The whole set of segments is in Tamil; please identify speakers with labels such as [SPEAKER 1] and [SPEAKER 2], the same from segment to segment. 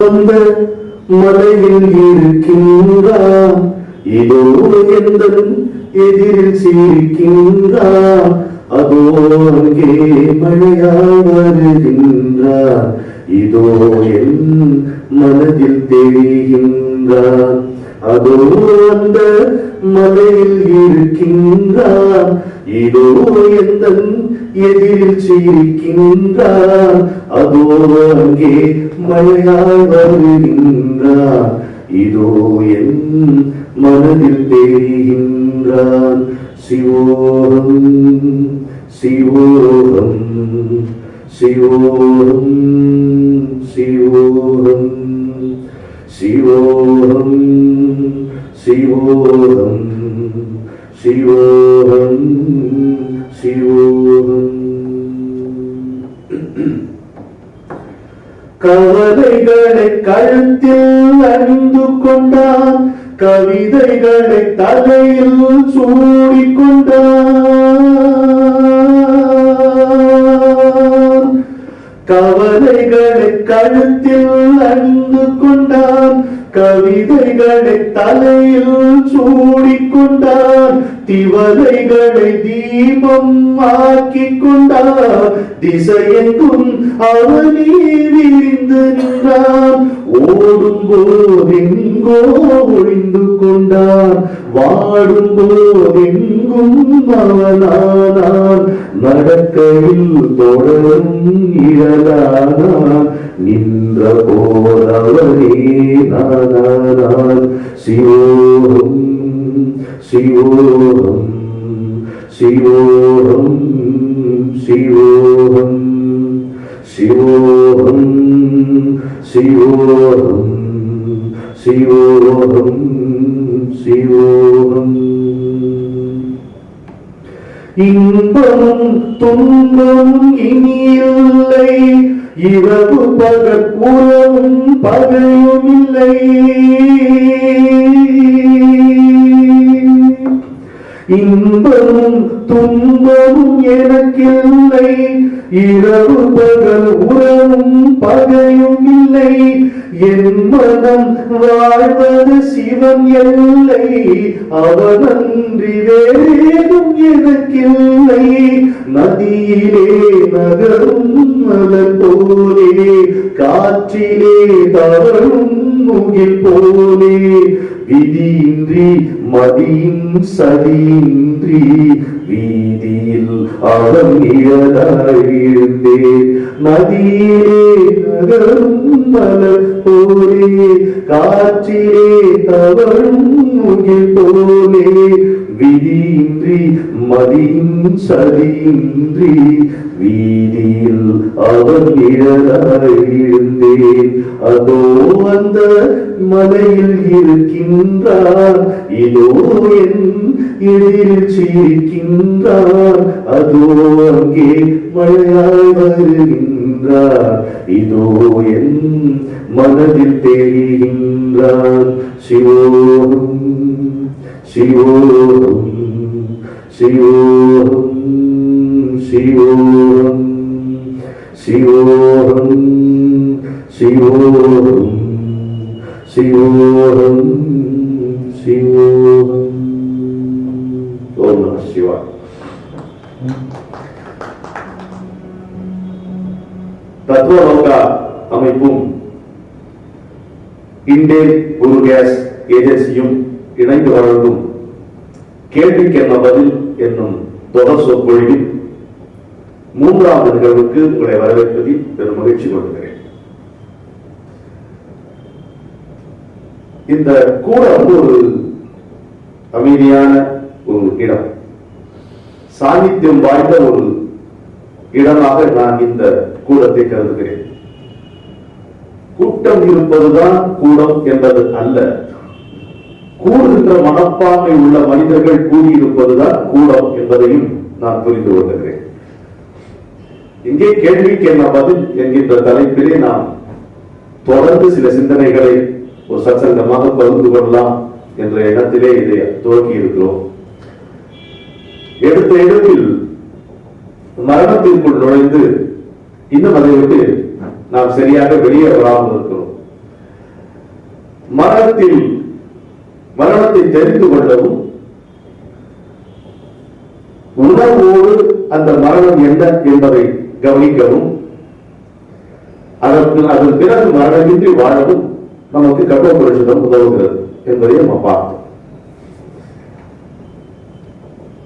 [SPEAKER 1] அந்த மலையில் இருக்கின்றான், இதோ எந்த எதிரில் சிரிக்கின்றான், அதோ அங்கே மழையாய் வருகின்றான், இதோ என் மனதில் தெரிகின்றான். அதோ அந்த மலையில் இருக்கின்றான், இதோ எந்த எதிரில் சிரிக்கின்றான், அதோ அங்கே மழையாய் வருகின்றான், இதோ என் மனதில் தெரிகின்றான். சிவோகம் சிவோகம் சிவோகம் சிவோகம் சிவோகம் சிவோகம் சிவோகம் சிவோகம். கவலைகளை கழுத்தில் அணிந்து கொண்டான், கவிதைகளை தலையில் சூடிக்கொண்டான். கவலைகளை கழுத்தில் அணிந்து கொண்டான், கவிதைகளை தலையில் சூடிக்கொண்டான், திவலைகளை தீபம் ஆக்கிக் கொண்டான், திசையெங்கும் அவனே விரிந்து நின்றான். ஓடும் போதெங்கோ ஒளிந்து கொண்டான், வாடும் போதெங்கும் அவனானான், நடக்கையில் தொடரும் இழலானான், நின்ற போதவனே நானானான். சிவோகம் சிவோகம் சிவோகம் சிவோகம் சிவோகம் சிவோகம் சிவோகம் சிவோகம். இன்பமும் துன்பமும் இனியில்லை, இரவு பகல் உறவும் பகையும் இல்லை. இன்பமும் துன்பமும் எனக்கில்லை, இரவு பகல் உறவும் பகையும் இல்லை. என் மனம் வாழ்வது சிவன் எல்லை, அவனன்றி வேறேதும் எனக்கில்லை. நதியிலே நகரும் மலர் போலே, காற்றிலே தவழும் முகில் போலே, விதியின்றி மதியின் சதியின்றி வீதியில் அவன் இழந்தாயிருந்தேன். நதியிலே நகரும் மலர் போலே, காற்றிலே தவழும் முகில் போலே, விதியின்றி மதியின் சதியின்றி வீதியில் அவன் இழந்தாயிருந்தேன். அதோ அந்த மலையில் இருக்கின்றான், இதோ என் எதிரில் சிரிக்கின்றான், அதோ அங்கே மழையாய் வருகின்றான், இதோ என் மனதில் தெரிகின்றான். சிவோகம் சிவோகம் சிவோகம் சிவோகம் சிவோகம் சிவோகம் சிவோகம் சிவோகம். ஓம் நம சிவாய. தத்துவலோக அமைப்பும் இண்டேல் குரு கேஸ் ஏஜென்சியும் இணைந்து வழங்கும் கேள்விக்கு என்ன பதில் என்னும் தொடர் சொற்பொழிவில் 3வது நிகழ்வுக்கு உங்களை வரவேற்பதில் பெரும் மகிழ்ச்சி கொள்கிறேன். இந்த கூடம் ஒரு அமைதியான ஒரு இடம், சாகித்யம் வாய்ந்த ஒரு இடமாக நான் இந்த கூடத்தை கருதுகிறேன். கூட்டம் இருப்பதுதான் கூடம் என்பது அல்ல, கூடுகின்ற மனப்பான்மை உள்ள மனிதர்கள் கூடியிருப்பதுதான் கூடம் என்பதையும் நான் புரிந்து கொள்கிறேன். இங்கே கேள்விக்கு என்ன பதில் என்கின்ற தலைப்பிலே நாம் தொடர்ந்து சில சிந்தனைகளை ஒரு சத்சங்கமாக பகிர்ந்து கொள்ளலாம் என்ற எண்ணத்திலே இதை துவக்கி இருக்கிறோம். எடுத்த இடத்தில் மரணத்திற்குள் நுழைந்து இன்னும் அதை விட்டு நாம் சரியாக வெளியே வராமல் இருக்கிறோம். மரணத்தை தெரிந்து கொள்ளவும், உணர்வோடு அந்த மரணம் என்ன என்பதை கவனிக்கவும், அதன் பிறகு மரணமின்றி வாழவும் நமக்கு கட்டோபனிஷதம் உதவுகிறது என்பதை நம்ம பார்த்தோம்.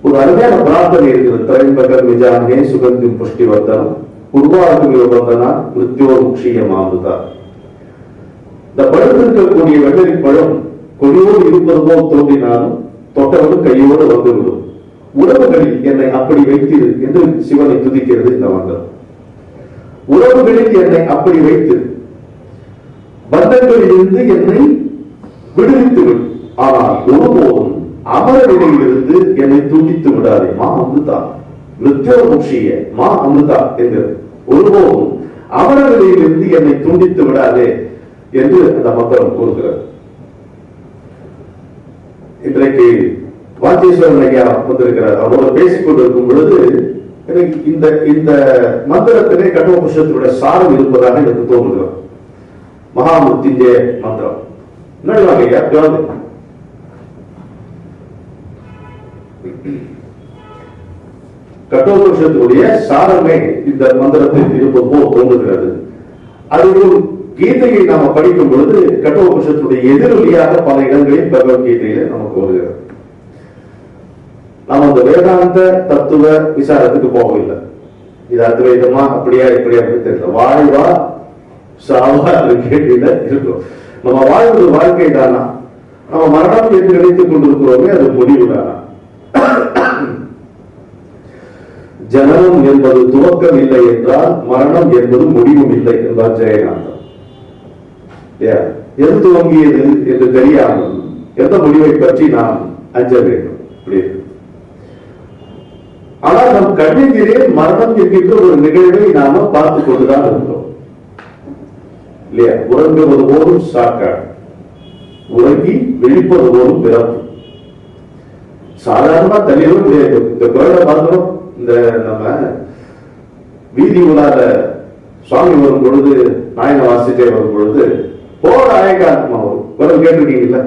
[SPEAKER 1] ஒரு அருமையான பிரார்த்தனை இருக்கிறது. திரைம்பகம் விஜானே சுகந்தி புஷ்டிவர்தனம் உருவாகுவந்தனா மிருத்யோ முக்ஷியமாகுதா. இந்த பழுத்திருக்கக்கூடிய வெள்ளரி பழம் கொடியோடு இருப்பது போல் தோன்றினாலும் தொட்டவனும் கையோடு வந்துவிடும். உறவுகளில் என்னை அப்படி வைத்திரு என்று சிவனை துதிக்கிறது இந்த மந்திரம். உறவுகளில் என்னை அப்படி வைத்து பந்தங்களில் இருந்து என்னை விடுவித்து விடு. ஆனால் ஒருபோதும் அமர நிலையிலிருந்து என்னை துண்டித்து விடாதே. மா அமிர்தா மிருத்யோ முக்ஷிய மா அமிர்தா என்கிறது. ஒருபோதும் அமர நிலையிலிருந்து என்னை துண்டித்து விடாதே என்று அந்த மந்திரம் கூறுகிறது. இன்றைக்கு வாத்தீஸ்வரன் ஐயா வந்திருக்கிறார். அவரோட பேசிக் கொண்டிருக்கும் பொழுது எனக்கு இந்த மந்திரத்திலே கட்டோபனிஷத்தினுடைய சாரம் இருப்பதாக எனக்கு தோன்றுகிறது. மகாமிருத்யுஞ்சய மந்திரம் முன்னாடி ஐயா கட்டோபனிஷத்தினுடைய சாரமே இந்த மந்திரத்தில் இருப்பது போல் தோன்றுகிறது. அதுவும் கீதையை நாம படிக்கும் பொழுது கட்டோபனிஷத்துடைய எதிரொலியாக பல இடங்களில் பகவத்கீதையில நமக்கு வருகிறது. நாம் அந்த வேதாந்த தத்துவ விசாரத்துக்கு போகவில்லை. இது அத்வைதமா அப்படியா இப்படியா தெரியல. வாழ்வா சாவா கேள்வியில இருக்கும். நம்ம வாழ்வது வாழ்க்கை தானா? நம்ம மரணம் என்று நினைத்துக் கொண்டிருக்கிறோமே அது முடிவு தானா? ஜனனம் என்பது துவக்கம் இல்லை என்றால் மரணம் என்பது முடிவும் இல்லை என்றார் ஜெயகாந்தன். எது துவங்கியது என்று தெரியாமல் எந்த முடிவை பற்றி நாம் அஞ்ச வேண்டும்? ஆனால் நம் கண்ணெதிரே மரணம் என்கின்ற ஒரு நிகழ்வை நாம பார்த்துக் கொண்டுதான் இருக்கிறோம் இல்லையா? உறங்குவது போதும் சாக்காடு, உறங்கி விழிப்பது போதும் பிறப்பு. சாதாரணமா தள்ளியும் கிடையாது. இந்த குரலை பார்க்கிறோம். இந்த நம்ம வீதி உலாத சுவாமி வரும் பொழுது, நாயன வாசிட்டே வரும் பொழுது போற ஆயக்காரமா வரும். குரல் கேட்டிருக்கீங்கல்ல?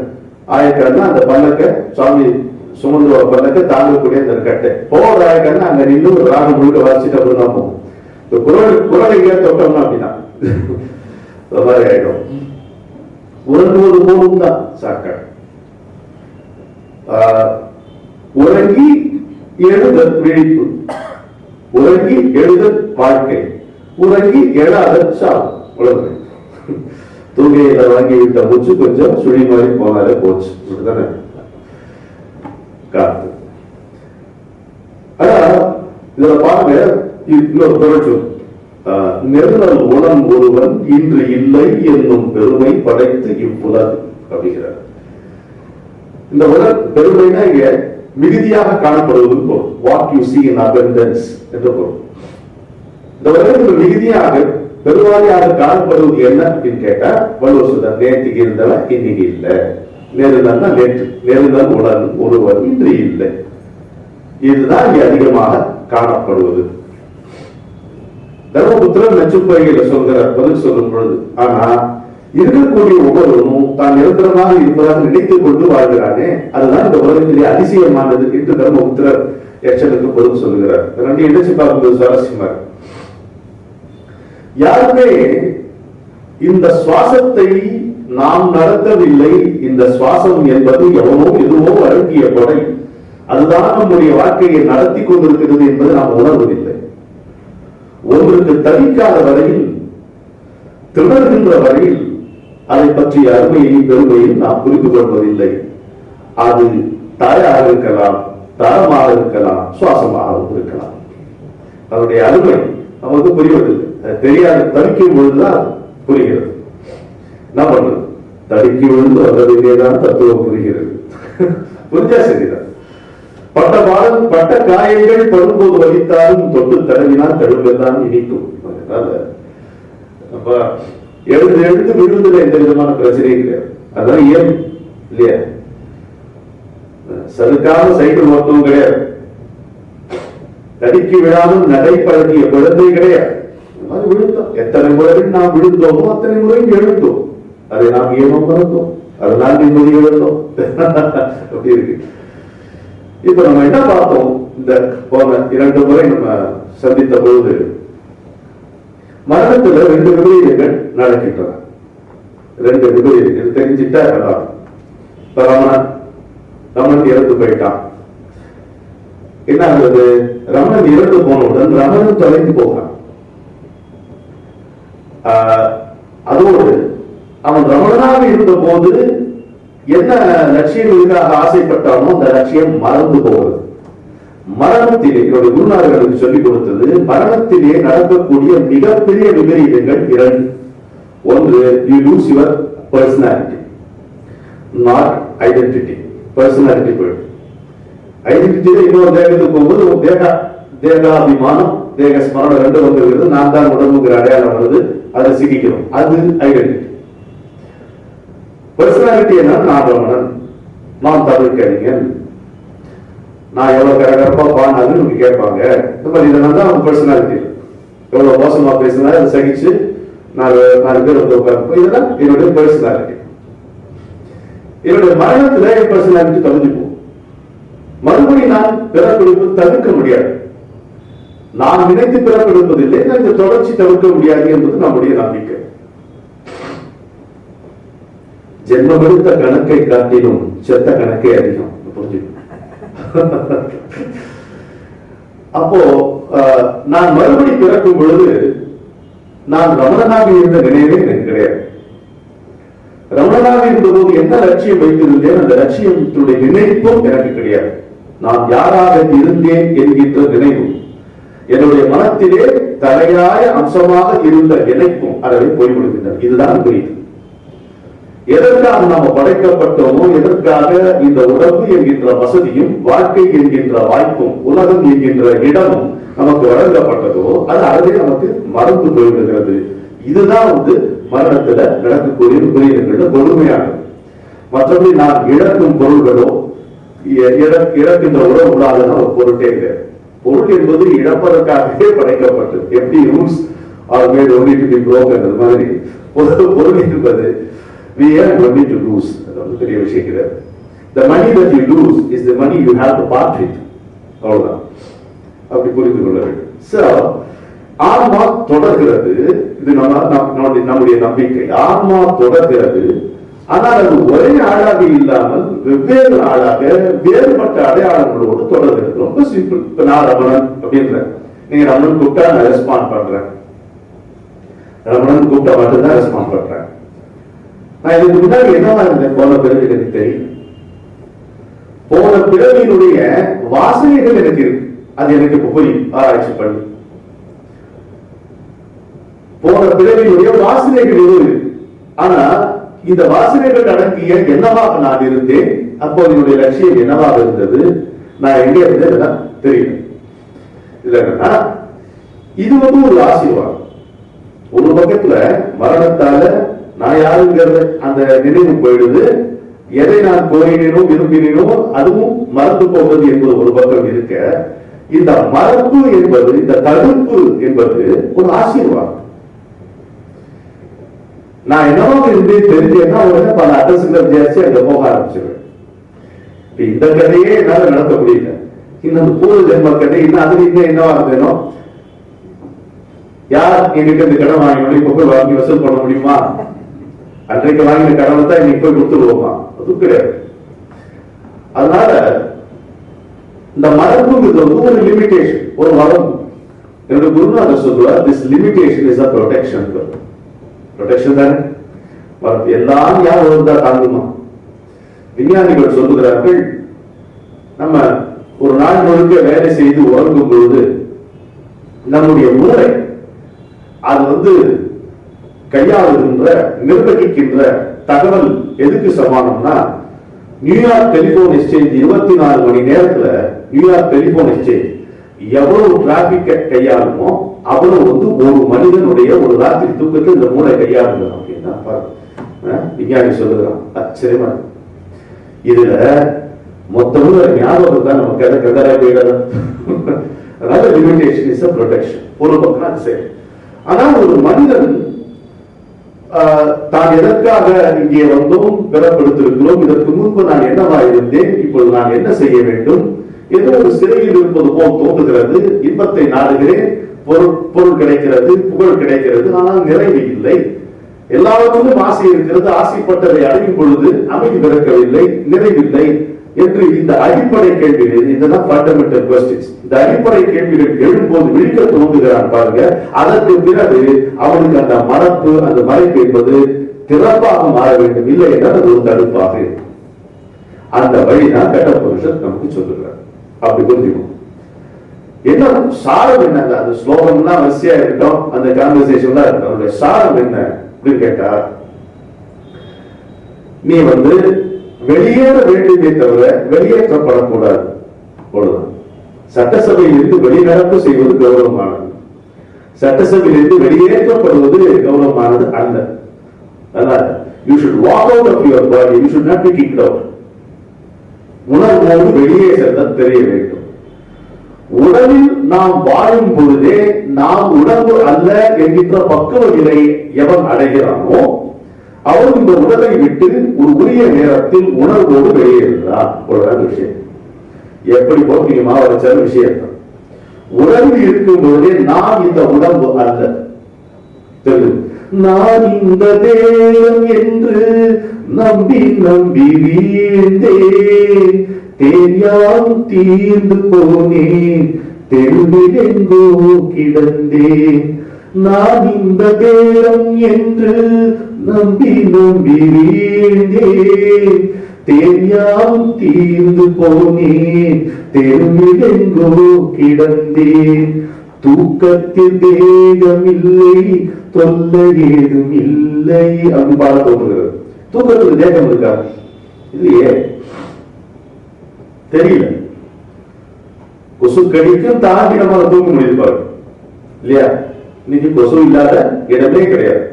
[SPEAKER 1] ஆயக்காரன்னா அந்த பல்லக்க சுவாமி சுமந்து ஒரு பல்லக்க தாங்கக்கூடிய அந்த கட்டை. போற ஆயக்காரன்னா அங்க நின்று ஒரு ராகம் முழுக்க வாசிட்டு அப்புறம் தான் போகும். இந்த குரலை தொட்டோம்னா அப்படின்னா மாதிரி ஆயிடும். உறங்குவது போலும் தான் சாக்காடு. உறங்கி எழுதல் விழிப்பு, உறங்கி எழுதல் வாழ்க்கை, உறங்கி எழாதல் சாவு. உலகம் தூங்கையில வாங்கி விட்ட மூச்சு கொஞ்சம் சுழி மாதிரி போனாலே போச்சு. இப்படித்தானே காத்து. ஆனா இதுல பாருங்க, இன்னொரு பொருள் சொல். நெருநல் உணம் ஒருவன் இன்று இல்லை என்னும் பெருமை படைத்து இவ்வுலகு அப்படிங்கிறார். இந்த உலக பெருமைனா இங்க மிகுதியாக காணப்படுவது பொருள். What you see in abundance என்ற பொருள். இந்த உலகத்தில் மிகுதியாக பெருவாரியாக காணப்படுவது என்ன அப்படின்னு கேட்டா, வள்ளுவர் சொல்ற நேற்றுக்கு இருந்தவன் இன்னைக்கு இல்லை. நேருதான் நேற்று, நேருதான் உணர்வு ஒருவர் இன்று இல்லை. இதுதான் இங்கே அதிகமாக காணப்படுவது. தர்மபுத்திரன் நச்சுப்பையில சொல்கிற பதில் சொல்லும் பொழுது, ஆனா இருக்கக்கூடிய ஒவ்வொருவரும் தான் நிரந்தரமாக இருப்பதாக நினைத்துக் கொண்டு வாழ்கிறானே, அதுதான் இந்த உலகத்திலே அதிசயமானது என்று தர்மபுத்திரர் எச்சனுக்கு பதில் சொல்லுகிறார். ரெண்டு இணைச்சு பார்க்கும்போது சுவாரஸ்யமா இருக்கு. யாருமே இந்த சுவாசத்தை நாம் நடத்தவில்லை. இந்த சுவாசம் என்பது எவனோ எதுவோ அடங்கிய கொடை, அதுதான் நம்முடைய வாழ்க்கையை நடத்தி கொண்டிருக்கிறது என்பது நாம் உணர்வதில்லை. ஒன்றுக்கு தவிக்காத வரையில், திணறுகின்ற வரையில் அதை பற்றிய அருமையையும் பெருமையும் நாம் புரிந்து கொள்வதில்லை. அது தாயாக இருக்கலாம், தரமாக இருக்கலாம், சுவாசமாகவும் இருக்கலாம். அதனுடைய அருமை நமக்கு புரிவதில்லை. தெரியாது, தவிக்கும் பொழுதுதான் புரிகிறது. என்ன பண்றது? தடுக்கி விழுந்து வந்ததிலேதான் தத்துவம் புரிகிறது. புரிஞ்சா சரிதான். பட்ட பாடம் பட்ட காயங்கள் படும்போது வலித்தாலும் தொட்டு தடவினால் தடுப்பெல்லாம் இனிக்கும். அப்ப எழுந்து எழுந்து விழுந்துல எந்த விதமான பிரச்சனையும் கிடையாது. அதான் இயல்பு இல்லையா? சதுக்காம சைக்கிள் ஓட்டவும் கிடையாது. தடுக்கி விழாமல் நடை பழகிய குழந்தை கிடையாது. விழுந்தோம். எத்தனை முறை நாம் விழுந்தோமோ அத்தனை முறையும் எழுந்தோம். அதை நாம் ஏனோ மறந்தோம். அதனால நிம்மதி எழுந்தோம். அப்படி இருக்கு. இப்ப நம்ம என்ன பார்த்தோம்? இந்த போன 2 முறை நம்ம சந்தித்த பொழுது மரணத்துல 2 விபரீதங்கள் நடக்கின்றன. 2 விபரீதங்கள் தெரிஞ்சுட்டா ரமணன் இறந்து போயிட்டான். என்ன ஆகுது? ரமணன் இறந்து போனவுடன் ரமணன் தொலைந்து போகிறான். அதோடு அவன் ரமணனாக இருந்த போது என்ன லட்சியங்களுக்காக ஆசைப்பட்டானோ அந்த லட்சியம் மறந்து போகிறது. மரணத்திலே என்னுடைய குருநாதர்களுக்கு சொல்லிக் கொடுத்தது, மரணத்திலே நடக்கக்கூடிய மிகப்பெரிய விபரீதங்கள் 2. ஒன்று, you lose your personality, not identity. Personality போயிடும். ஐடென்டிட்டியில இன்னொரு தேகத்துக்கு போகும்போது தேகாபிமானம், தேக ஸ்மரணம் 2 வந்துருக்கிறது. நான் தான் உடம்புங்கிற அடையாளம் வருது, அதை சிக்கிக்கிறோம். அது ஐடென்டிட்டி. பர்சனாலிட்டி என்ன? நான் ரமணன், நான் தமிழ் கவிஞன், நான் எவ்வளவு கரகரப்பா பாடினாலும் கேட்பாங்க. இந்த மாதிரி இதெல்லாம் தான் அவங்க பர்சனாலிட்டி. எவ்வளவு மோசமா பேசினா அதை சகிச்சு 4 பேர் வந்து உட்கார்ந்து, இதெல்லாம் என்னுடைய பர்சனாலிட்டி. என்னுடைய மரணத்துல என் பர்சனாலிட்டி தொலைஞ்சு போகும். மறுபடி நான் பிறப்பெடுப்பு தவிர்க்க முடியாது. நான் நினைத்து பிறப்பெடுப்பதில்லை, இந்த தொடர்ச்சி தவிர்க்க முடியாது என்பது நம்முடைய நம்பிக்கை. ஜென்மமெடுத்த கணக்கை காட்டிலும் செத்த கணக்கே அதிகம். புரிஞ்சுக்கணும். அப்போ நான் மறுபடி பிறக்கும் பொழுது நான் ரமணனாக இருந்த நினைவே எனக்கு கிடையாது. ரமணனாக இருந்தபோது என்ன லட்சியம் வைத்திருந்தேன், அந்த லட்சியத்துடைய நினைப்பும் எனக்கு கிடையாது. நான் யாராக இருந்தேன் என்கின்ற நினைவும் என்னுடைய மனத்திலே தலையாய அம்சமாக இருந்த நினைப்பும் அதை போய்விடுகின்றன. இதுதான் புரியுது. எதற்காக நாம் படைக்கப்பட்டோமோ, எதற்காக இந்த உடம்பு என்கின்ற வசதியும் வாழ்க்கை என்கின்ற வாய்ப்பும் உலகம் என்கின்ற இடமும் நமக்கு வழங்கப்பட்டதோ அது அறவே நமக்கு மறந்து போய்விடுகிறது. இதுதான் மரணத்துல நடக்கக்கூடிய விபரீதங்கள் கொடுமையானது. மற்றபடி நான் இழக்கும் பொருள்களோ இழக்கின்ற உறவுகளாக ஒரு பொருட்டே கிடையாது. பொருள் என்பது இழப்பதற்காகவே படைக்கப்பட்டது. எப்படி rules are made only to be broken மாதிரி பொருள் என்பது we are going to lose. அது பெரிய விஷயம் கிடையாது. The money that you lose is the money you have to part with. அவ்வளவுதான். அப்படி புரிந்து கொள்ள வேண்டும். So ஆன்மா தொடர்கிறது. இது நம்முடைய நம்பிக்கை. ஆன்மா தொடர்கிறது. ஆனால் அது ஒரே ஆளாக இல்லாமல் வெவ்வேறு ஆளாக வேறுபட்ட அடையாளங்களோடு தொடர்கிறது. ரொம்ப சிம்பிள். இப்ப நான் ரமணன் அப்படின்ற, நீங்க ரமணன் கூப்பிட்டா நான் ரெஸ்பாண்ட் பண்றேன். ரமணன் கூப்பிட்டா மட்டும்தான் ரெஸ்பாண்ட் பண்றேன். நான் இதுக்கு முன்னாடி என்னவா இருந்தேன் போன பிறகு எனக்கு தெரியும். போன பிறவியினுடைய வாசனைகள் எனக்கு இருக்கு. அது எனக்கு போய் ஆராய்ச்சி பண்ணி போன பிறவியினுடைய வாசனைகள் இருக்கு. ஆனா இந்த வாசனைகள் அடங்கிய என்னவாக நான் இருந்தேன், அப்போ என்னுடைய லட்சியம் என்னவாக இருந்தது, நான் எங்க இருந்தேன் தெரியல. இல்லைன்னா இது ஒரு ஆசீர்வாதம். ஒரு பக்கத்துல மரணத்தால நான் யாருங்கிறத அந்த நினைவு போயிடுது. எதை நான் கோரினோ விரும்பினோ அதுவும் மறந்து போவது என்பது ஒரு பக்கம் இருக்க, இந்த மறப்பு என்பது, இந்த தடுப்பு என்பது ஒரு ஆசீர்வாதம். நான் என்னவோ இருந்து தெரிஞ்சேன்னா உடனே பல அட்ரஸ்களை விசாரிச்சு அங்க போக ஆரம்பிச்சிருவேன். இந்த கதையே என்னால நடத்த முடியல. இன்னும் பூர்வ ஜென்ம கதை இன்னும் அதுல இன்னும் என்னவா இருந்தேனோ, யார் எங்கிட்ட இந்த கடன் வாங்கி இப்ப போய் வாங்கி வசூல் பண்ண முடியுமா? அன்றைக்கு வாங்கின கடனை தான் இன்னைக்கு போய் கொடுத்துருவோமா? அது கிடையாது. அதனால இந்த மரபுங்கிறது ஒரு லிமிடேஷன், ஒரு வரம்பு. என்னுடைய குருநாதர் சொல்லுவார், this limitation is a protection. Protection தானே மரபு. எல்லாம் யார் இருந்தா தாங்குமா? விஞ்ஞானிகள் சொல்லுகிறார்கள், நம்ம ஒரு நாள் முழுக்க வேலை செய்து உறங்கும் பொழுது நம்முடைய மூளை அது கையாளுகின்ற நிர்வகிக்கின்ற தகவல் எதுக்கு சமானம்னா, நியூயார்க் டெலிபோன் எக்ஸ்சேஞ்ச் 24 மணி நேரத்துல நியூயார்க் டெலிபோன் எக்ஸ்சேஞ்ச் எவ்வளவு டிராபிக் கையாளுமோ அவ்வளவு ஒரு மனிதனுடைய ஒரு ராத்திரி தூக்கத்தில் இந்த மூளை கையாளுங்க அப்படின்னா விஞ்ஞானி சொல்லுகிறான். ஆச்சரியமா இதுல மொத்தமும் ஞாபகம் தான் நமக்கு அதை கதரா போயிடாது. அதனால லிமிடேஷன் இஸ் அ ப்ரொடெக்ஷன். ஒரு பக்கம் அது சரி. ஆனால் ஒரு மனிதன் தான் எதற்காக இங்கே வந்தோம், பெறப்படுத்திருக்கிறோம், இதற்கு முன்பு நான் என்னவா இருந்தேன், இப்போது நான் என்ன செய்ய வேண்டும், ஏதோ ஒரு சிறையில் இருப்பது போல் தோன்றுகிறது. இன்பத்தை நாடுகிறேன், பொருள் கிடைக்கிறது, புகழ் கிடைக்கிறது, ஆனால் நிறைவு இல்லை. எல்லாவற்றிலும் ஆசை இருக்கிறது, ஆசைப்பட்டதை அடையும் பொழுது அமைதி பிறக்கவில்லை, நிறைவில்லை என்று இந்த அடிப்படை கேள்விகள், இதெல்லாம் ஃபண்டமெண்டல் கொஸ்டின்ஸ். இந்த அடிப்படை கேள்விகள் எழும்போது விழிக்க தோன்றுகிறான் பாருங்க. அதற்கு பிறகு அவனுக்கு அந்த மறப்பு, அந்த மறைப்பு என்பது திறப்பாக மாற வேண்டும், இல்லை என்றால் அது ஒரு தடுப்பாக. அந்த வழிதான் கட்டபுருஷன் நமக்கு சொல்லுகிறார். அப்படி புரிஞ்சுக்கணும். என்ன சாரம் என்ன? அது ஸ்லோகம்னா வரிசையா இருக்கட்டும், அந்த கான்வர்சேஷன் அதனுடைய சாரம் என்ன அப்படின்னு கேட்டா, நீ வெளியேற வேண்டுமே தவிர வெளியேற்றப்படக்கூடாது. சட்டசபையிலிருந்து வெளிநடப்பு செய்வது கௌரவமானது, சட்டசபையிலிருந்து வெளியேற்றப்படுவது கௌரவமானது அல்ல. அதனால you should walk out of your body, you should not be kicked out. உணர்வோடு வெளியே செல்ல தெரிய வேண்டும். உடலில் நாம் வாழும் பொழுதே நாம் உடம்பு அல்ல என்கின்ற பக்குவ நிலை எவன் அடைகிறானோ அவன் இந்த உடலை விட்டு ஒரு உரிய நேரத்தில் உணர்வோடு வெளியேறுகிறான். ஒரு விஷயம் எப்படி போக்கீங்க மாவட்ட விஷயம், உடம்பில் இருக்கும் பொழுதே நான் இந்த உடம்பு அல்ல. நான் இந்த தேவன் என்று நம்பி நம்பி வீழ்ந்தேன், தேயாம் தீர்ந்து போனேன், தெருவில் எங்கோ கிடந்தேன். நான் இந்த தேவன் என்று நம்பி நம்பி வீழ்ந்தேன், தேயாம் தீர்ந்து போனேன், தெருவில் எங்கோ கிடந்தேன். தூக்கத்தில் தேகம் இல்லை, தொல்லை ஏதும் இல்லை. அப்படி பாட தோன்றுகிறது. தூக்கத்தில் தேகம் இருக்கா? இல்லையே, தெரியல. கொசு கடிக்கும் தாண்டி நம்ம தூக்க முடியிருப்பாரு இல்லையா? இன்னைக்கு கொசு இல்லாத இடமே கிடையாது.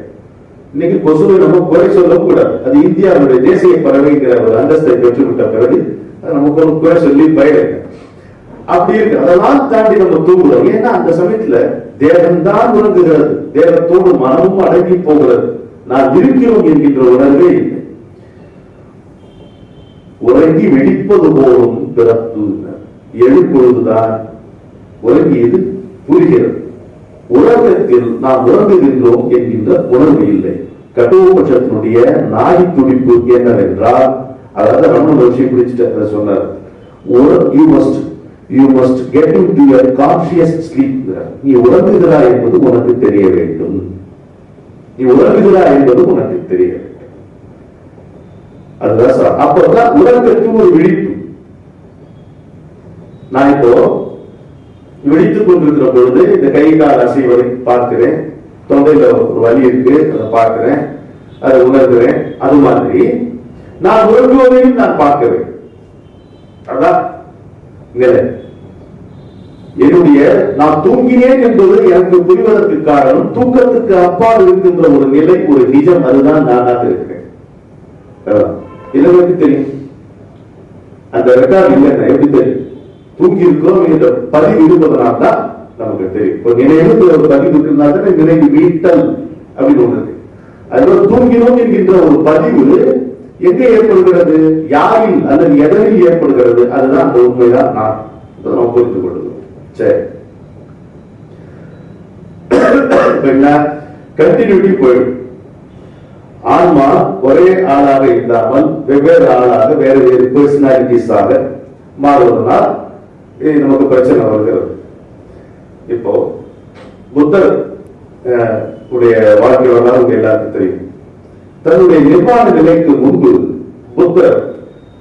[SPEAKER 1] இன்னைக்கு கொசுவை நம்ம குறை சொல்லக்கூடாது. அது இந்தியாவுடைய தேசிய பறவைங்கிற ஒரு அந்தஸ்தை பெற்றுவிட்ட பிறகு நமக்கு ஒரு குறை சொல்லி பயிர் அப்படி இருக்கு. அதெல்லாம் தாண்டி நம்ம தூங்குறோம். ஏன்னா அந்த சமயத்துல தேகம்தான் உறங்குகிறது, தேகத்தோடு மனமும் அடங்கி போகிறது. நான் இருக்கிறோம் என்கின்ற உணர்வே இல்லை. உறங்கி வெடிப்பது போலும் பிறப்பு, எழுப்பொழுதுதான் உறங்கியது புரிகிறது. உலகத்தில் நாம் உறங்குகின்றோம் என்கின்ற உணர்வு இல்லை. கட்டோபட்சத்தினுடைய நாடி துடிப்பு என்னவென்றால், அதாவது ரமண மகர்ஷி பிடிச்சிட்டு சொன்னார், you must get into your conscious sleep. நீ உறங்குகிறாய் என்பது உனக்கு தெரிய வேண்டும், நீ உறங்குகிறாய் என்பது உனக்கு தெரிய வேண்டும். அதுதான் சார். அப்பதான் உறக்கத்துக்கு ஒரு விழிப்பு. நான் இப்போ விழித்துக் கொண்டிருக்கிற பொழுது இந்த கை கால் அசைவதை பார்க்கிறேன், தொண்டையில ஒரு வலி இருக்கு, அதை பார்க்கிறேன், அதை உணர்கிறேன். அது மாதிரி நான் உறங்குவதையும் நான் பார்க்கிறேன். அதான் நிலை. என்னுடைய நான் தூங்கினேன் என்பது எனக்கு புரிவதற்கு காரணம் தூக்கத்துக்கு அப்பால் இருக்கின்ற ஒரு நிலை, ஒரு நிஜம். அதுதான் நானாக இருக்கிறேன். எனக்கு தெரியும் அந்த ரெக்கார்டு இல்லைன்னா எப்படி தெரியும்? தூங்கி இருக்கிறோம் என்ற பதிவு இருப்பதனால் தான் நமக்கு தெரியும். இப்போ நினைவு ஒரு பதிவு இருக்கிறதுனால நினைவு மீட்டல் அப்படின்னு ஒன்று இருக்கு. அதுல தூங்கினோம் என்கின்ற ஒரு பதிவு எங்கே ஏற்படுகிறது, யாரில் அல்லது எதனில் ஏற்படுகிறது, அதுதான் அந்த உண்மைதான் நான் நம்ம புரிந்து கொள்ளுகிறோம். சரி, கண்டினியூட்டி போயிடும். ஆன்மா ஒரே ஆளாக இல்லாமல் வெவ்வேறு ஆளாக வேற வேறு பர்சனாலிட்டிஸாக மாறுவதனால் நமக்கு பிரச்சனை வருகிறது. இப்போ புத்தர் உடைய வாழ்க்கை வரலாறு எல்லாருக்கும் தெரியும். தன்னுடைய நிர்வாண நிலைக்கு முன்பு புத்தர்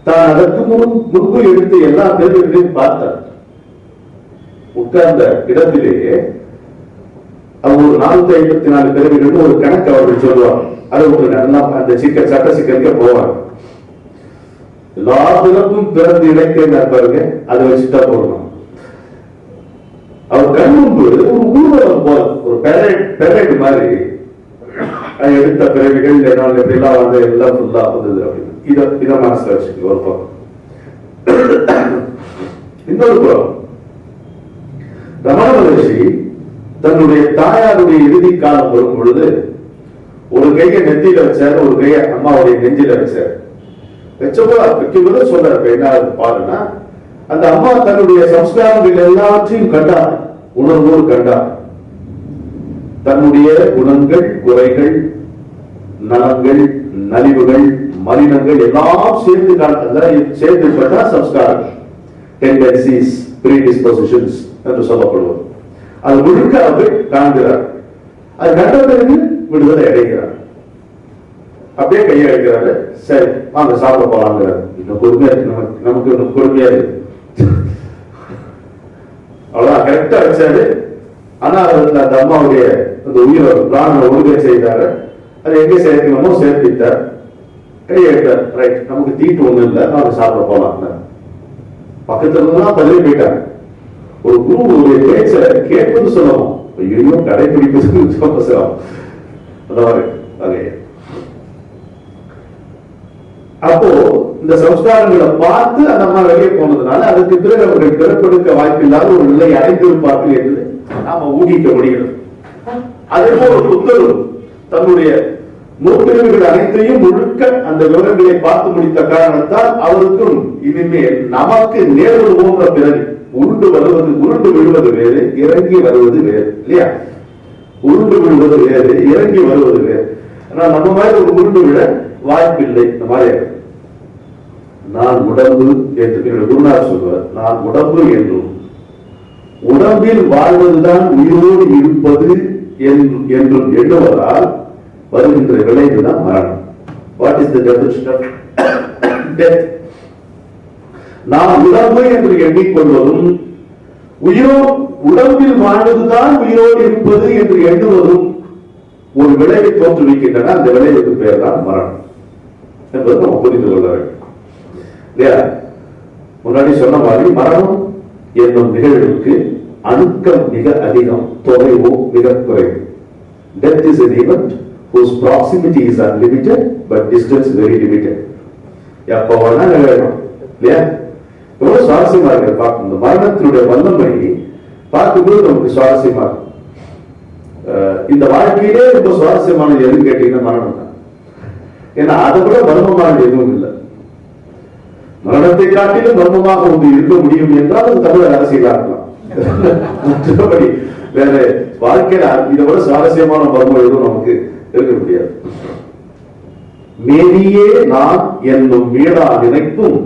[SPEAKER 1] தான் அதற்கு முன்பு எடுத்து எல்லா தேர்வுகளையும் பார்த்தார். உட்கார்ந்த இடத்திலேயே அவர் ஒரு 454 பிறவிகள் ஒரு கணக்கு அவர்கள் சொல்லுவாங்க. அதை அந்த சட்ட சிக்கலுக்கு போவாங்க. எல்லா பிறப்பும் பிறந்து இணைக்க பாருங்க, அதை வச்சுட்டா போடணும். அவர் கண் முன்பு ஒரு ஊர்வலம் போல ஒரு பெரேட் மாதிரி எடுத்த பிறவிகள் எப்படிலாம் வந்து எல்லாம் ஃபுல்லா வந்தது அப்படின்னு இதை மனசுல வச்சுக்க ஒரு பக்கம். இன்னொரு புறம் ரமண மகர்ஷி தன்னுடைய தாயாருடைய இறுதி காலம் வரும் பொழுது ஒரு கையை நெத்தியில வச்சாரு, ஒரு கையை அம்மாவுடைய நெஞ்சில வச்சாரு. வைக்கும்போது சொல்றாரு என்ன பாருன்னா, அந்த அம்மா தன்னுடைய சம்ஸ்காரங்கள் எல்லாத்தையும் கண்டார், உணர்வோடு கண்டார். தன்னுடைய குணங்கள், குறைகள், நலங்கள், நலிவுகள், மலினங்கள் எல்லாம் சேர்ந்து சேர்ந்து கொண்டா சம்ஸ்காரம், டெண்டன்சிஸ், ப்ரீடிஸ்போசிஷன்ஸ் என்று சொல்லப்படுவது. அது முழுக்க அவர் காண்கிறார். அது கண்டதற்கு விடுதலை அடைகிறார். அப்படியே கையை அடைக்கிறாரு. சரி வாங்க சாப்பிட போலாங்கிறார். இன்னும் பொறுமையா இருக்கு, நமக்கு இன்னும் பொறுமையா இருக்கு. அவ்வளவுதான், கரெக்டா வச்சாரு. ஆனா அது அந்த அம்மாவுடைய அந்த உயிரை பிராணனை ஒழுங்கை செய்தாரு. அது எங்க சேர்க்கணுமோ சேர்ப்பித்தார். கையை எடுத்தார். ரைட், நமக்கு தீட்டு ஒண்ணு இல்லை, நாம சாப்பிட போலாம். பக்கத்துல இருந்துதான் பதவி போயிட்டாங்க. ஒரு குருவுடைய பேச்ச கேட்பது சொல்லணும், ஐயோ கடைபிடிப்பது அவசரம். அப்போ இந்த சம்ஸ்காரங்களை பார்த்து அந்த அம்மா வெளியே போனதுனால அதுக்கு பிறகு அவர்கள் பிறப்பெடுக்க வாய்ப்பில்லாத ஒரு நிலை அடைந்திருப்பார்கள் என்று நாம ஊகிக்க முடிகிறது. அதே போல ஒரு புத்தர் தன்னுடைய முற்பிரிவுகள் அனைத்தையும் முழுக்க அந்த விவரங்களை பார்த்து முடித்த காரணத்தால் அவருக்கும் இனிமேல் நமக்கு நேர்வு போன்ற பிறகு உருண்டு விழுவது வேறு, இறங்கி வருவது வேறு இல்லையா? உருண்டு விழுவது வேறு, இறங்கி வருவது வேறு. ஆனால் நம்ம மாதிரி ஒரு உருண்டு விழ வாய்ப்பில்லை. இந்த மாதிரி நான் உடம்பு என்று குருநாதர் சொல்வார். நான் உடம்பு என்றும் உடம்பில் வாழ்வதுதான் உயிரோடு இருப்பது என்றும் எண்ணுவதால் வருகின்ற விளைவுதான் மரணம். What is the definition of death? நாம் உடம்பு என்று எண்ணிக்கொள்வதும் உடம்பில் வாழ்வதுதான் உயிரோடு இருப்பது என்று எண்ணுவதும் ஒரு விளைவை தோற்றுவிக்கின்றன. அந்த விளைவுக்கு பெயர் தான் மரணம் என்பது நம்ம புரிந்து கொள்ள வேண்டும். முன்னாடி சொன்ன மாதிரி மரணம் என்னும் நிகழ்வுக்கு அணுக்கம் மிக அதிகம், தொலைவோ மிக குறைவு. Death is an event whose proximity is unlimited but distance very limited. எப்ப வேணா நிகழணும் இல்லையா? ரொம்ப சுவாரஸ்யமா இருக்கு பார்க்கணும். இந்த மரணத்தினுடைய வல்லமை பார்க்கும்போது நமக்கு சுவாரஸ்யமா இருக்கும். இந்த வாழ்க்கையிலே ரொம்ப சுவாரஸ்யமானது எதுன்னு கேட்டீங்கன்னா மரணம் தான். ஏன்னா அதை விட மர்மமானது எதுவும் இல்லை. மரணத்தை காட்டிலும் மர்மமாக ஒன்று இருக்க முடியும் என்றால் அது தமிழர் அரசியலா இருக்கலாம். மற்றபடி வேற வாழ்க்கையில இதை விட சுவாரஸ்யமான மர்மம் எதுவும் நமக்கு இருக்க முடியாது. மேனியே நான் என்னும் மீளா நினைப்பும்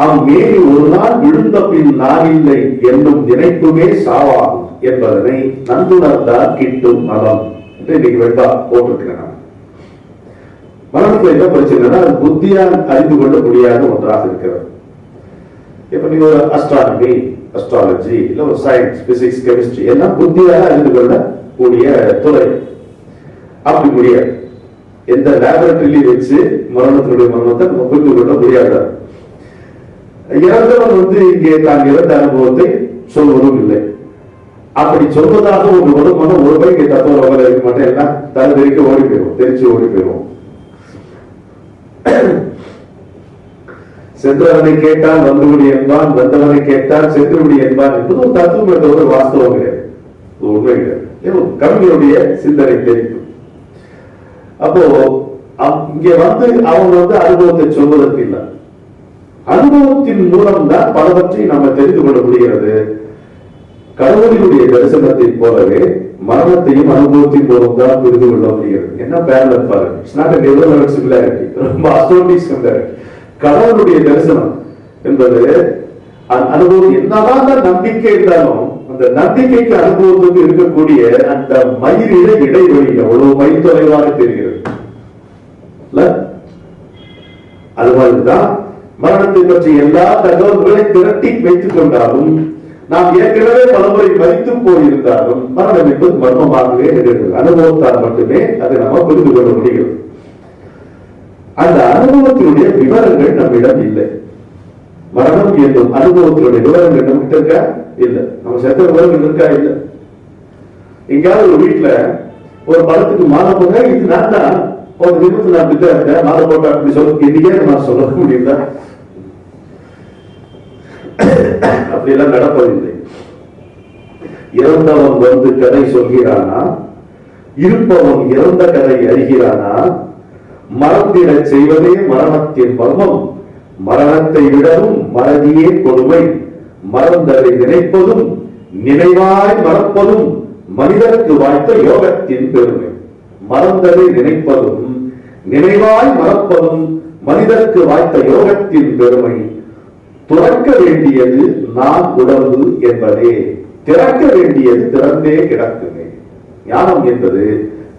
[SPEAKER 1] அம்மேனி ஒரு நாள் விழுந்த பின் நான் இல்லை என்னும் நினைப்புமே சாவாகும் என்பதனை நன்றுணர்ந்தால் கிட்டும் நலம் என்று இன்னைக்கு வெண்டா போட்டிருக்கிறேன். மரணத்துல என்ன பிரச்சனைனா அது புத்தியால் அறிந்து கொள்ள முடியாத ஒன்றாக இருக்கிறது. இப்ப நீங்க ஒரு அஸ்ட்ரானமி, அஸ்ட்ராலஜி, இல்ல ஒரு சயின்ஸ், பிசிக்ஸ், கெமிஸ்ட்ரி எல்லாம் புத்தியால அறிந்து கொள்ள கூடிய துறை. அப்படி முடியாது. எந்த லேபரட்டரியில வச்சு மரணத்தினுடைய மரணத்தை நம்ம புரிந்து கொள்ள முடியாது. இறந்தவன் இங்கே தான் இறந்த அனுபவத்தை சொல்வதும் இல்லை. அப்படி சொல்வதாக ஒரு வருமானம் ஒரு பைக்கு தத்துவம் இருக்க மாட்டேன், எல்லாம் தலை தெரிக்க ஓடி போயிடும், தெரிச்சு ஓடி போயிடும். சென்றவனை கேட்டால் வந்துவிடி என்பான், வந்தவனை கேட்டால் சென்றுவிடி என்பான் என்பது ஒரு தத்துவம் என்ற ஒரு வாஸ்தவம் கிடையாது, உண்மை கிடையாது. கவிஞருடைய சிந்தனை தெரியும். அப்போ இங்க அவங்க அனுபவத்தை சொல்வதற்கு இல்லை, அனுபவத்தின் மூலம் தான் பலவற்றை நம்ம தெரிந்து கொள்ள முடிகிறது. கடவுளினுடைய தரிசனத்தை போலவே மரணத்தையும் அனுபவத்தின் மூலம் தான் புரிந்து கொள்ள முடிகிறது. என்ன பேரலல் பாருங்க, it's not a development similarity, ரொம்ப அஸ்ட்ரோனமிக் சிமிலாரிட்டி. கடவுளுடைய தரிசனம் என்பது அனுபவம் என்னதான் நம்பிக்கை இருந்தாலும் அந்த நம்பிக்கைக்கு அனுபவத்துக்கு இருக்கக்கூடிய அந்த மயிரிட இடைவெளி எவ்வளவு மைல் தொலைவாக தெரிகிறது. அது மாதிரிதான் மரணத்தை பற்றி எல்லா தகவல்களை திரட்டி வைத்துக் கொண்டாலும் நாம் ஏற்கனவே பலமுறை மறித்து போயிருந்தாலும் மரணம் என்பது மர்மமாகவே நிகழ்கிறது. அனுபவத்தால் மட்டுமே அதை நம்ம புரிந்து கொள்ள முடிகிறது. அந்த அனுபவத்தினுடைய விவரங்கள் நம்மிடம் இல்லை. மரணம் என்னும் அனுபவத்தினுடைய விவரங்கள் நம்ம கிட்ட இருக்கா? இல்லை. நம்ம செத்த விவரங்கள் இருக்கா? இல்லை. எங்கேயாவது ஒரு வீட்டுல ஒரு படத்துக்கு மாலை போட்டா இது நான் தான் ஒரு நிமிஷம் நான் பித்த இருந்தேன், மாலை போட்டா அப்படி சொல்ல இன்னைக்கே நான் சொல்ல முடியுதா? அப்படியெல்லாம் நடப்பதில்லை. இறந்தவன் கதை சொல்கிறானா, இருப்பவன் இறந்த கதை அறிகிறானா? மறந்திடச் செய்வதே மரணத்தின் மர்மம். மரணத்தை விடவும் மறதியே கொடுமை. மறந்ததை நினைப்பதும் நினைவாய் மறப்பதும் மனிதனுக்கு வாய்த்த யோகத்தின் பெருமை. மறந்ததை நினைப்பதும் நினைவாய் மறப்பதும் மனிதனுக்கு வாய்த்த யோகத்தின் பெருமை. துறக்க வேண்டியது நான் உடம்பு என்பதே, திறக்க வேண்டியது திறந்தே கிடக்குமே. ஞானம் என்பது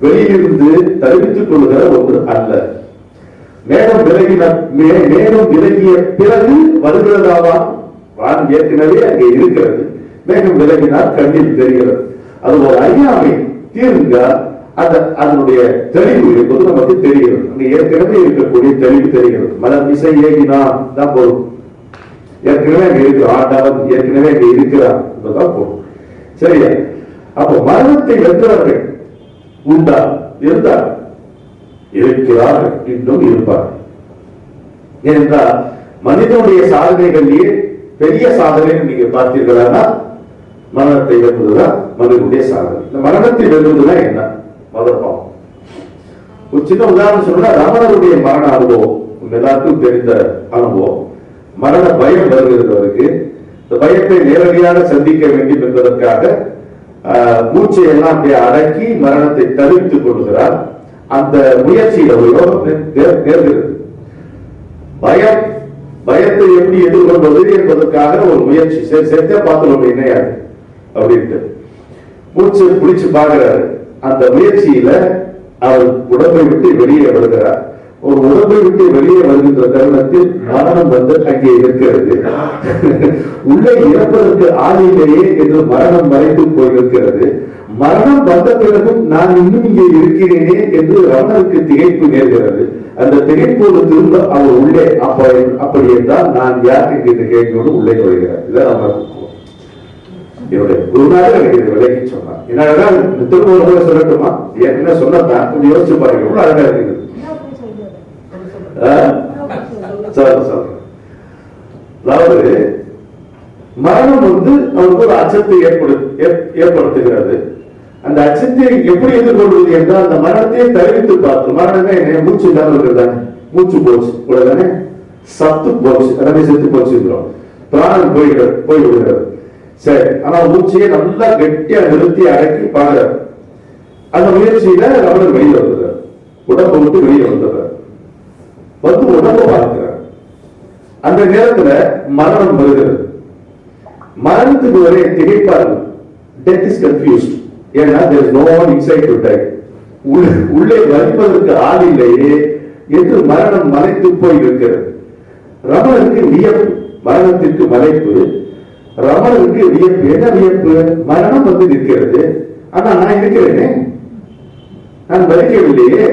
[SPEAKER 1] வெளியிலிருந்து தருவித்துக் கொள்கிற ஒன்று அல்ல. மேலும் விலகிய பிறகு வருகிறதாவா? வான் ஏற்கனவே அங்கே இருக்கிறது. மேகம் விலகினால் கண்ணில் தெரிகிறது. அது ஒரு அறியாமை தீர்ந்த அதனுடைய தெளிவு என்பது நமக்கு தெரிகிறது. அங்கே ஏற்கனவே இருக்கக்கூடிய தெளிவு தெரிகிறது. மனம் இசை ஏகினா தான் போதும். ஏற்கனவே அங்க இருக்கு ஆண்டவன், ஏற்கனவே அங்க இருக்கிறான் என்பதுதான் போதும். சரியா? அப்ப மரணத்தை வென்றவர்கள் உண்டா? இருந்தார், இருக்கிறார்கள், இன்னும் இருப்பார்கள். ஏனென்றால் மனிதனுடைய சாதனைகளிலேயே பெரிய சாதனை நீங்க பார்த்தீர்களா? மரணத்தை வெல்வதுதான் மனிதனுடைய சாதனை. இந்த மரணத்தை வெல்வதுதான் என்ன? மதப்பாவம். ஒரு சின்ன உதாரணம் சொன்னா, ரமணருடைய மரண அனுபவம் எல்லாருக்கும் தெரிந்த அனுபவம். மரண பயம் வருகிறவருக்கு இந்த பயத்தை நேரடியாக சந்திக்க வேண்டும் என்பதற்காக மூச்சை எல்லாம் அப்படியே அடக்கி மரணத்தை தவிர்த்துக் கொள்கிறார். அந்த முயற்சியில் ஒரு யோகம் நேர்கிறது. பயத்தை எப்படி எதிர்கொள்வது என்பதற்காக ஒரு முயற்சி. சேர்த்தே பார்த்துக்கொண்டு என்னையாது அப்படின்ட்டு மூச்சு பிடிச்சு பார்க்கிறாரு. அந்த முயற்சியில அவர் உடம்பை விட்டு வெளியே வருகிறார். ஒரு உடம்பை விட்டு வெளியே வருகின்ற தருணத்தில் மரணம் வந்து அங்கே இருக்கிறது. உள்ளே இறப்பதற்கு ஆளிலேயே என்று மரணம் மறைத்து போயிருக்கிறது. மரணம் வந்த பிறகும் நான் இன்னும் இங்கே இருக்கிறேனே என்று ரமணருக்கு திகைப்பு நேர்கிறது. அந்த திகைப்போடு திரும்ப அவர் உள்ளே அப்படி என்றால் நான் யார் என்கிற கேள்வியோடு உள்ளே வருகிறார். இதான் நம்ம என்னுடைய குருநாதர் எனக்கு இதை விலகி சொன்னார். என்னடா திரும்ப ஒரு முறை சொல்லட்டுமா? என்ன சொன்னதான் கொஞ்சம் யோசிச்சு பாருங்க. எவ்வளவு அழகா இருக்குது. அதாவது மரணம் வந்து அவருக்கு ஒரு அச்சத்தை ஏற்படுத்துகிறது. அந்த அச்சத்தை எப்படி எதிர்கொள்வது என்றால் அந்த மரணத்தை தவிர்த்து பார்த்து, மரணமே என்ன மூச்சு இல்லாமல் இருக்கிறதா? மூச்சு போச்சு உடனே சத்து போச்சு, எல்லாமே செத்து போச்சுக்கிறோம். பிராணம் போய்விடுகிறது. சரி, ஆனா மூச்சையை நல்லா கெட்டியா நிறுத்தி அடக்கி பாடுறார். அந்த முயற்சியில அவர் வெளியே வந்துடுறார். உடம்பை விட்டு வெளியே வந்துடுறார். வந்து உடம்பு பார்க்கிறார். அந்த நேரத்துல மரணம் வருகிறது. மரணத்துக்கு வரை திகைப்பார்கள். Death is confused. ஏன்னா there is no one inside to die. உள்ளே வலிப்பதற்கு ஆள் இல்லையே என்று மரணம் மலைத்து போய் இருக்கிறது. ரமணருக்கு வியப்பு, மரணத்திற்கு மலைப்பு. ரமணருக்கு வியப்பு. என்ன வியப்பு? மரணம் வந்து நிற்கிறது, ஆனா நான் இருக்கிறேனே, நான் வலிக்கவில்லையே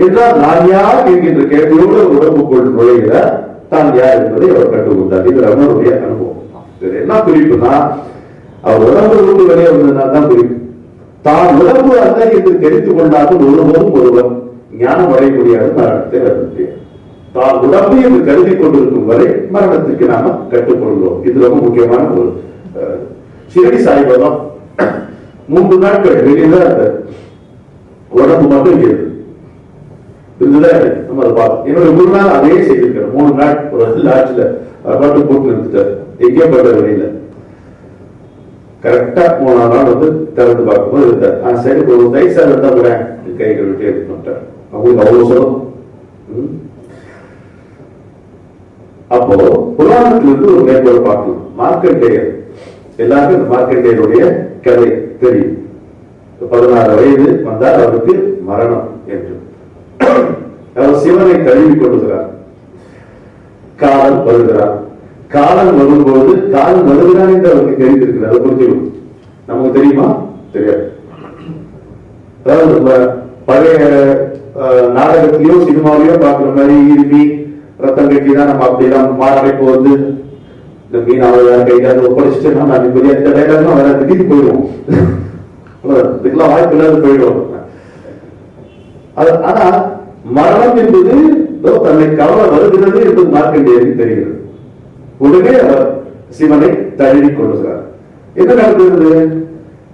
[SPEAKER 1] என்றால் நான் யார் என்கின்ற கேள்வியோடு உடம்புக்குள் நுழைகிறார். தான் யார் என்பதை அவர் கண்டுகொண்டார். இது ரமணருடைய அனுபவம். என்ன குறிப்புனா, அவர் உடம்பு விட்டு வெளியே வந்ததுதான் குறிப்பு. தான் உடம்பு அல்ல என்று தெரிந்து கொண்டாலும் ஒருவரும் ஒருவர் ஞானம் அடைய முடியாது, மரணத்தை அடைய முடியாது. தான் உடம்பு என்று கருதி கொண்டிருக்கும் வரை மரணத்துக்கு நாம கட்டுக்கொள்கிறோம். இது ரொம்ப முக்கியமான ஒரு சிறடி சாய்வதம். 3 நாட்கள் வெளியில அந்த உடம்பு மட்டும் இருக்கு. நம்ம அதை பார்த்தோம். என்னோட 3 நாள் அதே செய்திருக்கிறேன். 3 நாள் ஒரு லாட்ஜ்ல மட்டும் கூட்டு நிறுத்திட்டார். எங்கேயும் பண்ற வெளியில கரெக்டா 3ஆம் நாள் வந்து திறந்து பார்க்கும்போது இருந்தார். சரி, ஒரு தைசா இருந்தா கூட கைகள் விட்டு எடுத்துட்டார். அவங்களுக்கு அவ்வளவு சொல்லும். அப்போ புராணத்திலிருந்து ஒரு மேற்கோள் பார்க்கலாம். மார்க்கண்டேயர், எல்லாருக்கும் இந்த மார்க்கண்டேயருடைய கதை தெரியும். 16 வயது வந்தால் அவருக்கு மரணம் என்று அவர் சிவனை தழுவி கொள்ளுகிறார். காலம் வருகிறார். காலம் வரும்போது காலம் வருகிறான் என்று அவருக்கு தெரிந்திருக்கிறது. அதை புரிஞ்சுக்கணும். நமக்கு தெரியுமா? தெரியாது. அதாவது நம்ம பழைய நாடகத்திலயோ சினிமாவிலயோ பார்க்கிற மாதிரி இருமி ரத்தம் கட்டிதான் நம்ம அப்படிதான் மாரடைப்பு வந்து இந்த மீனாவை கையாவது ஒப்படைச்சிட்டு நான் நிம்மதியா இந்த டைலாக் வேற திடீர்னு போயிடுவோம். இதுக்கெல்லாம் வாய்ப்பு இல்லாத போயிடுவோம். ஆனா மரணம் என்பது தன்னை கவலை வருகிறது என்பது மார்க்கண்டேயருக்கு தெரிகிறது. உடனே அவர் சிவனை தழுவி கொள்ளுகிறார். என்ன நடக்கிறது?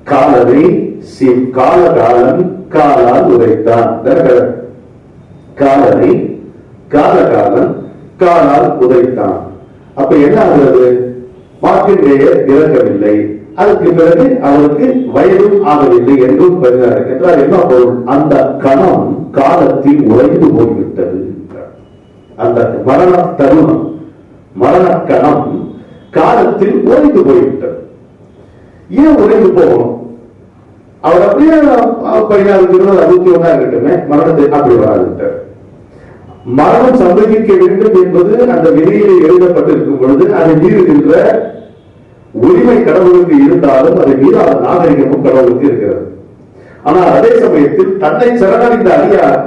[SPEAKER 1] காலனை காலகாலன் காலால் உதைத்தான். காலனை காலகாலன் காலால் உதைத்தான். அப்ப என்ன ஆகிறது? மார்க்கண்டேயர் இறக்கவில்லை. அதற்கு பிறகு அவருக்கு வயதும் ஆகவில்லை என்றும் பெறுகிறார் என்றால் என்ன பொருள்? அந்த கணம் காலத்தில் உறைந்து போய்விட்டது. அந்த மரண தருணம், மரண கணம் காலத்தில் உறைந்து போய்விட்டது. ஏன் உறைந்து போகணும்? அவர் அப்படியே 16 இருக்கட்டுமே, மரணத்தை அப்படி வராது. மரணம் சம்பவிக்க வேண்டும் என்பது அந்த விதியிலே எழுதப்பட்டிருக்கும் பொழுது அதை மீறுகின்ற உரிமை கடவுளுக்கு இருந்தாலும் அதை மீறாத நாகரிகமும் கடவுளுக்கு இருக்கிறது. ஆனால் அதே சமயத்தில் தன்னை சரணடைந்த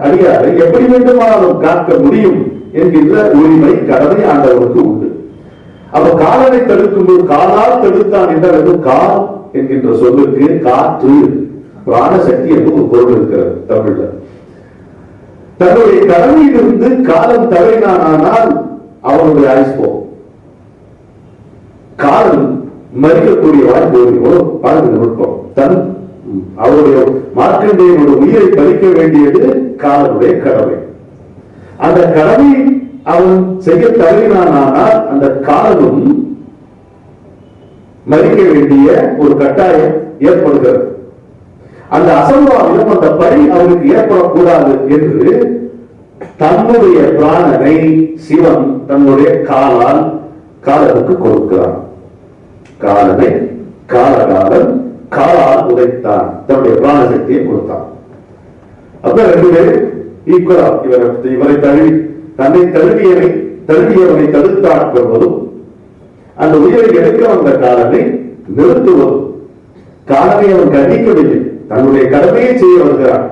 [SPEAKER 1] அடியாரை எப்படி வேண்டுமானாலும் காக்க முடியும் என்கின்ற உரிமை கடமை ஆண்டவருக்கு உண்டு. அப்ப காலனை தடுக்கும் போது காலால் தடுத்தான் என்றால் கால் என்கின்ற சொல்லுக்கு காற்று, பிராண சக்தி என்று ஒரு பொருள் இருக்கிறது தமிழ்ல. தன்னுடைய கடமையிலிருந்து காலம் தவறினானால் அவனுடைய ஆயுசு போகும். காலம் மறிக்கக்கூடிய வாய்ப்பு பாருங்க நுட்பம். அவருடைய மார்க்கண்டேயனுடைய உயிரை பறிக்க வேண்டியது காலனுடைய கடமை. அந்த கடமை அவன் செய்ய தவறினானால் அந்த காலனும் மறிக்க வேண்டிய ஒரு கட்டாயம் ஏற்படுகிறது. அந்த அசம்பாவிதம், அந்த பழி அவருக்கு ஏற்படக்கூடாது என்று தன்னுடைய பிராணனை சிவன் தன்னுடைய காலால் காலனுக்கு கொடுக்கிறான். காலனை காலகாலன் காலால் உதைத்தான், தன்னுடைய பிராண சக்தியை கொடுத்தான். அப்ப 2 பேரும் ஈக்குவலா இவரை தழுவி தன்னை தழுவியவனை தடுத்தாட்கொள்வதும் அந்த உயிரை எடுக்க வந்த காலனை நிறுத்துவதும். காலனை அவன் கண்டிக்கவில்லை, தன்னுடைய கடமையை செய்ய வருகிறான்.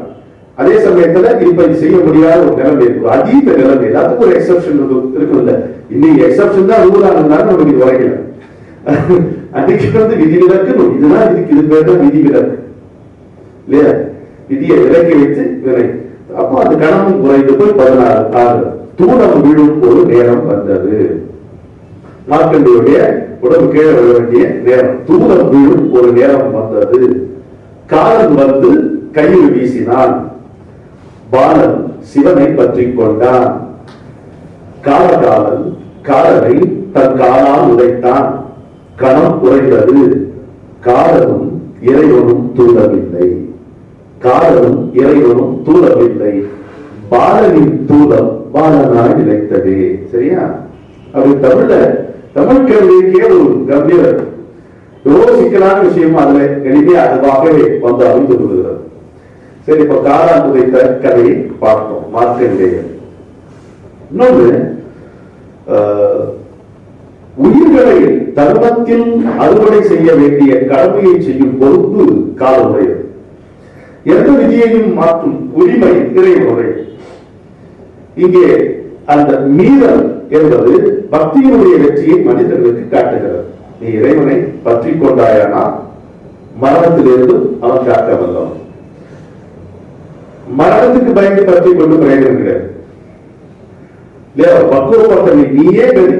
[SPEAKER 1] அதே சமயத்துல இப்ப செய்ய முடியாத ஒரு நிலைமை இருக்கு, அதீத நிலைமை. அதுக்கு ஒரு எக்ஸப்ஷன் இருக்குல்ல. இன்னைக்கு எக்ஸப்ஷன் தான் ரூலா இருந்தாலும் நமக்கு வரைக்கல. அன்னைக்கு விதிவிலக்கு, இதுதான் இதுக்கு இது பேர் தான் விதிவிலக்கு இல்லையா? விதியை விலக்கி வைத்து வினை. அப்போ அந்த கணமும் குறைந்து போய் 16 தூணம் விழும் ஒரு நேரம் வந்தது. மார்க்கண்டேயனுடைய உடம்பு கீழே விழ வேண்டிய நேரம், தூணம் விழும் ஒரு நேரம் வந்தது. காலன் வந்து கையில் வீசினான். பாலன் சிவனை பற்றி கொண்டான். காலகாலன் காலனை தன் காலால் உதைத்தான். கணம் குறைந்தது. காலனும் இறைவனும் தூளவில்லை. காலனும் இறைவனும் தூளவில்லை. பாலனின் தூளம் பாலனாய் நிலைத்ததே. சரியா? அப்படி தமிழ் கேள்விக்கே ஒரு கம்பீரம், எவ்வளவு சிக்கலான விஷயம் அதுல எளிமையா அதுவாகவே வந்து அறிந்து கொள்கிறது. சரி, இப்ப காலால் உதைத்த கதையை பார்த்தோம். மார்க்கண்டேயர் இன்னொன்று, உயிர்களை தர்மத்தில் அறுவடை செய்ய வேண்டிய கடமையை செய்யும் பொறுப்பு காலனுடையது. எந்த விதியையும் மாற்றும் உரிமை இறைவனுடைய. இங்கே அந்த மீறல் என்பது பக்தியினுடைய வெற்றியை மனிதர்களுக்கு காட்டுகிறது. நீ இறைவனை பற்றி கொண்டாயானா மரணத்திலிருந்து அவன் காக்க வந்தவன். மரணத்துக்கு பயந்து பற்றி கொண்டு பிரயோஜனம் கிடையாது. பக்குவப்பட்ட நீயே கதி,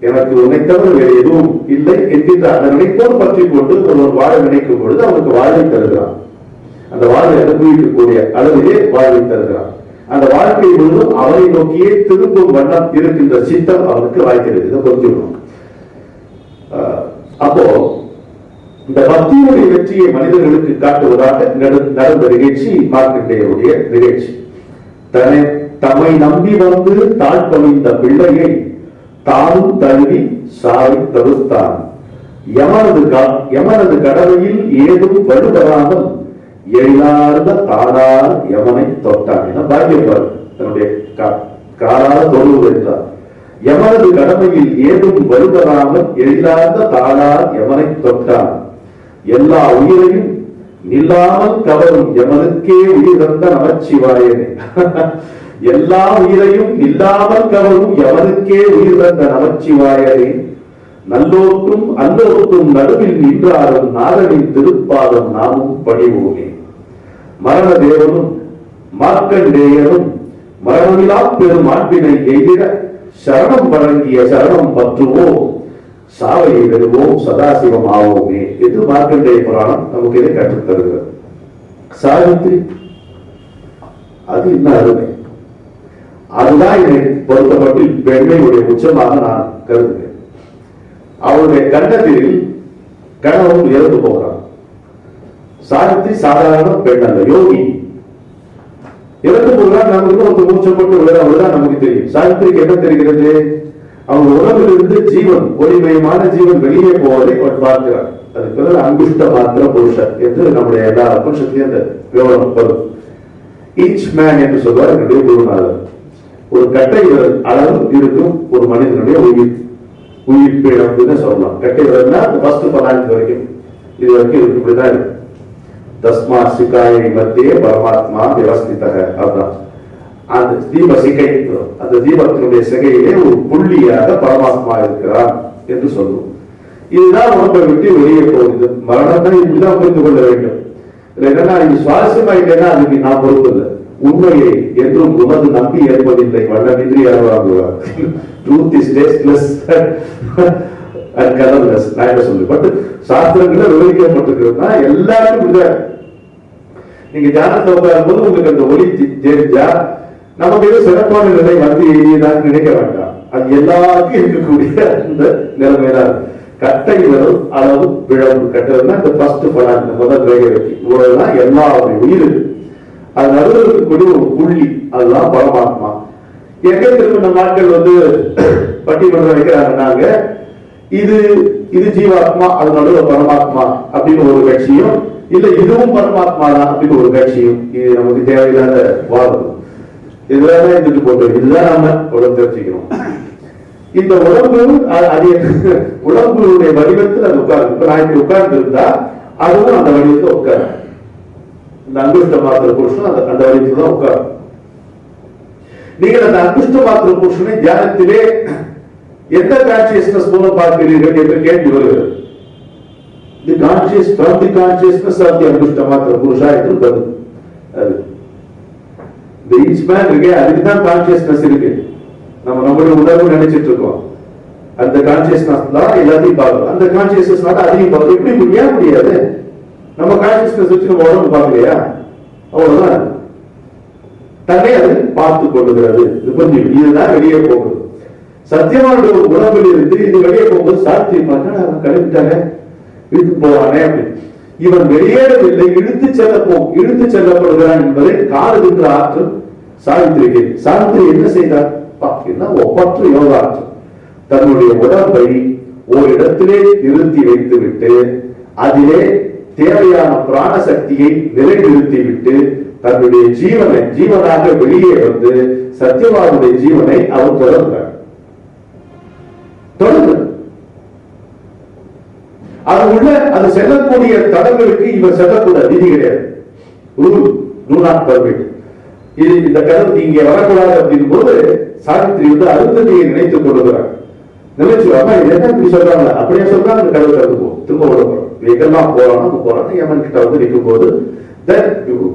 [SPEAKER 1] எனக்கு உன்னை தவிர வேறு எதுவும் இல்லை என்கின்ற அந்த நினைப்போடு பற்றி கொண்டு ஒருவன் வாழ நினைக்கும் பொழுது அவனுக்கு வாழ்வை தருகிறான். அந்த வாழ்வை அனுபவிக்கக்கூடிய அளவிலே வாழ்வை தருகிறான். அந்த வாழ்க்கை முழுவதும் அவனை நோக்கியே திரும்பும் வண்ணம் இருக்கின்ற சித்தம் அவனுக்கு வாய்க்கிறது. இதை புரிஞ்சுக்கணும். அப்போ இந்த பக்தியுடைய வெற்றியை மனிதர்களுக்கு காட்டுவதாக நடந்த நிகழ்ச்சி மார்க்கண்டேயருடைய நிகழ்ச்சி. தம்மை நம்பி வந்து தாழ்பணிந்த பிள்ளையை தானும் தழுவி சாவை தடுத்தான். யமனது கடமையில் ஏதும் வலுவராமல் எழிலார்ந்த தாளால் யமனை தொட்டான் என பாக்கியப்பார் தன்னுடைய காலால் தொழுவது என்றார். யமனது கடமையில் ஏதும் வலுவராமல் எழிலார்ந்த தாளால் யமனை தொட்டான். எல்லா உயிரையும் நில்லாமல் கவரும் யமனுக்கே உயிர் தந்த நமச்சிவாயனே. எல்லா உயிரையும் இல்லாமல் கவரும் எவனுக்கே உயிர் தந்த நமச்சிவாயனே. நல்லோர்க்கும் அல்லோர்க்கும் நடுவில் நின்றாரும் நாதனின் திருப்பாதம் நாமும் பணிவோமே. மரண தேவனும் மார்க்கண்டேயனும் மரணமிலா பெரும் ஆண்பினை எய்திட சரணம் வழங்கிய சரணம் பற்றுவோம், சாவையை வெறுவோம், சதாசிவம் ஆவோமே என்று மார்க்கண்டேய புராணம் நமக்கு இதை கற்றுத் தருகிறது. சாவித்திரி, அது என்ன அருமை. அதுதான் என்னை பொறுத்தமட்டில் பெண்மையுடைய உச்சமாக நான் கருதுகிறேன். அவருடைய கண்ணத்தில் கணவன் இறந்து போகிறான். சாவித்திரி சாதாரண பெண் அல்ல, யோகி. இறந்து போகிறான். நமக்கு ஒரு மூச்சப்பட்டு விழுதான் நமக்கு தெரியும். சாவித்திரிக்கு என்ன தெரிகிறது? அவங்க உடம்பிலிருந்து ஜீவன், ஒளிமயமான ஜீவன் வெளியே போவதை அவர் பார்க்கிறார். அதுக்கு பிறகு அங்குஷ்ட மாத்திர புருஷன் என்று நம்முடைய எல்லா புருஷத்தையும் அந்த விவரம் வரும். ஈச் மேன் என்று சொல்வார் என்னுடைய குருநாதர். ஒரு கட்டை விரல் அளவு இருக்கும் ஒரு மனிதனுடைய உயிர்ப்பீடம் சொல்லலாம். கட்டை விரல்னா ஃபர்ஸ்ட் பலாந்து வரைக்கும், இது வரைக்கும் இருக்கு. இப்படிதான் இருக்கு. தஸ்மா சிகாயை மத்தியே பரமாத்மா விவஸ்திதக. அதுதான் அந்த தீப சிகை, அந்த தீபத்தினுடைய சிகையிலே ஒரு புள்ளியாக பரமாத்மா இருக்கிறார் என்று சொல்லுவோம். இதுதான் உடம்பை விட்டு வெளியே போகுது. மரணம் தான் இப்படிதான் புரிந்து கொள்ள வேண்டும். என்னன்னா இது சுவாரஸ்யமா இல்லைன்னா அதுக்கு நான் பொறுப்பு இல்லை. உண்மையை என்றும் உமது நம்பி ஏற்பதில்லை வல்லமின்றி அருவாங்குவார். Truth is tasteless and colourless. நான் என்ன சொல்லுவேன், பட் சாஸ்திரங்களை விவரிக்கப்பட்டிருக்கிறதுனா எல்லாருக்கும் இல்லை. நீங்க தியானத்தை உட்காரும் போது உங்களுக்கு அந்த ஒளி தெரிஞ்சா நமக்கு ஏதோ சிறப்பான நிலை வந்து நான் நினைக்க வேண்டாம். அது எல்லாருக்கும் இருக்கக்கூடிய அந்த நிலைமைதான். கட்டை விரல் அளவு பிளவு கட்டுறதுனா இந்த ஃபர்ஸ்ட் பலன், இந்த முதல் ரேகை வெட்டி இவ்வளவுதான் எல்லாருடைய உயிர். அது நடுவில் இருக்கக்கூடிய ஒரு புள்ளி, அதுதான் பரமாத்மா. எங்க திரும்ப நாட்கள் வந்து பட்டிமன்றம் வைக்கிறாங்கன்னாங்க, இது இது ஜீவாத்மா, அது நடுவில் பரமாத்மா அப்படின்னு ஒரு கட்சியும், இல்ல இதுவும் பரமாத்மா தான் அப்படின்னு ஒரு கட்சியும். இது நமக்கு தேவையில்லாத வாதம். இதுதான் இருந்துட்டு போட்டு, இதுதான் நாம உடம்பு தெரிஞ்சுக்கணும். இந்த உடம்பு அது உடம்புடைய வடிவத்தில் அது உட்கார்ந்து, இப்ப நான் இப்படி உட்கார்ந்து இருந்தா அதுவும் அந்த வடிவத்தில் உட்காரு. இந்த அங்குஷ்ட மாத்திர புருஷன் அந்த வடிவத்தில் தான் உட்காரு. நீங்கள் அந்த அங்குஷ்ட மாத்திர புருஷனை தியானத்திலே எந்த கான்சியஸ்னஸ் மூலம் பார்க்கிறீர்கள் என்ற கேள்வி வருகிறது. The conscious from the consciousness of the அங்குஷ்ட மாத்திர புருஷா என்று பதில். The each man இருக்கு, அதுக்கு தான் கான்சியஸ்னஸ் இருக்கு. நம்ம நம்மளுடைய உணர்வு நினைச்சிட்டு இருக்கோம். அந்த கான்சியஸ்னஸ் தான் எல்லாத்தையும் பார்க்கணும். அந்த கான்சியஸ்னஸ் அதையும் பார்க்கணும். எப்படி ஏன் முடியாது? நம்ம கான்சியஸ்னஸ் வச்சு நம்ம உடம்பு பார்க்கலையா? அவ்வளவுதான். தன்னை அது பார்த்து கொள்ளுகிறது. இதுதான் வெளியே போகுது. சத்தியமான உடம்பில் இருந்து இது வெளியே போகும்போது சாத்தியமாக கழிப்பிட்டாங்க, இழுத்து போவானே அப்படின்னு. இவன் வெளியேறவில்லை, இழுத்து செல்லப்படுகிறான் என்பதை காணுகின்ற ஆற்றல் சாவித்திரிக்கு. சாவித்திரி என்ன செய்தார்? ஒப்பற்ற யோகாற்றல். தன்னுடைய உடம்பை ஓரிடத்திலே நிறுத்தி வைத்துவிட்டு அதிலே தேவையான பிராண சக்தியை நிலைநிறுத்திவிட்டு தன்னுடைய ஜீவனாக வெளியே வந்து சத்தியவானுடைய ஜீவனை அவர் தொடர்ந்தார். அது உள்ள அது செல்லக்கூடிய தடங்களுக்கு இவர் செல்லக்கூட விதி கிடையாது. இது இந்த கதவு இங்கே வரக்கூடாது அப்படின் போது சாவித்திரி வந்து அருந்ததியை நினைத்துக் கொள்ளுகிறார். நினைச்சு அம்மா இது என்ன இப்படி சொல்றாங்க, அப்படியே சொல்றாங்க. அந்த கதவு திறந்து திரும்ப விட போறோம். எங்கெல்லாம் போறோம் யமன் கிட்ட வந்து நிற்கும் போது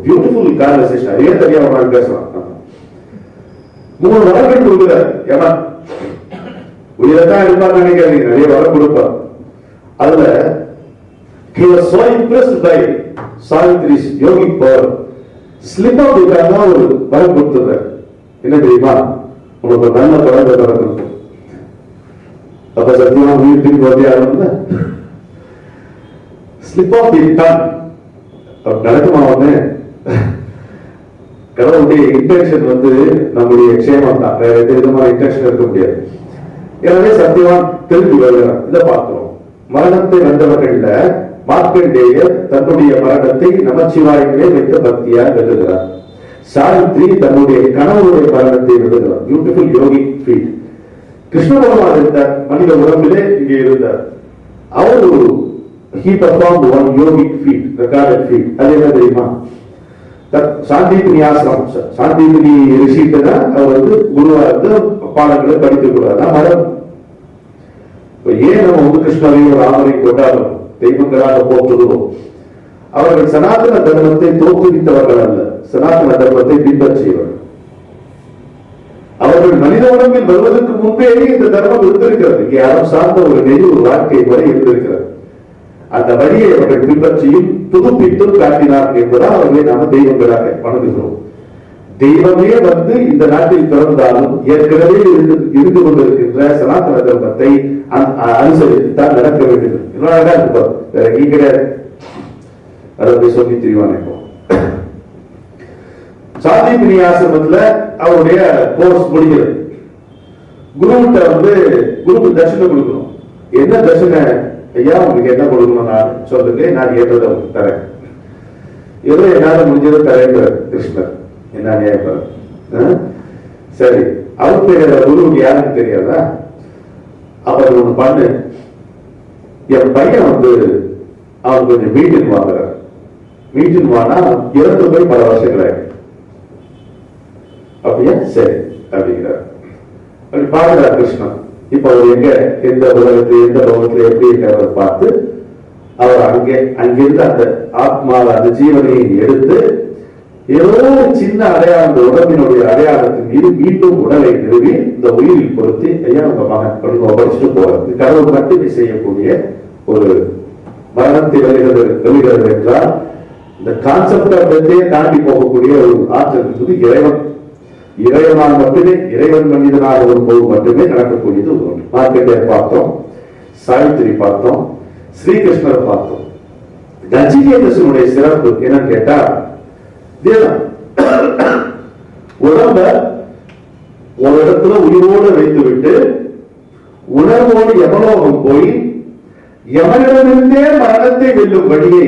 [SPEAKER 1] பியூட்டிஃபுல் கான்வர்சேஷன். அதே தனியா ஒரு நாள் பேசலாம். 3 வரங்கள் கொடுக்கிறார் யமன். உயிரத்தான் இருப்பார் நினைக்காதீங்க, நிறைய வரம் கொடுப்பார். அதுல he was so impressed by Savitri's yogic power. Slip off இருக்காங்க ஒரு வரம் கொடுத்துறார். என்ன தெரியுமா? உங்களுக்கு ஒரு நல்ல குழந்தை பிறக்கணும். அப்ப சத்தியமா வீட்டுக்கு வந்து யாரும் ஸ்லிப் ஆஃப் டன் நடக்குமா? ஒண்ணு கடவுளுடைய இன்டென்ஷன் வந்து நம்முடைய க்ஷேமம் தான், வேற எந்த விதமான இன்டென்ஷன் இருக்க முடியாது. எனவே சத்தியவான் திரும்பி வருகிறார். இதை பார்க்கிறோம். மரணத்தை வென்றவர்கள மார்க்கண்டேயர் தன்னுடைய மரணத்தை நமச்சிவாயங்களே வைத்த பக்தியால் வெல்லுகிறார். சாவித்ரி தன்னுடைய கணவனுடைய மரணத்தை வெல்லுகிறார். Beautiful yogic feet. கிருஷ்ண பகவான் இருந்தார், மனித உடம்பிலே இங்கே இருந்தார். அவர் ஒரு he performed one yogic feat, recorded feat. அது என்ன தெரியுமா? சாந்திபினி ஆசிரமம், சாந்திபினி ரிஷிட்டு தான் அவர் வந்து குருவா இருந்து பாடங்களை படித்துக் கொள்வார். மரம் ஏன் நம்ம வந்து கிருஷ்ணரையும் ராமரையும் கொண்டாடும் தெய்வங்களாக போற்றுகிறோம்? அவர்கள் சனாதன தர்மத்தை தோற்றுவித்தவர்கள் அல்ல, சனாதன தர்மத்தை பின்பற்றியவர்கள். அவர்கள் மனித உடம்பில் வருவதற்கு முன்பே இந்த தர்மம் இருந்திருக்கிறது. இங்கே யாரும் சார்ந்த ஒரு நெறி, ஒரு வாழ்க்கை முறை இருந்திருக்கிறது. அந்த வழியை அவர்கள் பின்பற்றியும் புதுப்பித்தும் காட்டினார் என்பதால் அவர்களை நாம தெய்வங்களாக வணங்குகிறோம். தெய்வமே வந்து இந்த நாட்டில் பிறந்தாலும் ஏற்கனவே இருந்து கொண்டிருக்கின்ற சனாதன தர்மத்தை அனுசரித்துத்தான் நடக்க வேண்டும். அழகா இருப்பார், வேற எங்கேயும் கிடையாது. அதை சொல்லி தெரிவான சாந்திமணி ஆசிரமத்துல அவருடைய கோர்ஸ் முடிகிறது. குருவிட்ட வந்து குருக்கு தட்சிணை கொடுக்கணும். என்ன தட்சிணை ஐயா உங்களுக்கு என்ன கொடுக்கணும் நான் சொல்லுங்க, நான் ஏற்றதை உங்களுக்கு தரேன். ஏதோ என்னால முடிஞ்சதை தரேன் கிருஷ்ணர். என்ன நியாயம்? சரி, அவர் தெரியாத குருவுக்கு யாருன்னு தெரியாதா? அவர் ஒண்ணு பண்ணு, என் பையன் வந்து அவன் கொஞ்சம் மீட்டின் வாங்குறார். மீட்டின் வாங்கினா இறந்து போய் பல வருஷங்கள் ஆயிடுச்சு. அப்படியா? சரி அப்படிங்கிறார். அப்படி பாக்குறார் கிருஷ்ணன். இப்ப அவர் எங்க எந்த உலகத்துல எந்த லோகத்துல எப்படி இருக்கிறத பார்த்து அவர் அங்கிருந்து அந்த ஆத்மாவை அந்த ஜீவனை எடுத்து ஏதோ ஒரு சின்ன அடையாளம், அந்த உடம்பினுடைய அடையாளத்தின் மீது மீண்டும் உடலை நிறுவி இந்த உயிரில் பொருத்தி ஐயா உங்க மகன் அப்படின்னு ஒப்படைச்சிட்டு போறது. கடவுள் மட்டுமே செய்யக்கூடிய ஒரு மரணத்தை வெளிகிறது என்றால் இந்த கான்செப்டை பற்றியே தாண்டி போகக்கூடிய ஒரு ஆற்றல் என்பது இறைவனால் மட்டுமே, இறைவன் மனிதனாக வரும்போது மட்டுமே நடக்கக்கூடியது ஒரு மார்க்கெட்டை பார்த்தோம், சாவித்திரி பார்த்தோம், ஸ்ரீகிருஷ்ணர் பார்த்தோம். நச்சிகேதனுடைய சிறப்பு என்னன்னு கேட்டா, உடம்ப ஒரு இடத்துல உயிரோடு வைத்துவிட்டு உணர்வோடு யமலோகம் போய் யமனிடமிருந்தே மரணத்தை வெல்லும் வழியை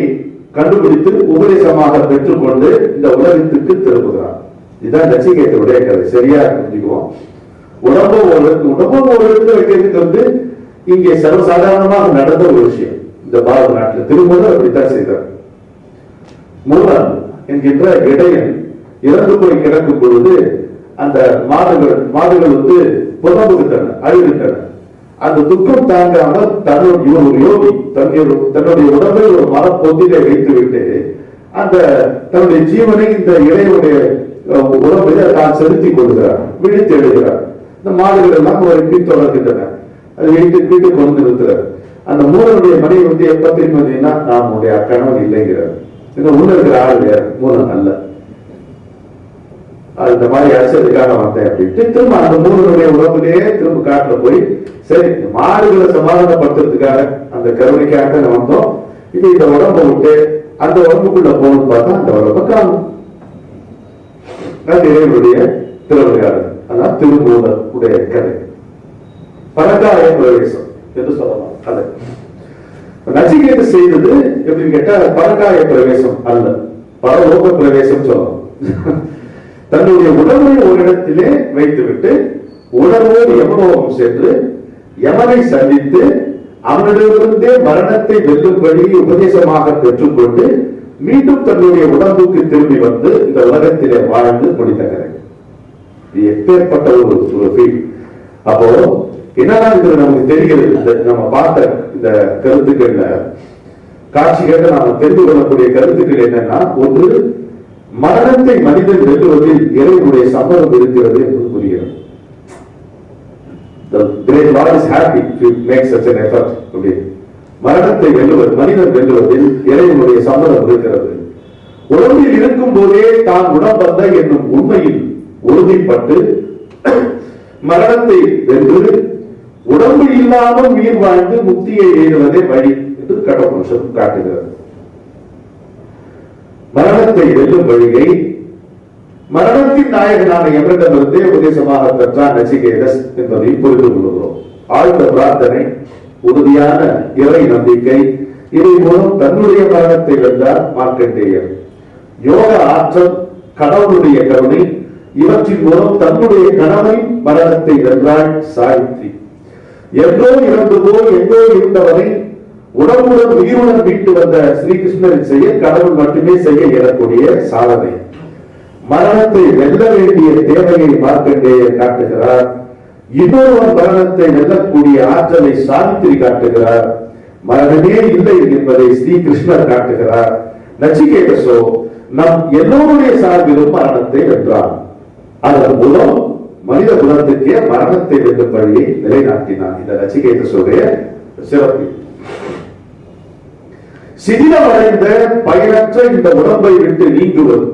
[SPEAKER 1] கண்டுபிடித்து உபதேசமாக பெற்றுக்கொண்டு இந்த உலகத்துக்கு திரும்புகிறார். இதுதான் நச்சிகேதனுடைய கதை. சரியா புரிஞ்சுக்குவோம். உடம்பு ஒரு இடத்துல வைக்கிறதுக்கு வந்து இங்கே சர்வசாதாரணமாக நடந்த ஒரு விஷயம். இந்த பாரத நாட்டில் திருமணம் அப்படித்தான் செய்தார். மூலம் என்கின்ற இடையன் இறந்து போய் கிடக்கும் பொழுது அந்த மாடுகள் வந்து புறம்புகின்றன, அழுகின்றன. அந்த துக்கம் தாங்காமல் தன்னுடைய ஒரு யோகி தன்னுடைய உடம்பை ஒரு மரப்பொத்திலே வைத்துவிட்டு அந்த தன்னுடைய ஜீவனை இந்த இடையுடைய உடம்பில் தான் செலுத்திக் கொள்கிறார், விழித்து எழுகிறார். இந்த மாடுகள் எல்லாம் ஒரு பின்தொடர்கின்றன. அது வீட்டுக்கு கொண்டு நிறுத்துறார். அந்த மூலனுடைய மனைவி வந்து எப்ப திரும்பினா நான் உடைய கணவன் இல்லைங்கிறார். இந்த உள்ள இருக்கிற ஆள் வேற, மூலம் அல்ல. இந்த மாதிரி அடிச்சதுக்காக வந்தேன் அப்படின்ட்டு திரும்ப அந்த மூலனுடைய உடம்புலேயே திரும்ப காட்டுல போய் சரி மாடுகளை சமாதானப்படுத்துறதுக்காக அந்த கருணைக்காக வந்தோம். இப்ப இந்த உடம்பை விட்டு அந்த உடம்புக்குள்ள போகணும்னு பார்த்தா அந்த உடம்பை காணும். அது இறைவனுடைய திருவிளையாடல். அதான் திருமூலர் உடைய கதை. பரகாய பிரவேசம் என்று சொல்லலாம். கதை நச்சிகேத செய்தது எப்படின்னு கேட்டா பரகாய பிரவேசம் அல்ல, பரலோக பிரவேசம் சொல்லலாம். தன்னுடைய உடம்பை ஒரு இடத்திலே வைத்துவிட்டு உணர்வோடு யமலோகம் சென்று யமனை சந்தித்து அவனிடமிருந்தே மரணத்தை வெல்லும்படி உபதேசமாக பெற்றுக்கொண்டு மீண்டும் தன்னுடைய உடம்புக்கு திரும்பி வந்து இந்த உலகத்திலே வாழ்ந்து முடித்தனர். இது எப்பேற்பட்ட ஒரு ஃபீல். அப்போ என்னதான் இது நமக்கு தெரிகிறது, நம்ம பார்த்த இந்த கருத்துக்கள்ல காட்சிகள் நாம தெரிந்து கொள்ளக்கூடிய கருத்துக்கள் என்னன்னா, ஒன்று மரணத்தை மனிதன் வெல்லுவதில் இறைவனுடைய சம்மதம் இருக்கிறது என்பது புரிகிறது. The great Lord is happy to make such an effort. மரணத்தை வெல்லுவது, மனிதன் வெல்லுவதில் இறைவனுடைய சம்மதம் இருக்கிறது. உடம்பில் இருக்கும் போதே தான் உடம்பல்ல என்னும் உண்மையில் உறுதிப்பட்டு மரணத்தை வென்று உடம்பு இல்லாமல் உயிர் வாழ்ந்து முக்தியை எய்துவதே வழி என்று கடவுள் காட்டுகிறது. மரணத்தை வெல்லும் வழியை மரணத்தின் நாயகனான யமனிடமிருந்தே உபதேசமாக பெற்றார் நச்சிகேதஸ் என்பதை புரிந்து கொள்கிறோம். ஆழ்ந்த பிரார்த்தனை, உறுதியான இறை நம்பிக்கை, இதை மூலம் தன்னுடைய மரணத்தை வென்றார் மார்க்கண்டேயர். யோக ஆற்றல், கடவுளுடைய கருணை, இவற்றின் மூலம் தன்னுடைய கணவன் மரணத்தை வென்றாள் சாவித்ரி. எங்கோ இறந்து போய் எங்கோ இருந்தவரை உடம்புடன் உயிருடன் மீட்டு வந்த ஸ்ரீகிருஷ்ணரின் செய்ய கடவுள் மட்டுமே செய்ய இயலக்கூடிய சாதனை. மரணத்தை வெல்ல வேண்டிய தேவையை மார்க்கண்டேயர் காட்டுகிறார். இன்னொருவன் மரணத்தை வெல்லக்கூடிய ஆற்றலை சாவித்திரி காட்டுகிறார். மரணமே இல்லை என்பதை ஸ்ரீகிருஷ்ணர் காட்டுகிறார். நச்சிகேதசோ நம் எல்லோருடைய சார்பிலும் மரணத்தை வென்றார். அதன் மூலம் மனித குலத்துக்கே மரணத்தை வெல்லும் வழியை நிலைநாட்டினான். இந்த நச்சிகேதசுடைய சிறப்பு. சிதிலமடைந்த பயனற்ற இந்த உடம்பை விட்டு நீங்குவது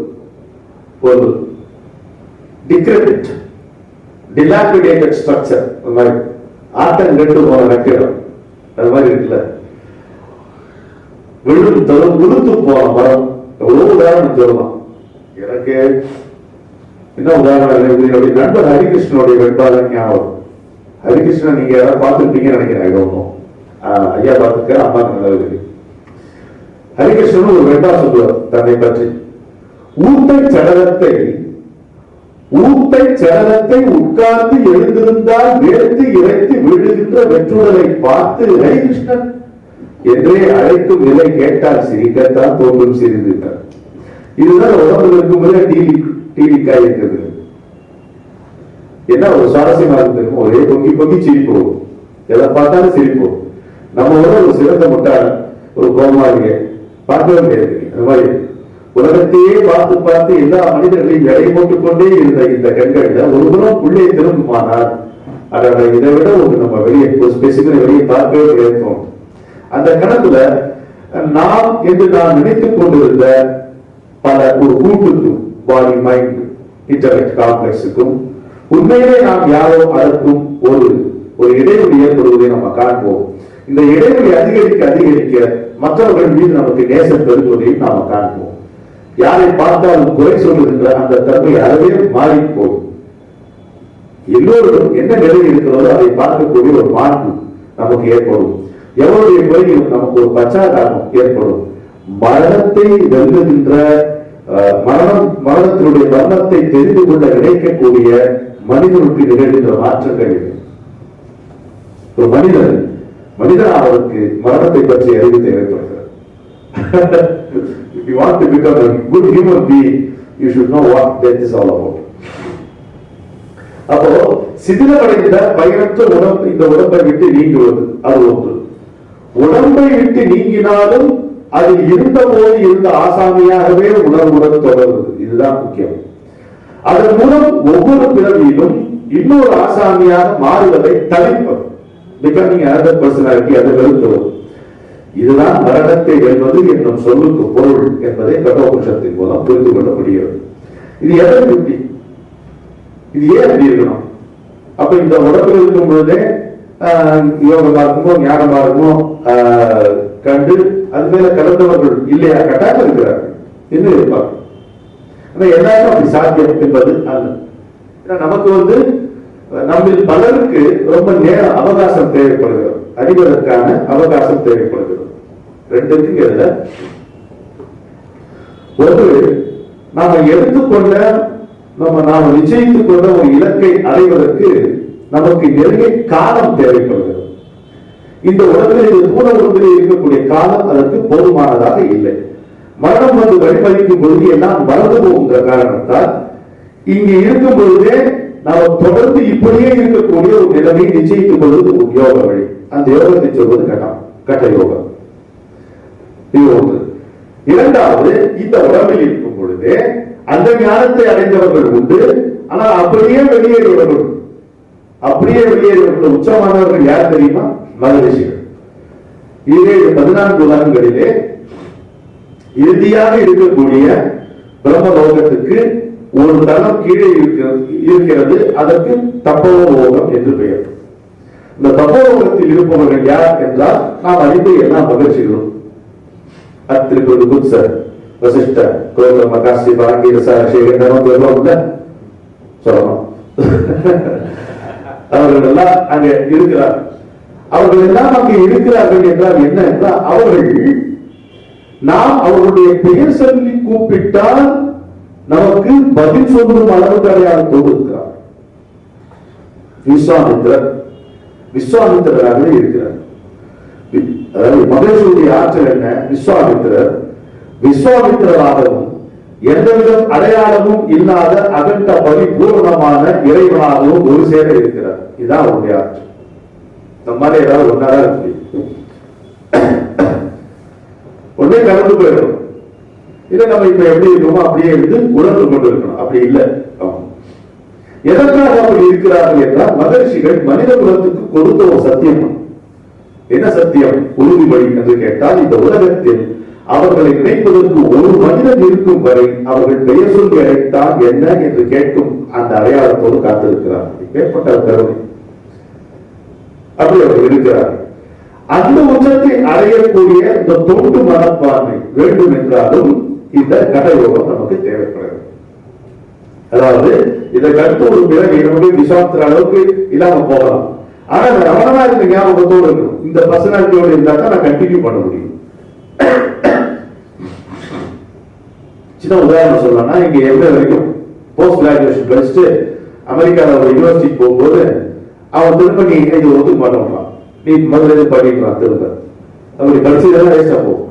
[SPEAKER 1] ஒரு டிக்ரெபிட் dilapidated structure, மாதிரி ஆட்டம் கெட்டு போன கட்டிடம் அது மாதிரி இருக்குல்ல, விழுத்து போன மரம். எவ்வளவு உதாரணம் சொல்லலாம். எனக்கு என்ன உதாரணம், என்னுடைய நண்பர் ஹரிகிருஷ்ணனுடைய வெண்பாளன் ஞாபகம். ஹரிகிருஷ்ணன் நீங்க யாராவது பார்த்துருப்பீங்கன்னு நினைக்கிறேன். ஐயா பார்த்துருக்க, அம்மா நல்லது. ஹரிகிருஷ்ணன் ஒரு வெண்பா சொல்லுவார் தன்னை பற்றி. ஊட்டை சடலத்தை உட்கார்ந்து எழுந்திருந்தால் வேர்த்து இறைத்து விழுகின்ற வெற்றுடலை பார்த்து ஹரிகிருஷ்ணன் என்றே அழைக்கும் நிலை கேட்டால் சிரிக்கத்தான் தோன்றும் சிரித்தார். இதுதான் உடம்புல இருக்கும் போதே டிவிக்காய் இருக்கிறது. என்ன ஒரு சுவாரஸ்யமா இருக்கு, ஒரே பொங்கி பொங்கி சிரிப்போம், எதை பார்த்தாலும் சிரிப்போம். நம்ம ஒரு சிறந்த முட்டாள், ஒரு கோமாளிய பார்க்கவே முடியாது. அந்த மாதிரி உலகத்தையே பார்த்து பார்த்து எல்லா மனிதர்களையும் எடை போட்டுக் கொண்டே இருந்த இந்த கண்கள்ல ஒரு புறம் உள்ளே திரும்புமானால் அதோட இதை விட ஒரு நம்ம வெளியே ஸ்பெசிபிக் வெளியே பார்க்கவே முடியாது. அந்த கணக்குல நாம் என்று நான் நினைத்துக் கொண்டிருந்த பல ஒரு கூட்டுக்கும் பாடி மைண்ட் இன்டர்நெட் காம்ப்ளெக்ஸுக்கும் உண்மையிலே நாம் யாரோ அதற்கும் ஒரு இடைவெளி ஏற்படுவதை நம்ம காண்போம். இந்த இடைவெளி அதிகரிக்க அதிகரிக்க மற்றவர்கள் மீது நமக்கு நேசம் பெறுவதையும் நாம காண்போம். யாரை பார்த்தாலும் குறை சொல்லுகின்ற அந்த தன்மை அறவே மாறி போகும். எல்லோரும் என்ன நிலை இருக்கிறதோ அதை பார்க்கக்கூடிய ஒரு மாண்பு நமக்கு ஏற்படும். எவருடைய குறையிலும் நமக்கு ஒரு பச்சாதாபம் ஏற்படும். மரணத்தை வெல்லுகின்ற மரணத்தினுடைய மரணத்தை தெரிந்து கொள்ள நினைக்கக்கூடிய மனிதனுக்கு நிகழ்கின்ற மாற்றங்கள். ஒரு மனிதன் அவருக்கு மரணத்தை பற்றி அறிவு தேவைப்படுகிறது. If you want to become a good human being, you should know what death is all about. அப்போ சிதிலமடைந்த பயனற்ற உடம்பு இந்த உடம்பை விட்டு நீங்குவது அது ஒன்று. உடம்பை விட்டு நீங்கினாலும் அதில் இருந்த போது இருந்த ஆசாமியாகவே உணர்வுடன் தொடர்வது, இதுதான் முக்கியம். அதன் மூலம் ஒவ்வொரு பிறவியிலும் இன்னொரு ஆசாமியாக மாறுவதை தவிர்ப்பது, becoming another personality, அதை வெறுத்துவது. இதுதான் மரணத்தை வெல்வது என்னும் சொல்லுக்கு பொருள் என்பதை கட்டோபனிஷத்தின் மூலம் புரிந்து கொள்ள முடிகிறது. இது எதை பற்றி, இது ஏன் அப்படி இருக்கணும்? அப்ப இந்த உடம்பில் இருக்கும் பொழுதே யோகமா இருக்குமோ ஞானமா இருக்குமோ கண்டு அது மேல கலந்தவர்கள் இல்லையா? கட்டாயம் இருக்கிறார்கள். என்ன எதிர்பார்க்கும்? ஆனா எல்லாரும் அப்படி சாத்தியம் என்பது அல்ல. நமக்கு நம்மில் பலருக்கு ரொம்ப நேரம் அவகாசம் தேவைப்படுகிறது, அறிவதற்கான அவகாசம் தேவைப்படுகிறது. ரெண்டுக்கு இதுல ஒன்று, நாம எடுத்துக்கொண்ட நாம நிச்சயித்துக் கொண்ட ஒரு இலக்கை அடைவதற்கு நமக்கு நிறைய காலம் தேவைப்படுகிறது. இந்த உலகில் பூர்ண உலகில் இருக்கக்கூடிய காலம் அதற்கு போதுமானதாக இல்லை. மரணம் வழிமறிக்கும் பொழுது எல்லாம் மறந்து போகின்ற காரணத்தால் இங்கு இருக்கும் பொழுதே நாம் தொடர்ந்து இப்படியே இருக்கக்கூடிய ஒரு நிலைமையை நிச்சயித்துக் கொள்வது ஒரு யோக வழி. அந்த யோகத்தை சொல்வது கட்ட யோகம். இது ஒன்று. இரண்டாவது, இந்த உடம்பில் இருக்கும் பொழுதே அந்த ஞானத்தை அடைந்தவர்கள் உண்டு. ஆனால் அப்படியே வெளியேறியவர்கள் உச்சமானவர்கள் யார் தெரியுமா? மகரிஷிகள். 14 உலகங்களிலே இறுதியாக இருக்கக்கூடிய பிரம்மலோகத்துக்கு ஒரு தளம் கீழே இருக்கிறது. அதற்கு தப்போலோகம் என்று பெயர். இந்த தப்போலோகத்தில் இருப்பவர்கள் யார் என்றால் நாம் அறிந்து எல்லா மகிழ்ச்சிகளும் அத்திருப்பது புத்சர், வசிஷ்டர், கோதம, காசிப, அங்கீரச, சேகர் சொல்லணும். அவர்கள் எல்லாம் அங்க இருக்கிறார். அவர்கள் எல்லாம் அங்கே இருக்கிறார்கள் என்றால் என்ன என்றால் நாம் அவர்களுடைய பெயர் சொல்லி கூப்பிட்டால் நமக்கு பதில் சொல்லும் அளவுக்கு அடையாளம் கொடுக்கிறார். விஸ்வாமித்திரராகவே இருக்கிறார். அதாவது மகேஷுடைய ஆற்றல் என்ன? விஸ்வாமித்திரராகவும் எந்தவித அடையாளமும் இல்லாத அகண்ட பரிபூர்ணமான இறைவனாகவும் ஒரு சேர இருக்கிறார். இதுதான் அவருடைய ஆற்றல். நம்ம மாதிரி ஏதாவது ஒன்னாதான் இருக்கு, ஒன்னே கலந்து போயிடும். இதை நம்ம இப்ப எப்படி இருக்கோமோ அப்படியே இருந்து உணர்ந்து கொண்டு இருக்கணும். அப்படி இல்லை. எதற்காக அப்படி இருக்கிறார்கள் என்றால் மகரிஷிகள் மனித குலத்துக்கு கொடுத்த ஒரு சத்தியம். என்ன சத்தியம்? உறுதிமொழி என்று கேட்டால், இந்த உலகத்தில் அவர்களை நினைப்பதற்கு ஒரு மனிதன் இருக்கும் வரை அவர்கள் பெயர் சொல்லி அழைத்தால் என்ன என்று கேட்கும் அந்த அடையாளத்தோடு காத்திருக்கிறார். ஏற்பட்ட கருணை அப்படி அவர் இருக்கிறார். அந்த உச்சத்தை அடையக்கூடிய இந்த தொண்டு மனப்பான்மை வேண்டும் என்றாலும் இந்த கடயோகம் நமக்கு தேவைப்படுகிறது. அதாவது இதை கருத்து ஒரு பிறகு என்னுடைய விசாரத்துற அளவுக்கு இல்லாம போகலாம். ஆனா ரமணனா இந்த ஞாபகத்தோடு இருக்கணும். இந்த பர்சனாலிட்டியோடு இருந்தா தான் நான் கண்டினியூ பண்ண முடியும். சின்ன உதாரணம் சொல்லணும்னா, இங்க எந்த வரைக்கும் போஸ்ட் கிராஜுவேஷன் படிச்சுட்டு அமெரிக்காவில் ஒரு யூனிவர்சிட்டி போகும்போது அவன் திரும்ப நீ இது ஒதுக்க மாட்டான், நீ முதல்ல படிக்கலாம் திரும்ப அப்படி படிச்சதெல்லாம் வேஸ்டா போகும்.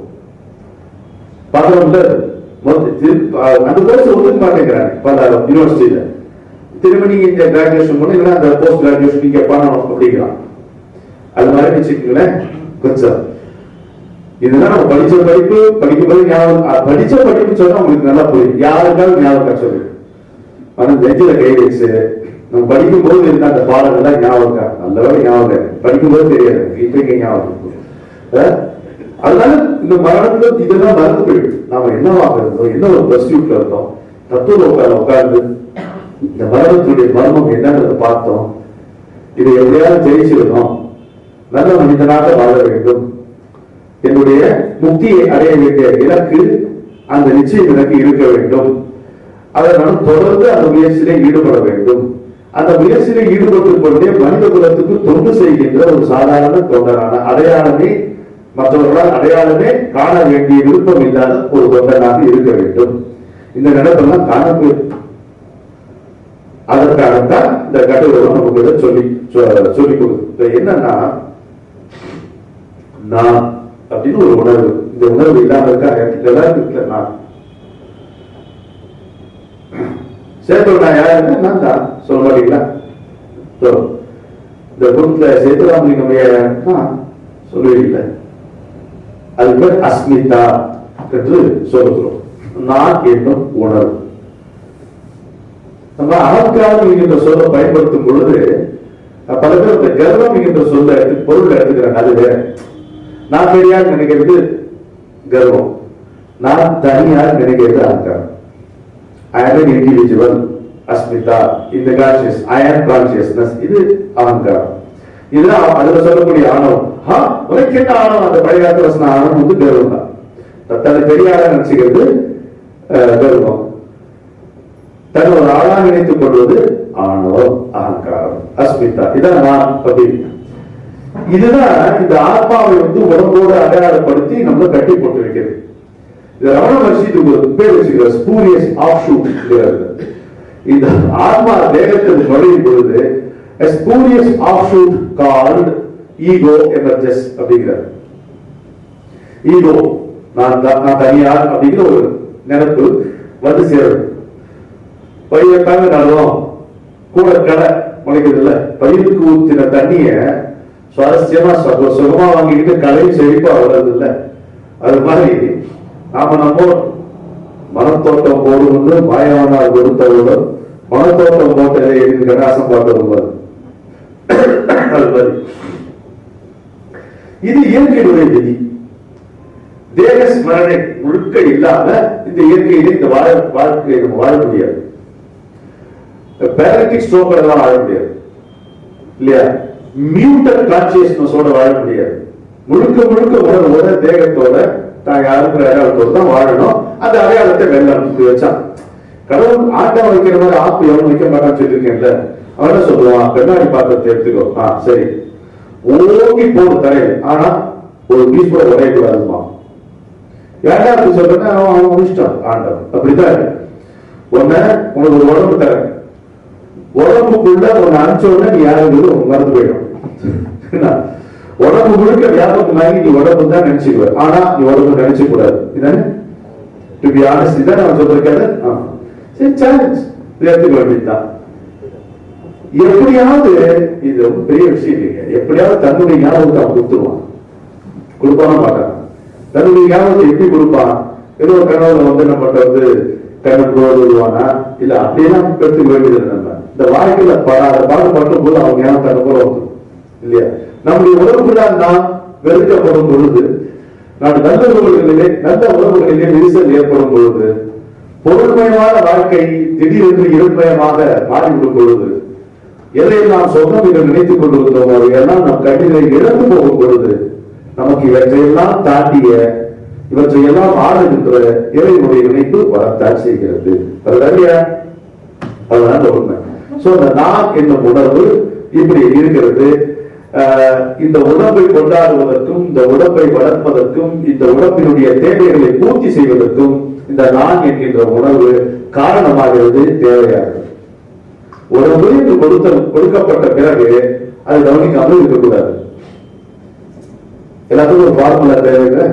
[SPEAKER 1] பாத்திரம்ல அந்த கோர்ஸ் ஒதுக்க மாட்டேங்கிறாங்க பல யூனிவர்சிட்டியில. திரும்ப நீங்க இந்த கிராஜுவேஷன் பண்ணீங்கன்னா அந்த போஸ்ட் கிராஜுவேஷன் நீங்க பண்ணணும் அப்படிங்கிறான். அது மாதிரி வச்சுக்கீங்களேன். கொஞ்சம் இதுதான் நம்ம படிச்ச படிப்பு படிக்கும்போது ஞாபகம், படிச்ச படிப்பு சொன்னா உங்களுக்கு நல்லா புரியும். யாருக்காவது ஞாபகம் சொல்லு, ஆனா நெஞ்சில கை வச்சு நம்ம படிக்கும் போது இருந்த அந்த பாடங்கள்லாம் ஞாபகம் நல்லவே ஞாபகம் படிக்கும்போது தெரியாது, இப்ப இங்க ஞாபகம். அதனால இந்த மரணத்துல இதெல்லாம் மறந்து போயிடும். நாம என்னவாக இருந்தோம், என்ன ஒரு பர்சியூட்ல இருந்தோம், தத்துவ உட்கார்ந்து இந்த மரணத்துடைய மர்மம் என்னன்றதை பார்த்தோம். இதை எப்படியாவது ஜெயிச்சிடணும், நல்ல மனிதனாக வாழ வேண்டும், என்னுடைய முக்தியை அடைய வேண்டிய இலக்கு அந்த நிச்சயம் எனக்கு இருக்க வேண்டும், அதை நான் தொடர்ந்து அந்த முயற்சியிலே ஈடுபட வேண்டும். அந்த முயற்சியிலே ஈடுபட்டுக் கொண்டே மனித குலத்துக்கு தொண்டு செய்கின்ற ஒரு சாதாரண தொண்டரான அடையாளமே, மற்றவர்களால் அடையாளமே காண வேண்டிய விருப்பம் இல்லாத ஒரு தொண்டனாக இருக்க வேண்டும். இந்த நினைப்பெல்லாம் காண அதற்காகத்தான் இந்த கட்டுரைகள் நமக்கு சொல்லி கொடுத்து என்னன்னா, நான் அப்படின்னு ஒரு உணர்வு, இந்த உணர்வு இல்லாம இருக்கா? நான் சேர்த்து நான் யாருன்னா நான் தான் சொல்ல மாட்டீங்களா? இந்த குரூப்ல சேத்துராமலிங்கம்மையா சொல்லுவீங்கள, அது பேர் அஸ்மிதா என்று சொல்லுகிறோம். நான் என்னும் உணர்வு. நம்ம அகங்காரம் என்கின்ற சொல்ல பயன்படுத்தும் பொழுது பல பேர் இந்த கர்வம் என்கின்ற சொல்ல பொருள் எடுத்துக்கிறாங்க. அது வேற. நான் பெரியார் நினைக்கிறது கர்வம், நான் தனியார் நினைக்கிறது அகங்காரம். I am an individual, Asmita, இந்த கான்சியஸ், I am consciousness, இது அகங்காரம். இதுதான் அதுல சொல்லக்கூடிய ஆணவம். உனக்கு என்ன ஆணவம்? அந்த பழைய காலத்து வசன ஆணவம் வந்து கர்வம் தான். தன்னை பெரியார நினைச்சுக்கிறது கர்வம், தன்னை ஒரு ஆளா நினைத்துக் கொள்வது ஆணவம், அகங்காரம், அஸ்மிதா. இதான் நான் அப்படின்னு. இதுதான் இந்த ஆத்மாவை வந்து உடம்போடு அடையாளப்படுத்தி நம்மள கட்டி போட்டு வைக்கிறது. இந்த ரமண மகர்ஷி ஒரு பேர் வச்சுக்கிறார், ஸ்பூரியஸ் ஆஃப் ஷூட். இந்த ஆத்மா தேகத்தில் நுழையும் பொழுது spurious offshoot called ego emerges அப்படிங்கிறார். ஈகோ, நான் தனியார் அப்படிங்கிற ஒரு நினைப்பு வந்து சேரும். பயிர்க்காக நடுவோம், கூட கடை முளைக்கிறது இல்ல, பயிருக்கு ஊத்தின தண்ணிய சுவாரஸ்யமா சுகமா வாங்கிக்கிட்டு கலையும் செழிப்பா வர்றது இல்ல. அது மாதிரி நாம நம்ம மனத்தோட்டம் போடுவது மாயவனால் கொடுத்தவோட மனத்தோட்டம் போட்டதை கடாசம் பார்த்தது. அது மாதிரி இது இயற்கையுடைய விதி. தேக ஸ்மரணை முழுக்க இல்லாம இந்த இயற்கையிலே இந்த வாழ்க்கையை நம்ம வாழ முடியாது. பேரலிட்டிக் ஸ்ட்ரோக் எல்லாம் வாழ முடியாது இல்லையா? மியூட்டட் கான்சியஸ்னஸோட வாழ முடியாது. முழுக்க முழுக்க உணர்வோட தேகத்தோட தான் யாருக்கிற அடையாளத்தோடு தான் வாழணும். அந்த அடையாளத்தை வெள்ளம் வச்சா கடவுள் ஆட்டம் வைக்கிற மாதிரி ஆப்பு எவனும் வைக்க மாட்டான்னு சொல்லியிருக்கேன்ல. அவன் என்ன சொல்லுவான்? கண்ணாடி பாத்திரத்தை எடுத்துக்கோ, சரி ஓங்கி போடு தரையில், ஆனா ஒரு பீஸ் கூட உடையக்கூடாதுமா. ஏன்டா சொல்றேன்னா அவன் இஷ்டம் ஆண்டவன் அப்படிதான். உன்ன உனக்கு ஒரு உடம்பு தர, உடம்புக்குள்ள உன்னை அனுப்பிச்சோட நீ யாருங்கிறது உனக்கு மறந்து போயிடும். உடம்பு முழுக்க வியாபகம் வாங்கி நீ உடம்பு தான் நினைச்சுக்குவ, ஆனா நீ உடம்பு நினைச்ச கூடாது. இதானே டு பி ஆனஸ்ட், இதான் நான் சொல்லிருக்காது. சரி, சேலஞ்ச் எடுத்துக்க வேண்டியதுதான். எப்படியாவது இது ரொம்ப பெரிய விஷயம் இல்லைங்க. எப்படியாவது தன்னுடைய ஞாபகத்தை அவன் கொடுத்துருவான். கொடுப்பான மாட்டான். தன்னுடைய ஞாபகத்தை எப்படி கொடுப்பான்? ஏதோ கனவுல வந்து நம்மகிட்ட வந்து கண்ணுக்கு வருவானா இல்ல அப்படியெல்லாம் எடுத்துக்க வேண்டியது. நம்ம இந்த வாழ்க்கையில பாடுபட்டும் போது அவங்க ஞாபகம் போல வந்துடும் இல்லையா? நம்முடைய உடம்புல நாம் வெறுக்கப்படும் பொழுது நான் நல்ல உறவுகளிலே விரிசல் ஏற்படும் பொழுது, பொருள்மயமான வாழ்க்கை திடீரென்று இருள்மயமாக மாறிவிடும் பொழுது, எதையெல்லாம் சொந்தம் என்று நினைத்துக் கொண்டிருந்தோம் அதையெல்லாம் நம் கண்ணிலே இழந்து போகும் பொழுது, நமக்கு இவற்றையெல்லாம் தாண்டிய, இவற்றையெல்லாம் ஆளுகின்ற இறைவனுடைய நினைப்பு வரத்தான் செய்கிறது. அதுதான் உண்மை. இந்த நான் என்னும் உணர்வு இப்படி இருக்கிறது. இந்த உடம்பை கொண்டாடுவதற்கும், இந்த உடம்பை வளர்ப்பதற்கும், இந்த உடம்பினுடைய தேவைகளை பூர்த்தி செய்வதற்கும் இந்த நான் என்கின்ற உணர்வு காரணமாகிறது, தேவையாகிறது. உடம்பு கொடுக்கப்பட்ட பிறகு அது கவனிக்காமல் இருக்கக்கூடாது. எல்லாத்துக்கும் ஒரு ஃபார்முலா தேவையில்லை.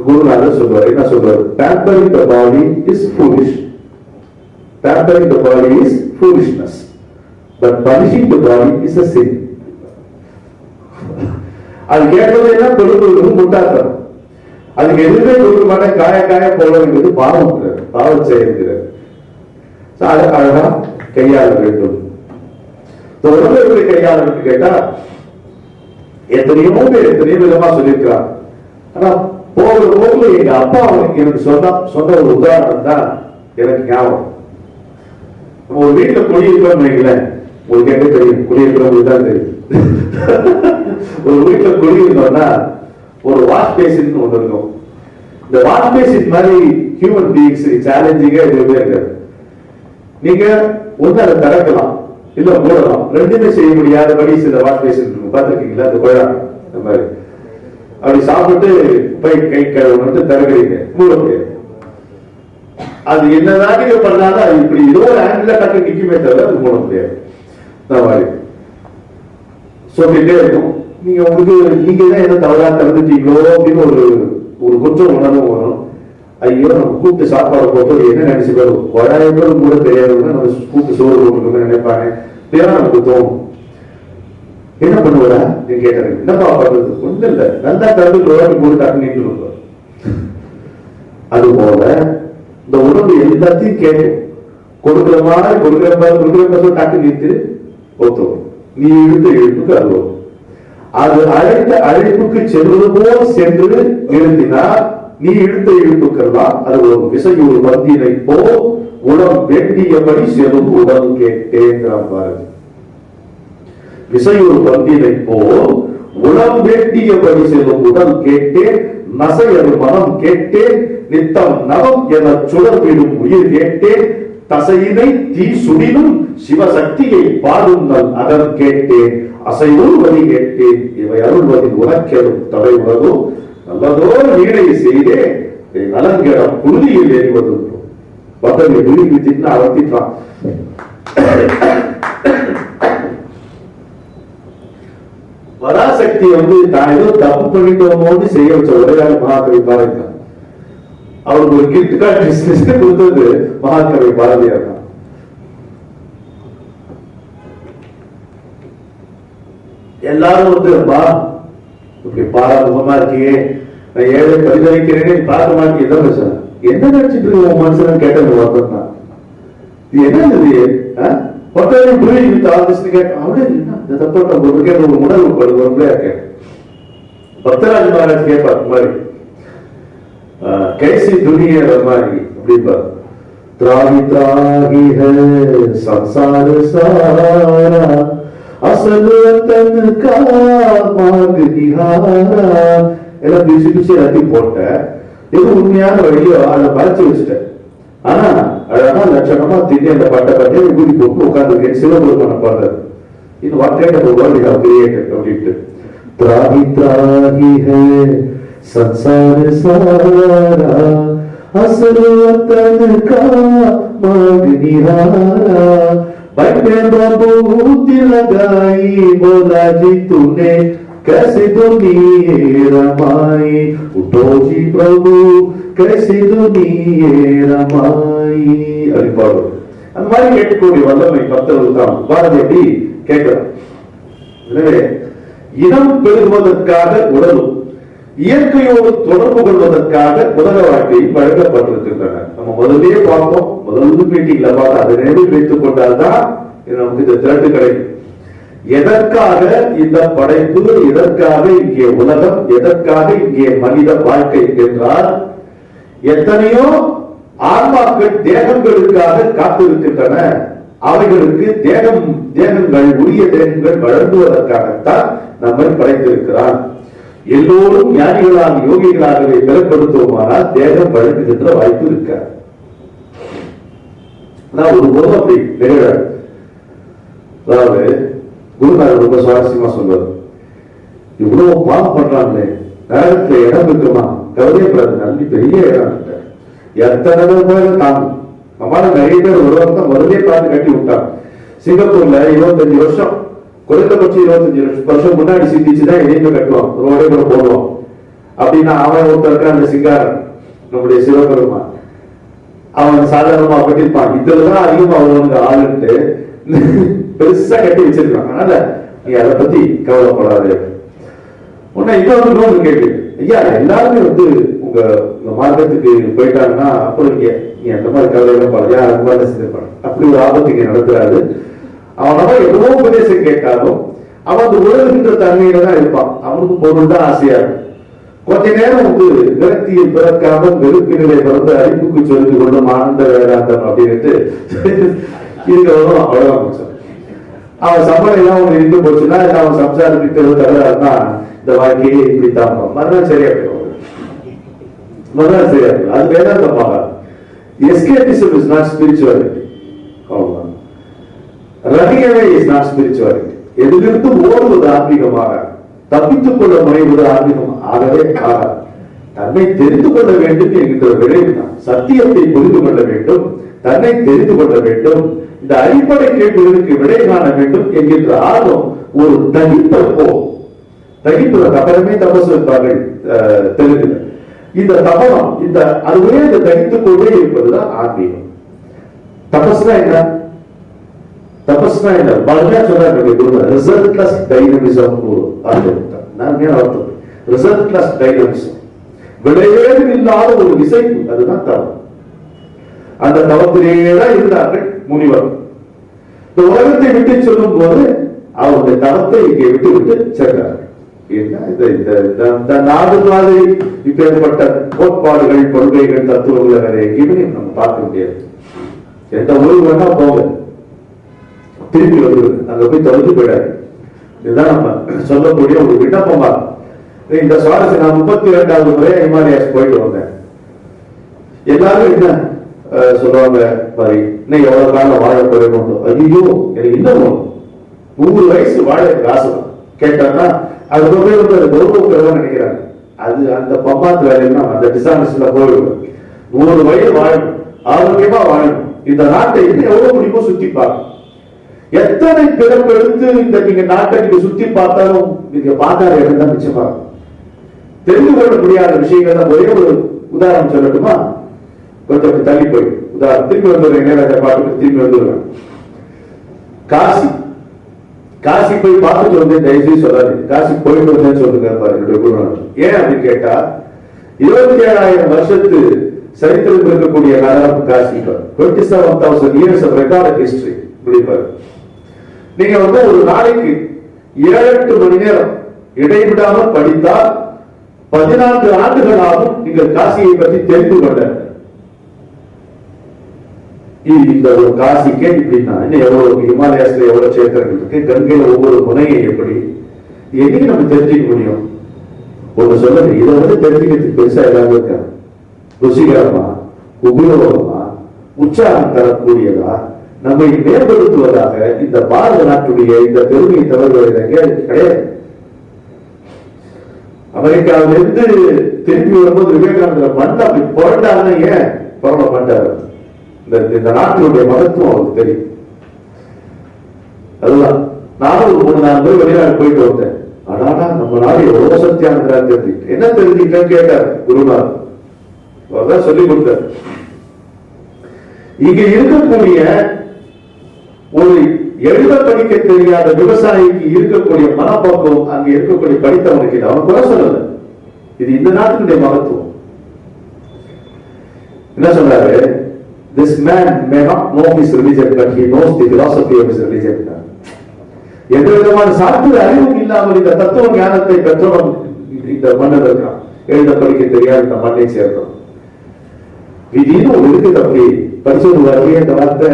[SPEAKER 1] குருநாதர் சொல்வார், என்ன சொல்வார்? Pampering the body is foolish. Pampering the body is foolishness. But punishing the body is a sin. அது கேட்பதெல்லாம் கொடுப்பதும் முட்டாட்டம். அதுக்கு எதுவுமே கொடுக்க மாட்டேன், காய போல என்பது பாவம் செய்கிறது. அழகா கையாள வேண்டும். உடம்பு எப்படி கையாள வேண்டும் கேட்டா, எத்தனையோ பேர் எத்தனையோ விதமா சொல்லியிருக்கிறார். ஆனா போகிற போக்குல எங்க அப்பா எனக்கு சொன்ன ஒரு உதாரணம் தான் எனக்கு ஞாபகம். நம்ம ஒரு வீட்டுல குடியிருக்கிறோம் வைங்களேன், உங்களுக்கு எங்க தெரியும், குடியிருக்கிறவங்களுக்கு தான் தெரியும். ஒரு வீட்டுல குடியிருந்தோம்னா ஒரு வாஷ் பேசின் ஒண்ணு இருக்கும். இந்த வாஷ் பேசின் மாதிரி ஹியூமன் பீயிங்ஸ் சேலஞ்சிங்கா எதுவுமே இருக்காது. நீங்க ஒண்ணு அதை திறக்கலாம், இல்ல மூடலாம். ரெண்டுமே செய்ய முடியாதபடி சில வாஷ் பேசின் இருக்கும், பார்த்துருக்கீங்களா? அந்த குழா இந்த மாதிரி அப்படி சாப்பிட்டு போய் கை கழுவு திறக்கிறீங்க, மூட முடியாது. அது என்னதான் நீங்க பண்ணாலும் அது இப்படி ஏதோ ஒரு ஆங்கிள் டக்கு நிக்குமே தவிர அது மூட முடியாது. சொல்லிட்டே இருக்கும். நீங்க நீங்க தான் எதை தவறா திறந்துட்டீங்களோ அப்படின்னு ஒரு குற்றம் உணர்வும் வரும். ஐயோ நம்ம கூப்பிட்டு சாப்பாடு போட்டு என்ன நினைச்சு வரும், குழாயங்களும் கூட தெரியாதுன்னா நம்ம கூப்பிட்டு சோறு போட்டுருக்கோம்னு நினைப்பாங்க. பேரா நமக்கு தோணும். என்ன பண்ணுவா நீ கேட்டது, என்னப்பா பண்றது? ஒன்றும் இல்லை, நல்லா திறந்து போட்டு டக்கு நின்று இருக்கும். அது போல இந்த உடம்பு எல்லாத்தையும் கேட்கும். கொடுக்கிற மாதிரி டக்கு நிறுத்து ஒத்துவோம். நீ இழுத்த இழுப்புக்கு அது வரும். அது அழைத்த அழைப்புக்கு செல்வது போல் சென்று நிறுத்தினார். நீ இழுத்த இழுப்புக்கெல்லாம் அது ஒரு விசையூர் வந்தினை போல் உடம் வேண்டியபடி செல்லும் உடல் கேட்டேங்கிறான் பாருங்க. விசையூர் வந்தினை போல் உடம் வேண்டியபடி செல்லும் உடல் கேட்டேன், நசையது மனம் கேட்டேன், நித்தம் நவம் என சுடர்விடும் உயிர் கேட்டேன், தசையினை தீ சுடினும் சிவசக்தியை பாடும் நல் அகன் கேட்டேன், அசைவுள்வதி கேட்டேன், இவை அருள்வதில் உனக்கெடும் தடை உலகோ நல்லதோர் வீணை செய்தே நலங்கிடம் புழுதியில் எறிவது. பதவி விரும்பி தின்னு அவர்த்திட்டான். பராசக்தி தான் ஏதோ தப்பு பண்ணிட்டோமோன்னு செய்ய வச்ச ஒரே மகாகவி பாரதி. அவருக்கு ஒரு கிஃப்ட் கார்டு கொடுத்தது மகாகவி பாரதியார் தான். எல்லாரும் இப்படி பாராமுகமா இருக்கியே, நான் ஏழை பரிதவிக்கிறேன்னு பார்க்க மாட்டேன். என்ன பிரச்சனை, என்ன நினைச்சிட்டு இருக்க உன் மனுஷன் கேட்டது பார்த்தா இது என்ன பத்தாயிரம் புரியுது தாழ்ந்து கேட்டேன். அவரே என்ன தப்பு ஒரு உணர்வு வரும்ல கேட்டேன். பக்தராஜ் மகாராஜ் கேட்பார் மாதிரி कैसी दुनिया हमारी அப்படிப்பா. त्राही त्राही है संसार सारा, असल वतन का मार्ग निहारा. எல்லாம் பிரிச்சு பிரிச்சு எல்லாத்தையும் போட்ட எது உண்மையான வழியோ அதை மறைச்சு வச்சுட்டேன். ஆனா அழகா லட்சணமா திடீர் அந்த பட்டை ஊதி போட்டு உட்கார்ந்து சிவபெருமான பாடுறாரு. இது what kind of world you have created அப்படின்ட்டு. त्राही त्राही है संसार सारा, असल वतन का मार्ग निहारा. बैठे बबूत लगाई बोला जी तूने, कैसे दुनिया रमाई. उठो जी प्रभु कैसे दुनिया रमाई. அப்படி பாடுவோம். அந்த மாதிரி கேட்கக்கூடிய வல்லமை பக்தர்கள் தான். பாரதி எப்படி கேட்கிறார். எனவே இனம் பெருகுவதற்காக உடலும் இயற்கையோடு தொடர்பு கொள்வதற்காக உலக வாழ்க்கையில் வழங்கப்பட்டிருக்கின்றன. நம்ம முதலே பார்ப்போம், முதல் மீட்டிங்ல பார்த்து அதை நினைவில் வைத்துக் கொண்டால்தான் நமக்கு இந்த திரட்டு கிடைக்கும். எதற்காக இந்த படைப்பு, எதற்காக இங்கே உலகம், எதற்காக இங்கே மனித வாழ்க்கை என்றால், எத்தனையோ ஆன்மாக்கள் தேகங்களுக்காக காத்திருக்கின்றன. அவைகளுக்கு தேகங்கள், உரிய தேகங்கள் வழங்குவதற்காகத்தான் நம்மை படைத்திருக்கிறார். எல்லோரும் ஞானிகளாக யோகிகளாகவே பிறப்படுத்துவோமானால் தேகம் வழங்குகின்ற வாய்ப்பு இருக்காது. ஒரு போது அப்படி நிகழாது. அதாவது குருநாதர் ரொம்ப சுவாரஸ்யமா சொல்வார், இவ்வளவு பாவம் பண்றாங்களே, நரகத்துல இடம் இருக்குமா? கவலைப்படாது, நல்ல பெரிய இடம் இல்ல, எத்தனை பேர் தாங்கும். நம்மளால நிறைய பேர் ஒரு வருஷம் முதலே பார்த்து கட்டி விட்டாங்க. சிங்கப்பூர்ல 25 வருஷம், குறைந்தபட்சம் 25 வருஷம் முன்னாடி சிந்திச்சுதான் எதையுமே கட்டுவான், ரோடே கூட போடுவான். அப்படின்னா அவன் ஒருத்தருக்க அந்த சிங்காரன், நம்முடைய சிவபெருமான், அவன் சாதாரணமா கட்டிருப்பான். இதுலதான் அதிகமா அவனுக்கு ஆளுன்ட்டு பெருசா கட்டி வச்சிருக்கான். அதனால நீ அதை பத்தி கவலைப்படாது. உன்ன இன்னொரு கேட்டு, ஐயா எல்லாருமே உங்க மார்க்கத்துக்கு போயிட்டாங்கன்னா அப்புறம் நீ அந்த மாதிரி கவலையில பாரு, அந்த மாதிரி செஞ்சிருப்பான். அப்படி ஒரு ஆபத்து இங்க நடக்கிறாரு. அவனவா எவ்வளோ உபதேசம் கேட்டாலும் அவன் அந்த உலகின்ற தன்மையில தான் இருப்பான். அவனுக்கு பொருள் தான் ஆசையா இருக்கும். கொஞ்ச நேரம் விரக்தியில் பிறக்காமல் வெறுப்பினரை பிறந்து அறிவுக்கு சொல்லிக் கொள்ளும் ஆனந்த வேதாந்தம் அப்படின்ட்டு இருக்கிறவனும் அவ்வளவுதான். அவன் சம்பளம் எல்லாம் இருந்து போச்சுன்னா, அவன் சம்சாரத்துக்கு தகராறுனா இந்த வாழ்க்கையே இப்படித்தான் மறுநாள் சரியா போயிடும். மறுநாள் சரியா போயிடும். அது வேதாந்தமாக எஸ்கேபிசம் இஸ் நாட் ஸ்பிரிச்சுவாலிட்டி. அவ்வளவுதான். Running away is not spirituality. எதிலிருந்து ஓடுவது ஆன்மீகமாக, தப்பித்துக் கொள்ள முனைவது ஆன்மீகம் ஆகவே ஆகாது. தன்னை தெரிந்து கொள்ள வேண்டும் என்கின்ற விளைவு தான். சத்தியத்தை புரிந்து கொள்ள வேண்டும், தன்னை தெரிந்து கொள்ள வேண்டும், இந்த அடிப்படை கேள்விகளுக்கு விடை காண வேண்டும் என்கின்ற ஆர்வம் ஒரு தகிப்போ. தகிப்பதற்கு அப்புறமே தபசு இருப்பார்கள் தெலுங்குல. இந்த தபனம், இந்த அதுவே இந்த தகித்துக் கொண்டே இருப்பதுதான் ஆன்மீகம். தபஸ்னா என்ன? தபஸ்னா என்ன? பலமையா சொல்றாங்க, ரிசல்ட்லெஸ் டைனமிசம். அர்த்தம் ரிசல்ட்லெஸ் டைனமிசம், விளைவேறு இல்லாத ஒரு விசைப்பு, அதுதான் தவம். அந்த தவத்திலேதான் இருந்தார்கள் முனிவர். இந்த உலகத்தை விட்டு சொல்லும் போது அவருடைய தவத்தை இங்கே விட்டு விட்டு சென்றார்கள். இந்த நாடு மாதிரி இப்பேற்பட்ட கோட்பாடுகள், கொள்கைகள், தத்துவங்களை வேற எங்கேயுமே நம்ம பார்க்க முடியாது. எந்த ஊருக்கு வேணா போக, திரும்பி வருவது, அங்க போய் தொலைஞ்சு போயிடாது. இதுதான் நம்ம சொல்லக்கூடிய ஒரு விண்ணப்பமா. இந்த சுவாரஸ்யம், நான் 32வது முறை ஹிமாலயாஸ் போயிட்டு வந்தேன். எல்லாரும் என்ன சொல்லுவாங்க மாதிரி, இன்னும் எவ்வளவு காலம் வாழ போறேன். ஐயோ எனக்கு இன்னும் 100 வயசு வாழ ஆசை கேட்டாங்கன்னா அது ரொம்ப கௌரவம் நினைக்கிறாங்க. அது அந்த பம்பாத்து வேலைன்னா அந்த டிசானஸ்ல போயிடுவோம். 100 வயது வாழணும், ஆரோக்கியமா வாழணும், இந்த நாட்டை இன்னும் எவ்வளவு முடியுமோ சுத்தி பார்க்கணும். எத்தனை பிறப்பு எடுத்து இந்த நீங்க நாட்டை நீங்க சுத்தி பார்த்தாலும் நீங்க பார்க்காத இடம் தான் மிச்சமா இருக்கும். தெரிந்து கொள்ள முடியாத விஷயங்கள் தான். ஒரே ஒரு உதாரணம் சொல்லட்டுமா? கொஞ்சம் தள்ளி போய் உதாரணம் திரும்பி வந்துடுறேன். இளையராஜா பாட்டுக்கு திரும்பி வந்துடுறேன். காசி போய் பார்த்துட்டு வந்து தயவுசெய்து சொல்லாது, காசி போயிட்டு வந்தேன்னு சொல்லுங்க என்னுடைய குருநாதர். ஏன் அப்படின்னு கேட்டா, 27,000 வருஷத்து சரித்திரம் இருக்கக்கூடிய நகரம் Kashi. 27,000 years of recorded history. நீங்க ஒரு நாளைக்கு 7-8 மணி நேரம் இடைவிடாமல் படித்தால் 14 ஆண்டுகள் ஆகும் நீங்கள் காசியை பற்றி தெரிந்து கொள்ள. இந்த ஒரு காசிக்கே இப்படின்னா இன்னும் எவ்வளவு ஹிமாலயாஸ்ல எவ்வளவு சேத்திரங்கள் இருக்கு, கங்கையில ஒவ்வொரு முனையை எப்படி என்னைக்கு நம்ம தெரிஞ்சுக்க முடியும்? ஒண்ணு சொல்லுங்க, இதை தெரிஞ்சுக்கிறதுக்கு பெருசா எல்லாமே இருக்க ருசிகரமா, உபயோகமா, உற்சாகம் தரக்கூடியதா, நம்மை மேம்படுத்துவதாக இந்த பாரத நாட்டுடைய இந்த பெருமையை தவறுவதை கிடையாது. அமெரிக்காவிலிருந்து திரும்பி வரும்போது விவேகானந்தர் மண் அப்படி புரண்டாங்க. ஏன் புரள மாட்டார்? இந்த நாட்டினுடைய மகத்துவம் அவருக்கு தெரியும். அதுதான் நானும் ஒரு 3-4 முறை வெளிநாடு போயிட்டு வந்தேன். ஆனா நம்ம நாடு எவ்வளவு சத்தியானதா தெரிஞ்சுக்கிட்டு என்ன தெரிஞ்சுக்கிட்டேன்னு கேட்டார் குருநாதர். அவர்தான் சொல்லிக் கொடுத்தார். இங்க இருக்கக்கூடிய ஒரு எழுத படிக்க தெரியாத விவசாயிக்கு இருக்கக்கூடிய மனப்போக்கம் அங்க இருக்கக்கூடிய படித்தவனுக்கு அவன் குறை சொல்லல. இது இந்த நாட்டினுடைய மகத்துவம். என்ன சொல்றாரு? This man may not know his religion, but he knows the philosophy of his religion. எந்த விதமான சாஸ்திர அறிவும் இல்லாமல் இந்த தத்துவ ஞானத்தை பெற்றவன் இந்த மன்னர் இருக்கான். எழுத படிக்க தெரியாத இந்த மண்ணை சேர்ந்தோம். விதின்னு ஒரு இருக்கு தம்பி. படிச்சது வரலையே இந்த வார்த்தை,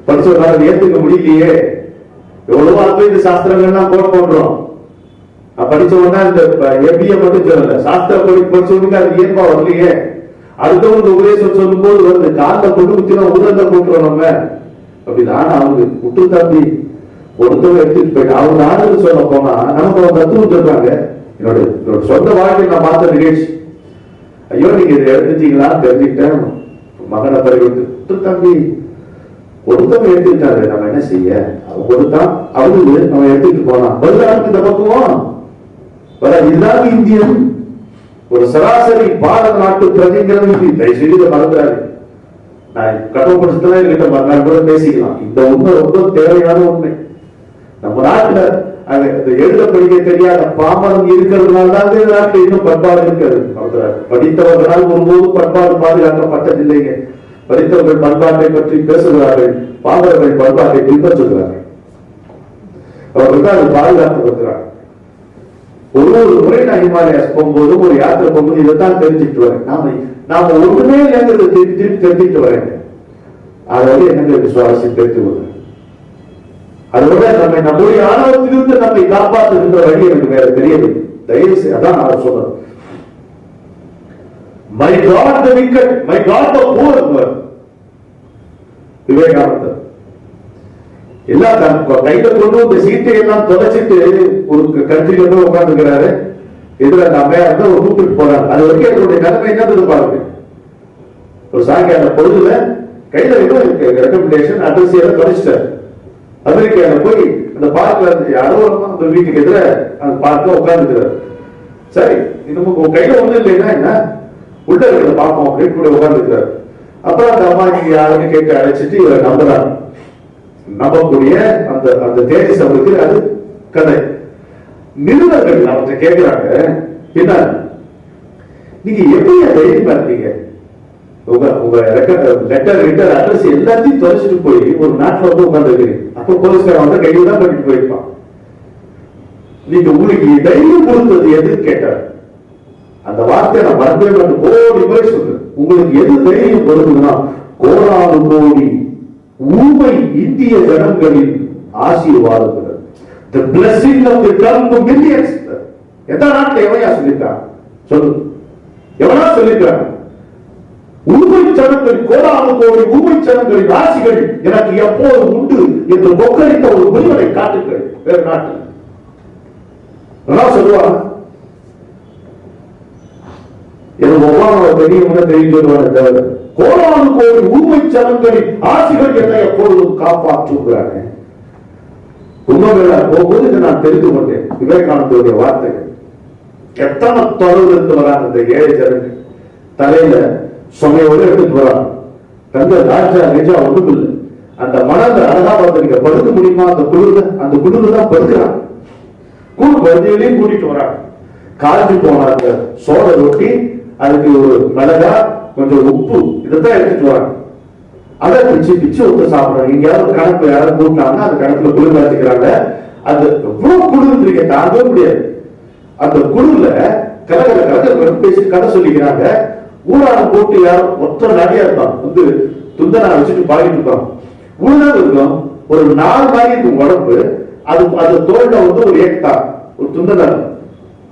[SPEAKER 1] படிச்சவரால் ஏத்துக்க முடியலையே. எவ்வளவோ அத்வைத சாஸ்திரங்கள்லாம் போடுறோம். படிச்சவனா இந்த எம்பிஏ மட்டும் சொல்லல, சாஸ்திர படிச்சவனுக்கு அது இயல்பா வரலையே. அடுத்தவங்க உபதேசம் சொல்லும் போது வந்து காந்த கொண்டு குத்தினா உதந்த போட்டுறோம் நம்ம அப்படிதான். அவங்க விட்டு தம்பி ஒருத்தவங்க எடுத்துட்டு போயிட்டு அவங்க நாடுன்னு சொல்ல போனா நமக்கு அவங்க தத்துவம் சொல்றாங்க. என்னோட சொந்த வாழ்க்கையை நான் பார்த்த நிகழ்ச்சி. ஐயோ நீங்க இதை எடுத்துட்டீங்களா தெரிஞ்சுக்கிட்டேன், மகனை பிறகு விட்டு தம்பி ஒருத்தவங்க எடுத்துக்கிட்டாரு, நம்ம என்ன செய்ய. அவங்க ஒருத்தான் அவரு அவன் எடுத்துட்டு போனான். பதிலாளுக்கு இந்த பக்குவம் இதுதான் இந்தியன். ஒரு சராசரி பாரத நாட்டு பிரஜைங்கிறது தயவுசெய்து மறந்துடாது. நான் கட்டப்படுத்தலாம் என்கிட்ட மறுநாள் கூட பேசிக்கலாம். இந்த உண்மை ரொம்ப தேவையான உண்மை. நம்ம நாட்டுல எழுத படிக்க தெரியாத பாமரம் இருக்கிறதுனால தான் இந்த நாட்டில் இன்னும் பண்பாடு இருக்கிறது. படித்தவர்களால் ஒருபோதும் பண்பாடு பாதுகாக்கப்பட்டதில்லைங்க. படித்தவர்கள் பண்பாட்டை பற்றி பேசுகிறார்கள், பாமரர்கள் பண்பாட்டை பின்பற்றுகிறார்கள். அவர்கள் தான் அது பாதுகாக்கப்படுகிறார்கள். ஒரு முறை நான் ஹிமாலயாஸ் போகும்போது ஒரு யாத்திரை போகும்போது இதைத்தான் தெரிஞ்சுட்டு வரேன். நாம ஒண்ணுமே இல்லைங்கிறது திருப்பி தெரிஞ்சுட்டு வரேன். அதாவது என்னங்களுக்கு சுவாரஸ்யம் தெரிந்து கொள்றேன். அதோட நம்முடைய ஆணவத்திலிருந்து நம்மை காப்பாற்றுகின்ற வழி எனக்கு வேற தெரியவில்லை. தயவு செய்து அதான் நான் சொல்றேன். My God the wicked, my God the poor. விவேகானந்தர் எல்லாம் கையில கொண்டு இந்த சீட்டை எல்லாம் தொலைச்சிட்டு ஒரு கட்சியில போய் உட்கார்ந்துக்கிறாரு. எதிர அந்த அம்மையார் தான் கூப்பிட்டு போறாங்க. அது வரைக்கும் என்னுடைய நிலைமை என்ன பாருங்க. ஒரு சாயங்கால பொழுதுல கையில ரெக்கமெண்டேஷன் அட்ரஸ் எல்லாம் தொலைச்சிட்டாரு. அமெரிக்கால போய் அந்த பார்க்ல யாரோ அந்த வீட்டுக்கு எதிர அந்த பார்க்க உட்கார்ந்துக்கிறாரு. சரி நமக்கு கையில ஒண்ணு இல்லைன்னா என்ன உள்ள இருக்கிற பார்ப்போம் அப்படின்னு கூட உட்கார்ந்துக்கிறாரு. அப்புறம் அந்த அம்மா நீங்க யாருன்னு கேட்டு அழைச்சிட்டு இவரை நம்புறாங்க. நம்பக்கூடிய அந்த அந்த தேஜஸ் அவருக்கு அது கதை. நிருபர்கள் அவற்றை கேட்கிறாங்க, என்ன நீங்க எப்படி தைரியமா இருக்கீங்க? உங்க லெட்டர் அட்ரஸ் எல்லாத்தையும் தொலைச்சிட்டு போய் ஒரு நாட்டில் வந்து உட்கார்ந்து இருக்கிறீங்க. அப்போ போலீஸ்காரன் வந்து கையில தான் பண்ணிட்டு போயிருப்பான். நீங்க உங்களுக்கு தைரியம் கொடுத்தது எதுன்னு கேட்டார். அந்த வார்த்தை நான் மறந்தே கோடி முறை சொல்றேன். உங்களுக்கு எது தைரியம் கொடுக்குதுன்னா கோடானு கோடி ஊமை இந்திய ஜனங்களின் ஆசீர்வாதம். The blessing of the tongue to millions. எந்த நாட்டில் எவனையா சொல்லியிருக்காங்க சொல்லு, எவனா சொல்லியிருக்காங்க? ஊமை ஜனங்களின் கோடானு கோடி ஊமை ஜனங்களின் ஆசிகள் எனக்கு எப்போது உண்டு என்று கொக்கரித்த ஒரு முனிவரை காட்டுங்கள். வேறு நாட்டில் சொல்லுவாங்க. எனக்கு ஒவ்வாறு பெரியவங்க தெரியும் சொல்லுவாங்க. தவிர கோடானு கோடி ஊமை ஜனங்களின் ஆசிகள் என்னை எப்பொழுதும் காப்பாற்றுகிறாங்க. உண்மைகளா போகும்போது இதை நான் தெரிந்து கொண்டேன். விவேகானந்தருடைய வார்த்தைகள் எத்தனை தொலைவில் இருந்து வராங்க. இந்த ஏழை ஜனங்கள் தலையில சுமையோடு எடுத்துட்டு வராங்க. தங்க ராஜா நிஜா ஒன்றும் இல்லை. அந்த மனதை அழகா பார்த்து படுக்க முடியுமா? அந்த குளிர்ல தான் படுக்கிறாங்க. குழந்தைகளையும் கூட்டிட்டு வராங்க. காய்ச்சி போனாங்க சோள ரொட்டி, அதுக்கு ஒரு மிளகா, கொஞ்சம் உப்பு, இதைத்தான் எடுத்துட்டு வராங்க. அதை பிச்சு பிச்சு விட்டு சாப்பிடுறாங்க. எங்கேயாவது கணக்கு யாராவது கூட்டினாங்கன்னா அந்த கணக்குல குளிர் காய்ச்சிக்கிறாங்க. அது எவ்வளவு குளிர்ந்துருக்க தாங்கவே முடியாது. அந்த குளிர்ல கலகல பேசி கதை சொல்லிக்கிறாங்க. ஊரான போட்டு யாரும் மொத்த நிறைய இருப்பான் வந்து துந்தனா வச்சுட்டு பாடிட்டு இருப்பான். ஊழலாக இருக்கும். ஒரு 4 மாதிரி இருக்கும் உடம்பு. அது தோல்ல வந்து ஒரு ஏக்டா ஒரு துந்தனா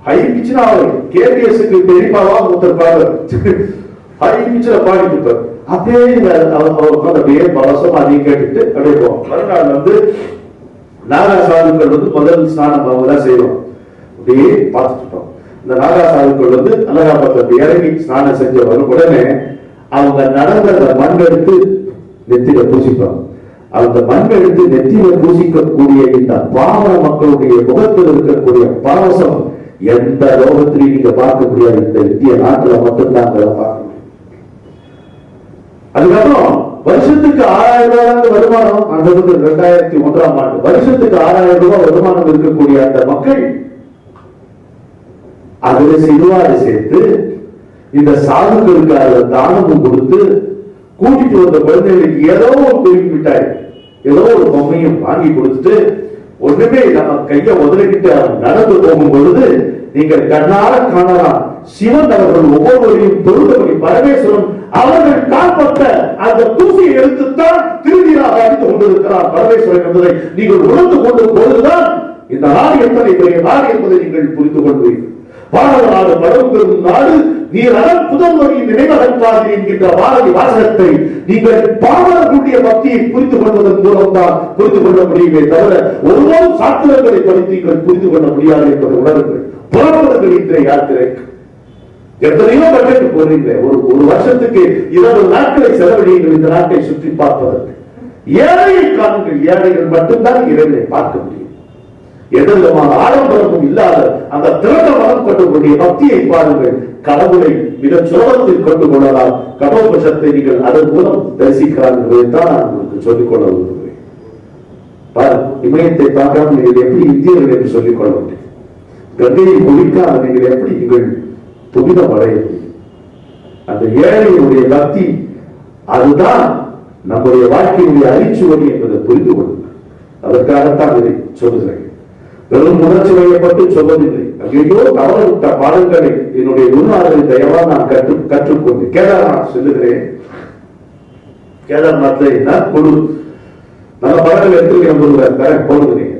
[SPEAKER 1] ஹை பிச்சுனா கேபிஎஸ்க்கு பெரியப்பாவா ஒருத்தர் பாரு ஹை பிச்சுல பாடிட்டு இருப்பார். அப்படியே அப்படியே பவசம் அதையும் கேட்டுட்டு அப்படியே போவோம். மறுநாள் வந்து நாகா சாதுக்கள் வந்து முதல் ஸ்நானம் அவங்க தான் செய்வோம். அப்படியே பார்த்துட்டு இருப்போம். இந்த நாகா சாதுக்கள் வந்து அலகாபாத்ல இறங்கி ஸ்நானம் செஞ்ச வரும் உடனே அவங்க நடந்த அந்த மண் எடுத்து நெத்தில பூசிப்பாங்க. அந்த மண் எடுத்து நெத்தில பூசிக்கக்கூடிய இந்த பாமர மக்களுடைய முகத்தில் இருக்கக்கூடிய பாவசம் எந்த லோகத்திலையும் நீங்க பார்க்க முடியாது. இந்த இந்திய நாட்டுல மட்டும்தான் பார்க்க முடியும். அதுக்கப்புறம் வருஷத்துக்கு 6000 ரூபாய் வருமானம். அந்த 2001ஆம் ஆண்டு வருஷத்துக்கு 6000 ரூபாய் வருமானம் இருக்கக்கூடிய அந்த மக்கள் அதுல சிறுவாறு சேர்த்து இந்த சாதுக்களுக்கு தானமும் கொடுத்து கூட்டிட்டு வந்த குழந்தைகளுக்கு ஏதோ ஒரு குறிப்பிட்டாய் ஏதோ ஒரு பொம்மையும் வாங்கி கொடுத்துட்டு ஒண்ணுமே நம்ம கைய உதறிக்கிட்டு நடந்து போகும் பொழுது நீங்கள் கண்ணால காணலாம். சிவன் அவர்கள் ஒவ்வொருவரையும் தொழுதபடி பரமேஸ்வரன் அவர்கள் கால்பட்ட அந்த தூசியை எடுத்துத்தான் திருநீராக அடித்துக் கொண்டிருக்கிறார் பரமேஸ்வரன் என்பதை நீங்கள் உணர்ந்து கொண்டு பொழுதுதான் இந்த நாடு எத்தனை பெரிய நாடு என்பதை நீங்கள் புரிந்து கொள்வீர்கள். பாரத நாடு வளம் பெறும் நாடு, நீர் அரண் புதல்வரின் நினைவகற்றாது என்கின்ற பாரதி வாசகத்தை நீங்கள் பாமரர்களுடைய பக்தியை புரிந்து கொள்வதன் மூலம் தான் புரிந்து கொள்ள முடியுமே தவிர ஒருவரும் சாத்திரங்களை படித்து நீங்கள் புரிந்து கொள்ள முடியாது என்பதை உணருங்கள். புறப்படுங்கள் இன்றைய யாத்திரைக்கு. எத்தனையோ பட்ஜெட் போறீங்க. ஒரு வருஷத்துக்கு 20 நாட்களை செலவழியுங்கள் இந்த நாட்டை சுற்றி பார்ப்பதற்கு. ஏழையை காணுங்கள். ஏழைகள் மட்டும்தான் இறைவனை பார்க்க முடியும். எந்த விதமான ஆடம்பரமும் இல்லாத அந்த திறந்த மனம் கொண்டக்கூடிய பக்தியை பாருங்கள். கடவுளை மிக சுலபத்தில் கொண்டு கொள்ளலாம். கடோபட்சத்தை நீங்கள் அதன் மூலம் தரிசிக்கலாம் என்பதைத்தான் நான் உங்களுக்கு சொல்லிக் கொள்ள விரும்புகிறேன். இமயத்தை பார்க்காம நீங்கள் எப்படி இந்தியர்கள் என்று சொல்லிக் கொள்ள முடியும்? கங்கையை குளிக்காத நீங்கள் எப்படி நீங்கள் புனிதம் அடைய முடியும்? அந்த ஏழையுடைய பக்தி அதுதான் நம்முடைய வாழ்க்கையுடைய அரிச்சுவடி என்பதை புரிந்து கொள்ளுங்கள். அதற்காகத்தான் இதை சொல்லுகிறேன். வெறும் உணர்ச்சி வயப்பட்டு சொல்வதில்லை. ஐயோ கவலை விட்ட பாடல்களை என்னுடைய குருநாதரின் தயவா நான் கற்றுக்கொண்டு கேதார்நாத் சொல்லுகிறேன். கேதார்நாத்ல என்ன குழு நல்ல படங்கள் எடுத்துக்கிறேன் போடுகிறேன்.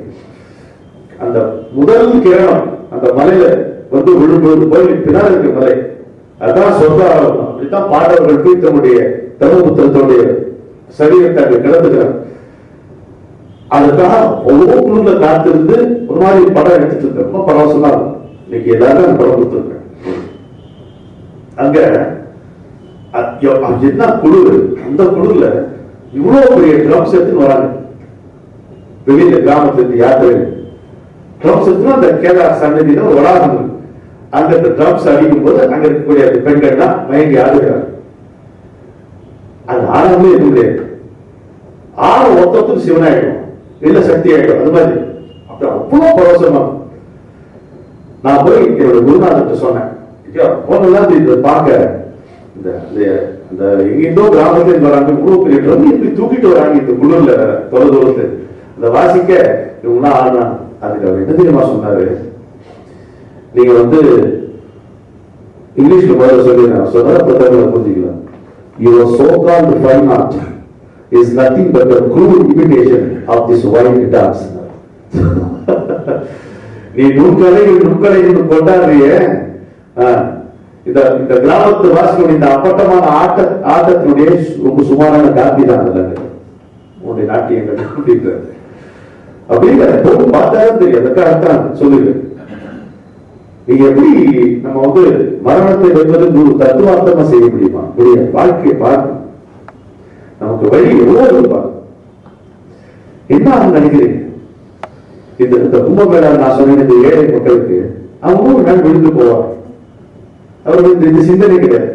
[SPEAKER 1] அந்த முதல் கிரணம் அந்த மலையில வந்து விழும்போது கோயில் பின்னால் இருக்க மலை அதான் சொர்க்கம். அப்படித்தான் பாண்டவர்கள் போய் தன்னுடைய தர்மபுத்திரத்துடைய சரீரத்தை அங்கே கிடந்துகிறார். அதுக்காக ஒவ்வொரு காத்திருந்து ஒரு மாதிரி படம் எடுத்துட்டு இருக்க ரொம்ப பரவசமா இருக்கும். இன்னைக்கு எல்லாரும் அந்த படம் கொடுத்துருக்கேன். அங்க என்ன குழு, அந்த குழுல இவ்வளவு பெரிய ட்ரம்ஸ் எடுத்துன்னு வராங்க. வெளியில கிராமத்திலிருந்து யாத்திரை ட்ரம்ஸ் எடுத்துனா அந்த கேதார் சன்னதியில ஒரு வளாகம். அங்க இந்த ட்ரம்ஸ் அடிக்கும் போது அங்க இருக்கக்கூடிய பெண்கள்லாம் மயங்கி ஆடுகிறார். அது ஆரம்பமே எதுவும் கிடையாது. ஆறு ஒத்தத்துக்கு சிவனாயிடும் இல்ல சக்தி ஆயிடும். அது மாதிரி அப்படி அவ்வளவு பரவசமா நான் போய் என்னோட குருநாதர்கிட்ட சொன்னேன். போனதான் இதை பார்க்க இந்த எங்கிருந்தோ கிராமத்துல வராங்க இவ்வளவு பெரிய ட்ரம் இப்படி தூக்கிட்டு வராங்க இந்த குளிர்ல தொலைதூரத்துல அந்த வாசிக்க இவங்க ஆனா அதுக்கு அவர் என்ன தெரியுமா சொன்னாரு? நீங்க வந்து இங்கிலீஷ்ல முதல்ல சொல்லி நான் சொன்ன தமிழை புரிஞ்சுக்கலாம். Your so-called fine art is nothing but a crude imitation of this white dance. நீ நுண்கலை என்று கொண்டாடுறிய இந்த கிராமத்து வாசிகளுடைய இந்த அப்பட்டமான ஆட்டத்தினுடைய ரொம்ப சுமாரான காப்பி தான் உன்னுடைய நாட்டியங்கள் அப்படிங்கிறது. அப்படிங்கிற பார்த்தாலும் தெரியும். அதுக்காகத்தான் சொல்லுகிறேன். நீங்க எப்படி நம்ம வந்து மரணத்தை வெல்வது ஒரு தத்துவார்த்தமா செய்ய முடியுமா? முடியாது. வாழ்க்கையை பார்க்கணும். நமக்கு வழி எவ்வளவு இருப்பாங்க. என்ன நினைக்கிறீங்க? இந்த கும்பமேளா நான் சொன்ன இந்த ஏழை மக்களுக்கு அவங்க ஒரு நாள் விழுந்து போவாங்க. அவர்களுக்கு இந்த சிந்தனை கிடையாது.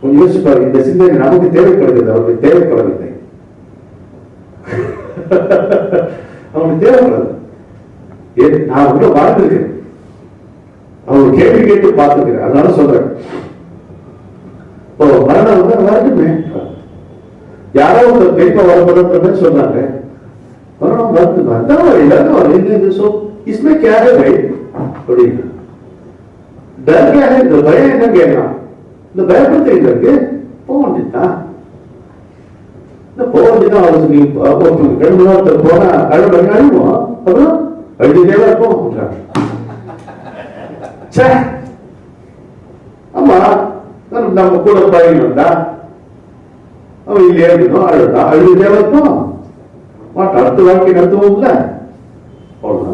[SPEAKER 1] கொஞ்சம் யோசிப்பாரு. இந்த சிந்தனை நமக்கு தேவைப்படுகிறது, அவருக்கு தேவைப்படவில்லை. அவங்களுக்கு தேவைப்படாது. நான் உள்ள வாழ்ந்திருக்கேன். அவங்க கேள்வி கேட்டு பார்த்துக்கிறேன். அதனால சொல்றேன். மரணம் வந்து வரட்டுமே. யாரோ ஒரு பெரியப்பா வரப்படுற சொன்னாங்க. மரணம் வருது. इसमें क्या है भाई? डर क्या है? இந்த பயம் என்ன கேட்கலாம்? இந்த பயப்படுத்த இருக்கு போக வேண்டியதான். இந்த போக வேண்டியதான். அவருக்கு நீ கிளம்பு நேரத்தில் போனா கடவுள் அழிவோம். அப்புறம் அழுதுதேவா இருப்போம். ஆமா நம்ம கூட பழகி வந்தா அவன் இல்லையா இருக்கணும். அழுதா அழுதுதேவா இருப்போம். அடுத்த வாழ்க்கை நடத்துவோம்ல.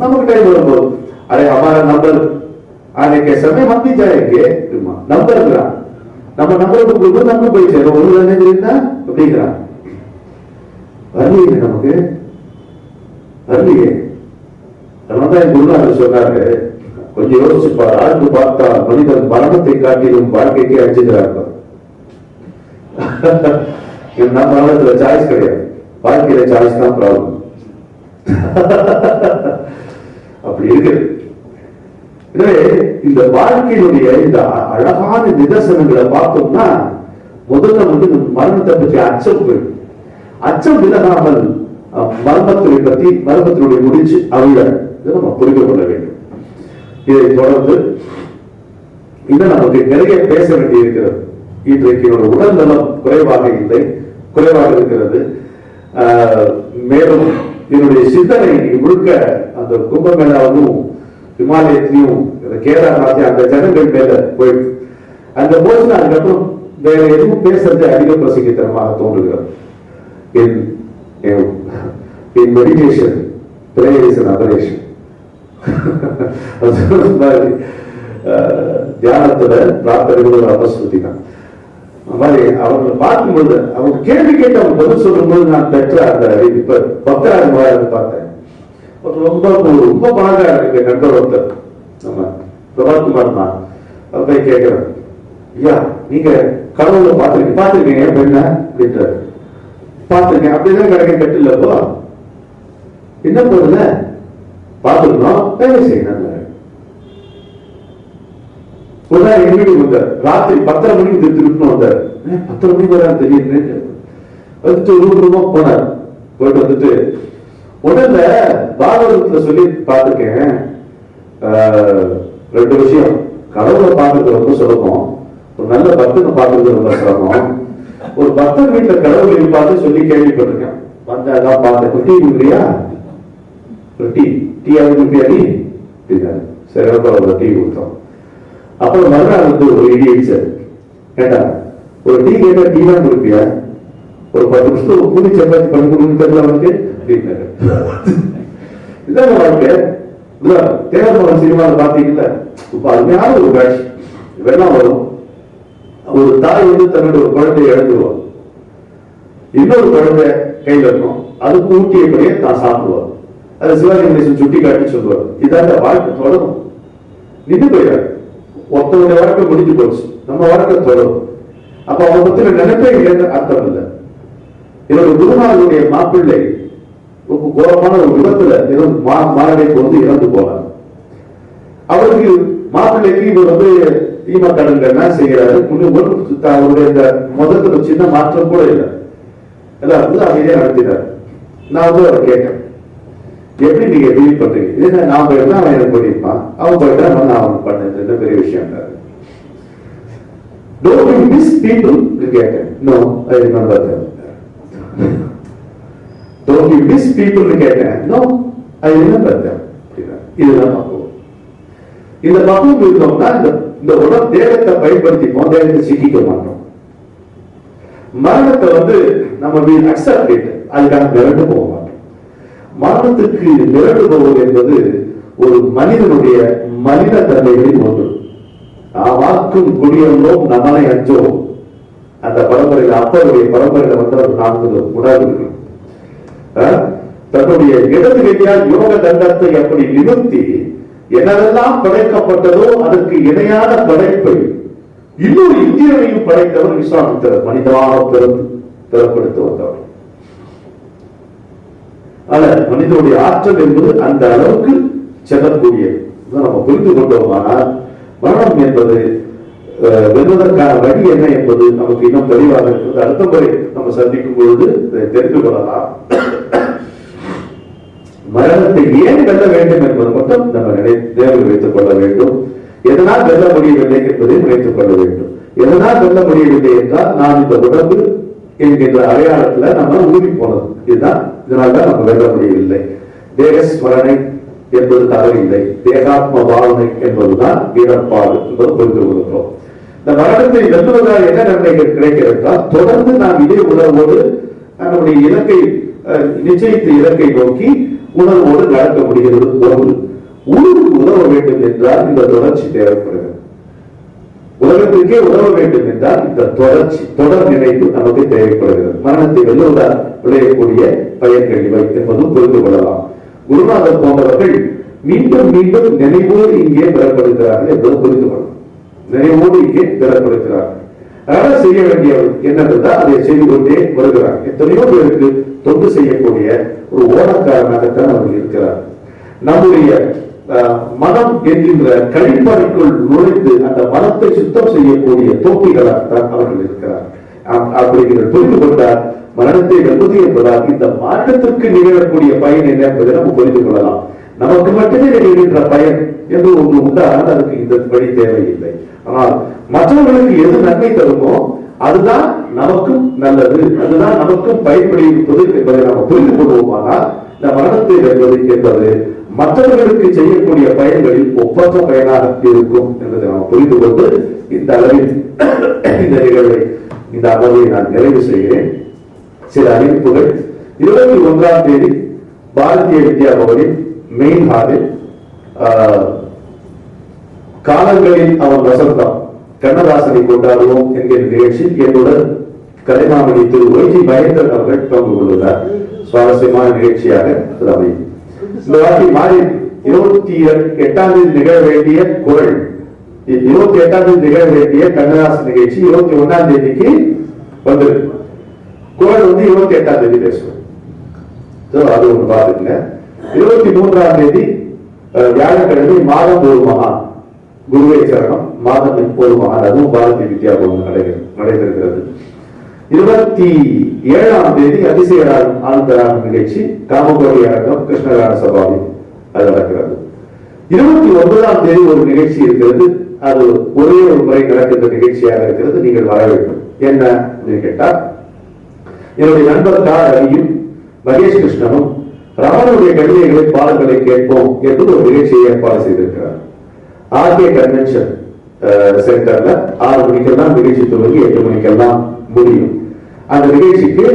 [SPEAKER 1] நமக்கு டைம் வரும்போது अरे हमारा नंबर आने के समय हम भी जाएंगे. नंबर நம்ம நம்பருக்கு நம்ம போய் சேரும். ஒரு இருந்தா அப்படிங்கிறான். வரலையே நமக்கு வரலையே. அதனால்தான் குருநாதர் சொன்னாரு, கொஞ்சம் யோசிச்சுப்பார். ஆழ்ந்து பார்த்தா மனிதன் மரணத்தை காட்டிலும் வாழ்க்கைக்கு அஞ்சுகிறார். நம்ம மரணத்துல சாய்ஸ் கிடையாது. வாழ்க்கையில சாய்ஸ் தான் ப்ராப்ளம். அப்படி இருக்கு. எனவே இந்த வாழ்க்கையினுடைய இந்த அழகான நிதர்சனங்களை பார்த்தோம்னா முதல்ல வந்து மரணத்தை பற்றி அச்சம் போயிடும். அச்சம் விலகாமல் மர்மத்தினுடைய முடிச்சு அவிழ நம்ம புரிந்து கொள்ள வேண்டும். இதை தொடர்ந்து இன்னும் நமக்கு நிறைய பேச வேண்டி இருக்கிறது. இன்றைக்கு என்னோட உடல் நலம் குறைவாக இருக்கிறது. மேலும் என்னுடைய சிந்தனை முழுக்க அந்த கும்பமேளாவும் இமாலயத்திலையும் கேதார்நாத்தையும் அந்த ஜனங்கள் மேல போயிடுது. அந்த போது அதுக்கப்புறம் வேற எதுவும் பேசுறது அதிக பிரசங்கித்தனமாக தோன்றுகிறது. In meditation, prayer is an aberration. தியானத்துல பிரார்த்தனை ஒரு அபஸ்ருதி தான். மாதிரி அவங்களை பார்க்கும்போது அவங்க கேள்வி கேட்டு அவங்க பதில் சொல்லும்போது நான் பெற்ற அந்த இப்ப 10,000 பார்த்தேன். ரொம்ப பணக்கார இருக்கு நண்பர் ஒருத்தர், நம்ம பிரபாத்குமார் தான். போய் கேட்கிறேன், ஐயா நீங்க கடவுளை பார்த்துருக்கீங்க பெண்ண அப்படின்றாரு. பார்த்துருக்கேன். அப்படிதான் கிடைக்க கட்டில்லப்போ என்ன போதுல பார்த்துருக்கோம், வேலை செய்யணும். ஒரு நாள் எங்க வீட்டுக்கு வந்தார். ராத்திரி 10:30 மணிக்கு திருப்பணும் வந்தார். 10:30 மணிக்கு வர தெரியுது வந்துட்டு ரூபா போனார். போயிட்டு வந்துட்டு உடல்ல பாகவதத்துல சொல்லி பார்த்துருக்கேன் 2 விஷயம். கடவுளை பார்க்கறது ரொம்ப சுலபம், ஒரு நல்ல பக்தனை பார்க்கறது ரொம்ப சிரமம். ஒரு பக்தன் வீட்டுல கடவுளை பார்த்து சொல்லி கேள்விப்பட்டிருக்கேன். வந்தாதான் பார்த்தேன். டீ குடிக்கிறியா? டீ குடிக்கிறியா நீ? சரி டீ கொடுத்தோம். அப்புறம் மறுநாள் வந்து ஒரு இடி அடிச்சாரு. கேட்டா ஒரு டீ கேட்டா டீ தான் கொடுப்பியா? ஒரு 10 நிமிஷம் பூரி சப்பாத்தி பண்ணி கொடுக்கணும் தெரியல அவனுக்கு அப்படின்னாரு. இதான் வாழ்க்கை. தேவபவன் சினிமாவில் பார்த்தீங்கல்ல, இப்ப அருமையான ஒரு காட்சி வெள்ளம் வரும். ஒரு தாய் வந்து தன்னுடைய ஒரு குழந்தையை இழந்துருவார். இன்னொரு குழந்தை கையில் இருக்கும், அதுக்கு ஊட்டியபடியே தான் சாப்பிடுவார். அதை சிவாஜி கணேசன் சுட்டி காட்டி சொல்லுவார், இதாங்க வாழ்க்கை தொடரும். நின்று போயிடாரு. ஒருத்தருடைய வாழ்க்கை முடிஞ்சு போச்சு, நம்ம வாழ்க்கை தொடரும். அப்ப அவங்க பத்தின நினைப்பே இல்லைன்னு அர்த்தம் இல்லை. என்னோட குருநாதனுடைய மாப்பிள்ளை கோரமான ஒரு விபத்துல மாரடைப்பு வந்து இறந்து போனார். அவருக்கு மாப்பிள்ளைக்கு இவர் வந்து ஈமக்கடன்கள் செய்யறாரு. அவருடைய இந்த முதல்ல சின்ன மாற்றம் கூட இல்லை. எல்லாம் வந்து அமைதியா நடத்தினார். நான் வந்து அவரை கேட்டேன், எப்படி நீங்க ஃபீல் பண்றீங்க? நான் போயிருந்தா அவன் எனக்கு பண்ணிருப்பான், அவன் போயிட்டா நான் அவன் பண்ணது என்ன பெரிய விஷயம். Don't you miss people? கேட்டேன். No, I remember them. Don't you miss people? கேட்டேன். No, I remember them. இதுதான் பக்குவம். இந்த பக்குவம் இருந்தோம்னா இந்த உடல் தேகத்தை பயன்படுத்திப்போம், தேகத்தை சிக்கிக்க மாட்டோம். மரணத்தை வந்து நம்ம அக்செப்ட் அதுக்காக மிரண்டு போக மாட்டோம். மரணத்துக்கு மிரண்டு போவது என்பது ஒரு மனிதனுடைய மனித தன்மைகளில் ஒன்று. வாக்கும் குடியல்லோம் நம்மளை அஞ்சோம். அந்த பரம்பரையில் அப்பருடைய பரம்பரையில வந்து அவர் 4 உணர்வுகள். தன்னுடைய இடது கையால் யோக தண்டத்தை எப்படி நிறுத்தி என்னதெல்லாம் படைக்கப்பட்டதோ அதற்கு இணையான படைப்பை இன்னொரு இந்தியனையும் படைத்தவர் விஸ்வாமித்திரர். மனிதனாக பிறப்படுத்த வந்தவர். மனிதனுடைய ஆற்றல் என்பது அந்த அளவுக்கு செல்லக்கூடியது. நம்ம புரிந்து கொண்டோமானால் மரணம் என்பது வெல்வதற்கான வழி என்ன என்பது நமக்கு இன்னும் தெளிவாக இருக்கிறது. அடுத்த முறை நம்ம சந்திக்கும் பொழுது தெரிந்து கொள்ளலாம். மரணத்தை ஏன் வெல்ல வேண்டும் என்பது மட்டும் நம்ம நினைவில் வைத்துக் கொள்ள வேண்டும். எதனால் வெல்ல முடியவில்லை என்பதை நினைத்துக் கொள்ள வேண்டும். எதனால் வெல்ல முடியவில்லை என்றால் நான் இந்த உடம்பு என்கின்ற அடையாளத்துல நம்ம ஊறி போனது. இதுதான், இதனால்தான் நம்ம வெல்ல முடியவில்லை. தேகஸ்மரணை என்பது தவறில்லை, தேகாத்ம பாவனை என்பதுதான் வீரப்பாடு என்பது புரிந்து கொள்கிறோம். இந்த மரணத்தை வெல்லுவதால் என்ன நன்மைகள் கிடைக்கிறது? தொடர்ந்து நாம் இதே உணர்வோடு நம்முடைய இலக்கை நிச்சயித்த இலக்கை நோக்கி உணர்வோடு நடக்க முடிகிறது. ஊருக்கு உதவ வேண்டும் என்றால் இந்த தொடர்ச்சி தேவைப்படுகிறது. உலகத்திற்கே உதவ வேண்டும் என்றால் இந்த தொடர் நினைப்பு நமக்கு தேவைப்படுகிறது. மரணத்தை வெல்லுவதால் விளையக்கூடிய பயன்கள் இவை என்பதும் புரிந்து கொள்ளலாம். குருநாதர் போன்றவர்கள் மீண்டும் மீண்டும் நினைவோடு இங்கே பெறப்படுகிறார்கள் என்பது புரிந்து கொள்ளலாம். நினைவோடு இங்கே பெறப்படுகிறார்கள். அதனால செய்ய வேண்டியவர் என்னன்னா அதை செய்து கொண்டே வருகிறார். எத்தனையோ பேருக்கு தொண்டு செய்யக்கூடிய ஒரு ஓடக்காரனாகத்தான் அவர்கள் இருக்கிறார். நம்முடைய மனம் என்கின்ற கழிப்பறைக்குள் நுழைந்து அந்த மனத்தை சுத்தம் செய்யக்கூடிய தோப்பிகளாகத்தான் அவர்கள் இருக்கிறார். அப்படி புரிந்து கொண்டால் மரணத்தை வெல்வது என்பதால் இந்த மாற்றத்திற்கு நிகழக்கூடிய பயன் என்ன என்பதை நம்ம புரிந்து கொள்ளலாம். நமக்கு மட்டுமே நிகழ்கின்ற பயன் என்று ஒன்று உண்டானால் அதுக்கு இந்த படி தேவையில்லை. ஆனால் மற்றவர்களுக்கு எது நன்மை தருமோ அதுதான் நமக்கும் நல்லது, அதுதான் நமக்கும் பயன்படுவது என்பதை நாம் புரிந்து கொள்வோமானால் இந்த மரணத்தை வெல்வது என்பது மற்றவர்களுக்கு செய்யக்கூடிய பயன்களில் ஒப்பற்ற பயனாக இருக்கும் என்பதை நாம் புரிந்து கொண்டு இந்த அளவில் இந்த நிகழ்வை, இந்த அமர்வை நான் நிறைவு செய்கிறேன். சில அறிவிப்புகள். 21ஆம் தேதி பாரதிய வித்யா பவனில் மெயின் ஹாலில் காலங்களில் அவன் வசந்தம் கண்ணதாசனை கொண்டாடுவோம் என்கிற நிகழ்ச்சியில் என்னுடன் கலைமாமணி திரு ஒய்ஜி மகேந்திரன் அவர்கள் பங்கு கொள்கிறார். சுவாரஸ்யமான நிகழ்ச்சியாக அமையும். இந்த வாட்டி மாறி 28ஆம் தேதி நிகழ வேண்டிய குரல், 28ஆம் தேதி நிகழ வேண்டிய கண்ணதாசன் நிகழ்ச்சி 21ஆம் தேதிக்கு வந்திருக்கு. குரல் 28ஆம் தேதி பேசுவோம். அது ஒன்று பாத்துங்க. 23ஆம் தேதி வியாழக்கிழமை மாதம் ஒரு மகான் குருவை சரணம், மாதம் எப்போது மகான், அதுவும் பாரதிய வித்யா பவன் நடைபெறுகிறது. 27ஆம் தேதி அதிசய ஆனந்தரான நிகழ்ச்சி காமகோடி அரங்கம் கிருஷ்ணகான சபாவில் அது நடக்கிறது. 29ஆம் தேதி ஒரு நிகழ்ச்சி இருக்கிறது. அது ஒரே ஒரு முறை நடக்கின்ற நிகழ்ச்சியாக இருக்கிறது. நீங்கள் வர வேண்டும். என்ன அப்படின்னு கேட்டால், என்னுடைய நண்பர் ரவியும் மகேஷ் கிருஷ்ணனும் ரமணுடைய கவிதைகளை பாடல்களை கேட்போம் என்று ஒரு நிகழ்ச்சியை ஏற்பாடு செய்திருக்கிறார். ஆர்கே கன்வென்ஷன் சென்டர்ல 6 மணிக்கெல்லாம் நிகழ்ச்சி துவங்கி 8 மணிக்கெல்லாம் முடியும். அந்த நிகழ்ச்சிக்கு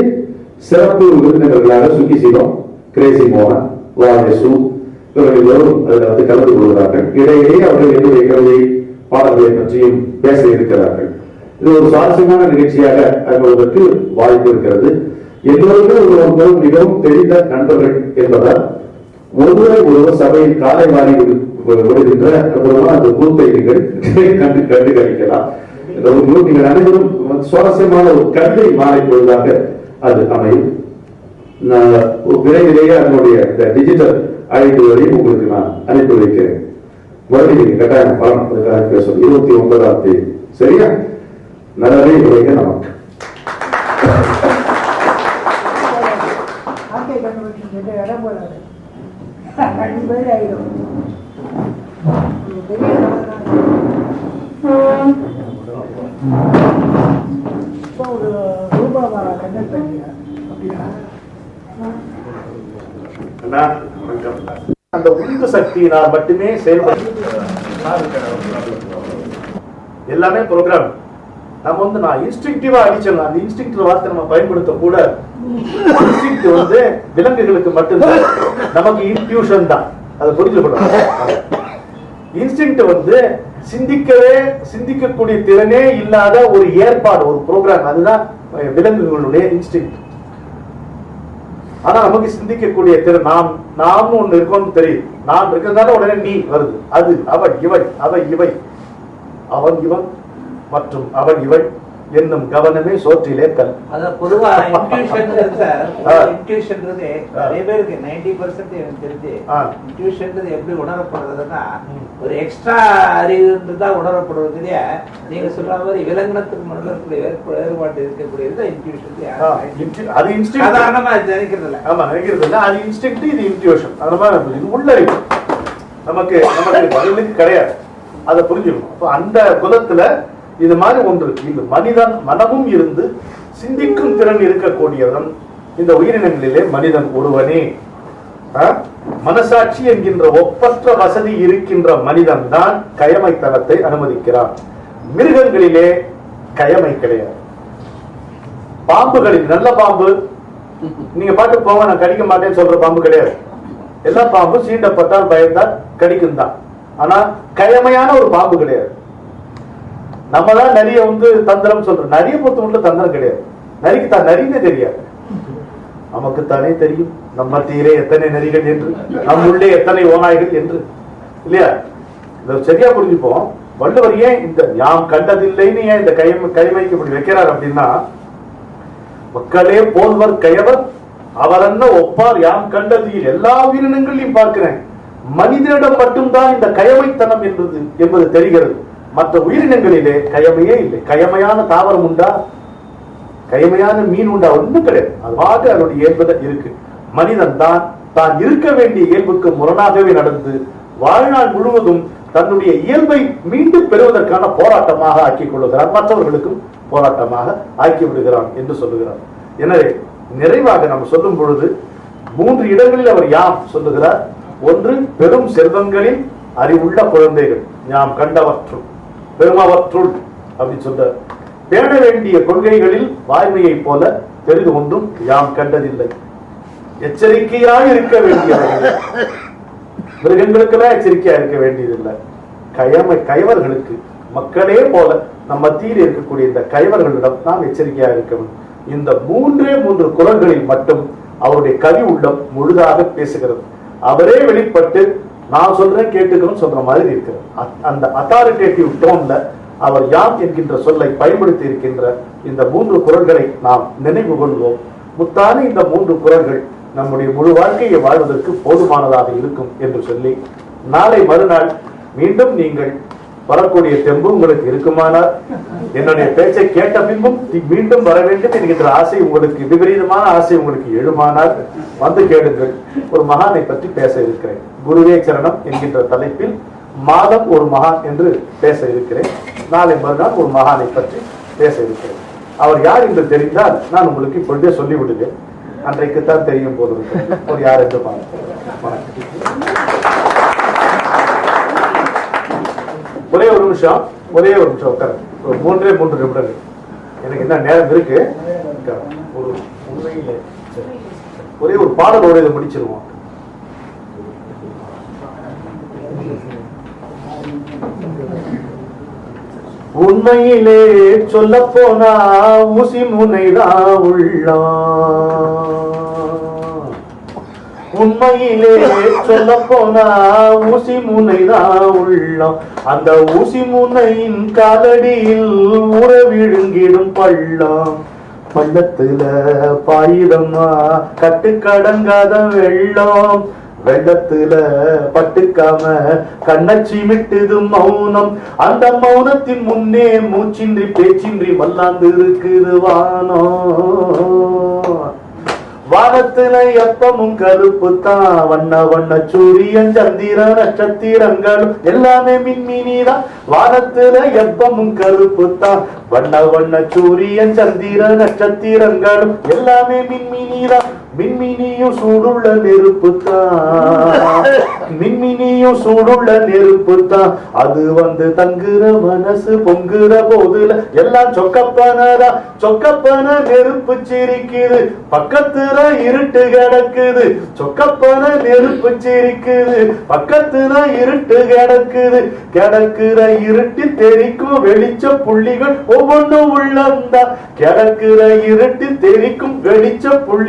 [SPEAKER 1] சிறப்பு விருந்தினர்களாக சுக்கி சிவம், கிரேசி மோகன், வாலேசு இவர்கள் அதில் கலந்து கொள்கிறார்கள். இடையிலேயே அவர்கள் என்னுடைய கவிதை பாடல்களை பற்றியும் பேச இருக்கிறார்கள். இது ஒரு சுவாரஸ்யமான நிகழ்ச்சியாக அமைவதற்கு வாய்ப்பு இருக்கிறது. எல்லோருமே ஒருவரும் மிகவும் தெரிந்த நண்பர்கள் என்பதால் ஒருவரை ஒருவர் சபையில் காலை வாரி விடுகின்ற அந்த கூத்தை நீங்கள் கண்டு கழிக்கலாம். நீங்கள் அனைவரும் சுவாரஸ்யமான ஒரு கல்வி மாலை பொழுதாக அது அமையும். விரைவிலேயே அதனுடைய டிஜிட்டல் அழைப்புகளையும் உங்களுக்கு நான் அனுப்பி வைக்கிறேன். மறுபடியும் கட்டாயம் பலம் பேசும் 29ஆம் தேதி. சரியா? நல்லதே விளைக நமக்கு.
[SPEAKER 2] அந்த உந்து சக்தியினால் மட்டுமே செயல்படும். எல்லாமே ப்ரோக்ராம். நம்ம நான் இன்ஸ்டிங்டிவா அடிச்சிடலாம். அந்த இன்ஸ்டிங்டிவ் வார்த்தை நம்ம பயன்படுத்த கூட. இன்ஸ்டிங்க்ட் விலங்குகளுக்கு மட்டும்தான், நமக்கு இன்ட்யூஷன் தான். அதை புரிஞ்சு கொள்ளணும். இன்ஸ்டிங்க்ட் சிந்திக்கக்கூடிய திறனே இல்லாத ஒரு ஏற்பாடு, ஒரு ப்ரோக்ராம். அதுதான் விலங்குகளுடைய இன்ஸ்டிங்க்ட். ஆனா நமக்கு சிந்திக்கக்கூடிய திறன், நாம் ஒண்ணு இருக்கோம்னு தெரியும். நான் இருக்கிறதால உடனே நீ வருது. அது அவன் இவன், அவை இவை, அவன் இவன் மற்றும் அவன் இவன் என்னும் கவனமே சோற்றிலே கல்.
[SPEAKER 3] பொதுவா இன்ட்யூஷன்றது நிறைய பேருக்கு 90% எனக்கு தெரிஞ்சு இன்ட்யூஷன்றது எப்படி உணரப்படுறதுன்னா ஒரு எக்ஸ்ட்ரா அறிவுன்றதுதான் உணரப்படுறது இல்லையா? நீங்க சொல்ற மாதிரி விலங்கினத்துக்கு மனிதர்களுடைய வேறுபாடு இருக்கக்கூடியது இன்ட்யூஷன்.
[SPEAKER 2] அது இன்ஸ்டிங்க்ட் சாதாரணமா நினைக்கிறது இல்லை. ஆமா, நினைக்கிறது இல்லை. அது இன்ஸ்டிங்க்ட், இது இன்ட்யூஷன். அந்த மாதிரி இது உள்ளறிவு நமக்கு பதிலுக்கு கிடையாது. அதை புரிஞ்சுக்கணும். அப்ப அந்த குலத்துல இது மாதிரி ஒன்று. இந்த மனிதன் மனமும் இருந்து சிந்திக்கும் திறன் இருக்கக்கூடியவன் இந்த உயிரினங்களிலே மனிதன் ஒருவனே. மனசாட்சி என்கின்ற ஒப்பற்ற வசதி இருக்கின்ற மனிதன் தான் கயமைத்தனத்தை அனுமதிக்கிறான். மிருகங்களிலே கயமை கிடையாது. பாம்புகளில் நல்ல பாம்பு, நீங்க பாட்டு போங்க நான் கடிக்க மாட்டேன்னு சொல்ற பாம்பு கிடையாது. எல்லா பாம்பும் சீண்டப்பட்டால் பயந்தால் கடிக்கும் தான். ஆனா கயமையான ஒரு பாம்பு கிடையாது. நம்ம தான் நரிய தந்திரம் சொல்றோம். நரிய பொறுத்த மட்டும் தந்திரம் கிடையாது. நரிக்கு தான் நரின்னு தெரியாது. நமக்கு தானே தெரியும் நம்ம மத்தியிலே எத்தனை நரிகள் என்று, நம் உள்ளே எத்தனை ஓநாய்கள் என்று, இல்லையா? இதை சரியா புரிஞ்சுப்போம். வள்ளுவர் ஏன் இந்த யாம் கண்டதில்லைன்னு ஏன் இந்த கைமைக்கு இப்படி வைக்கிறார் அப்படின்னா, மக்களே போல்வர் கயவர் அவர் என்ன ஒப்பார் யாம் கண்டதில் எல்லா உயிரினங்களையும் பார்க்கிறேன், மனிதனிடம் மட்டும்தான் இந்த கயமைத்தனம் என்பது தெரிகிறது. மற்ற உயிரினங்களிலே கயமையே இல்லை. கயமையான தாவரம் உண்டா? கயமையான மீன் உண்டா? ஒன்றும் கிடையாது. அது மாதிரி அதனுடைய இயல்புல இருக்கு. மனிதன் தான் இருக்க வேண்டிய இயல்புக்கு முரணாகவே நடந்து வாழ்நாள் முழுவதும் தன்னுடைய இயல்பை மீண்டும் பெறுவதற்கான போராட்டமாக ஆக்கிக் கொள்ளுகிறான், மற்றவர்களுக்கும் போராட்டமாக ஆக்கி விடுகிறான் என்று சொல்லுகிறார். எனவே நிறைவாக நாம் சொல்லும் பொழுது 3 இடங்களில் அவர் யாம் சொல்லுகிறார். ஒன்று, பெரும் செல்வங்களில் அறிவுள்ள குழந்தைகள் யாம் கண்டவற்றுள் பெருமவற்றுள் அப்படின்னு சொல்ற. பேண வேண்டிய கொள்கைகளில் வாய்மையை போல பெரிது ஒன்றும் யாம் கண்டதில்லை. எச்சரிக்கையாக இருக்க வேண்டியவர்கள். மிருகங்களுக்கெல்லாம் எச்சரிக்கையா இருக்க வேண்டியதில்லை. கயவர்களுக்கு மக்களே போல நம் மத்தியில் இருக்கக்கூடிய இந்த கயவர்களிடம் நாம் எச்சரிக்கையாக இருக்க வேண்டும். இந்த 3 குறள்களில் மட்டும் அவருடைய கவி உள்ளம் முழுதாக பேசுகிறது. அவரே வெளிப்பட்டு நான் சொல்றேன் கேட்டுக்கணும் சொல்ற மாதிரி இருக்கிறது. அந்த அத்தாரிட்டேட்டிவ் டோன்ல அவர் யாம் என்கின்ற சொல்லை பயன்படுத்தி இருக்கின்ற இந்த 3 குறள்களை நாம் நினைவு கொள்வோம். முத்தான இந்த 3 குறள்கள் நம்முடைய முழு வாழ்க்கையை வாழ்வதற்கு போதுமானதாக இருக்கும் என்று சொல்லி, நாளை மறுநாள் மீண்டும் நீங்கள் வரக்கூடிய தெம்பு உங்களுக்கு இருக்குமானால், என்னுடைய பேச்சை கேட்ட பின்பும் மீண்டும் வர வேண்டும் என்கின்ற ஆசை உங்களுக்கு, விபரீதமான ஆசை உங்களுக்கு எழுமானால் வந்து கேளுங்கள். ஒரு மகானை பற்றி பேச இருக்கிறேன். குருவே சரணம் என்கின்ற தலைப்பில் மாதம் ஒரு மகான் என்று பேச இருக்கிறேன். நாளை மறுநாள் ஒரு மகானை பற்றி பேச இருக்கிறேன். அவர் யார் என்று தெரிந்தால் நான் உங்களுக்கு இப்பொழுதே சொல்லிவிடுவேன். அன்றைக்குத்தான் தெரியும் போது ஒரு யார் என்று ஒரே ஒரு நிமிஷம் உட்கார. ஒரு 3 நிமிடங்கள் எனக்கு என்ன நேரம் இருக்கு. ஒரு உண்மையிலே ஒரே ஒரு பாடலோடு இதை முடிச்சிருவோம். உண்மையிலே சொல்ல போனா ஊசி முனைதான் உள்ளான். உண்மையிலே சொல்ல போனா ஊசி முனைதான் உள்ளான். அந்த ஊசி முனையின் காலடியில் உற விழுங்கிடும் பள்ளம். பள்ளத்துல பாயுதம்மா கட்டுக்கடங்காத வெள்ளம். வெள்ளத்துல பட்டுக்காம கண்ணச்சி விட்டுது மௌனம். அந்த மௌனத்தின் முன்னே மூச்சின்றி பேச்சின்றி மல்லாந்து இருக்குது வானம். வானத்துல எப்பமும் கருப்பு தான். வண்ண சூரியன் சந்திர நட்சத்திரங்களும் எல்லாமே மின்மினிதான். வானத்துல எப்பமும் கருப்பு தான். வண்ண சூரியன் சந்திர நட்சத்திரங்களும் எல்லாமே மின்மினிதான். மின்மினியும் சூடுள்ள நெருப்பு தான். மின்மினியும் சூடுள்ள நெருப்பு தான். அது வந்து தங்குற மனசு பொங்குற போதுல எல்லாம் சொக்கப்பனதா. சொக்கப்பன நெருப்பு சிரிக்குது, பக்கத்துல இருட்டு கிடக்குது. சொக்கப்பன நெருப்பு சிரிக்குது, பக்கத்துல இருட்டு கிடக்குது. கிடக்குற இருட்டி தெரிக்கும் வெளிச்ச புள்ளிகள் ஒவ்வொன்றும் உள்ளந்தா. கிடக்குற இருட்டி தெரிக்கும் வெளிச்ச புள்ளி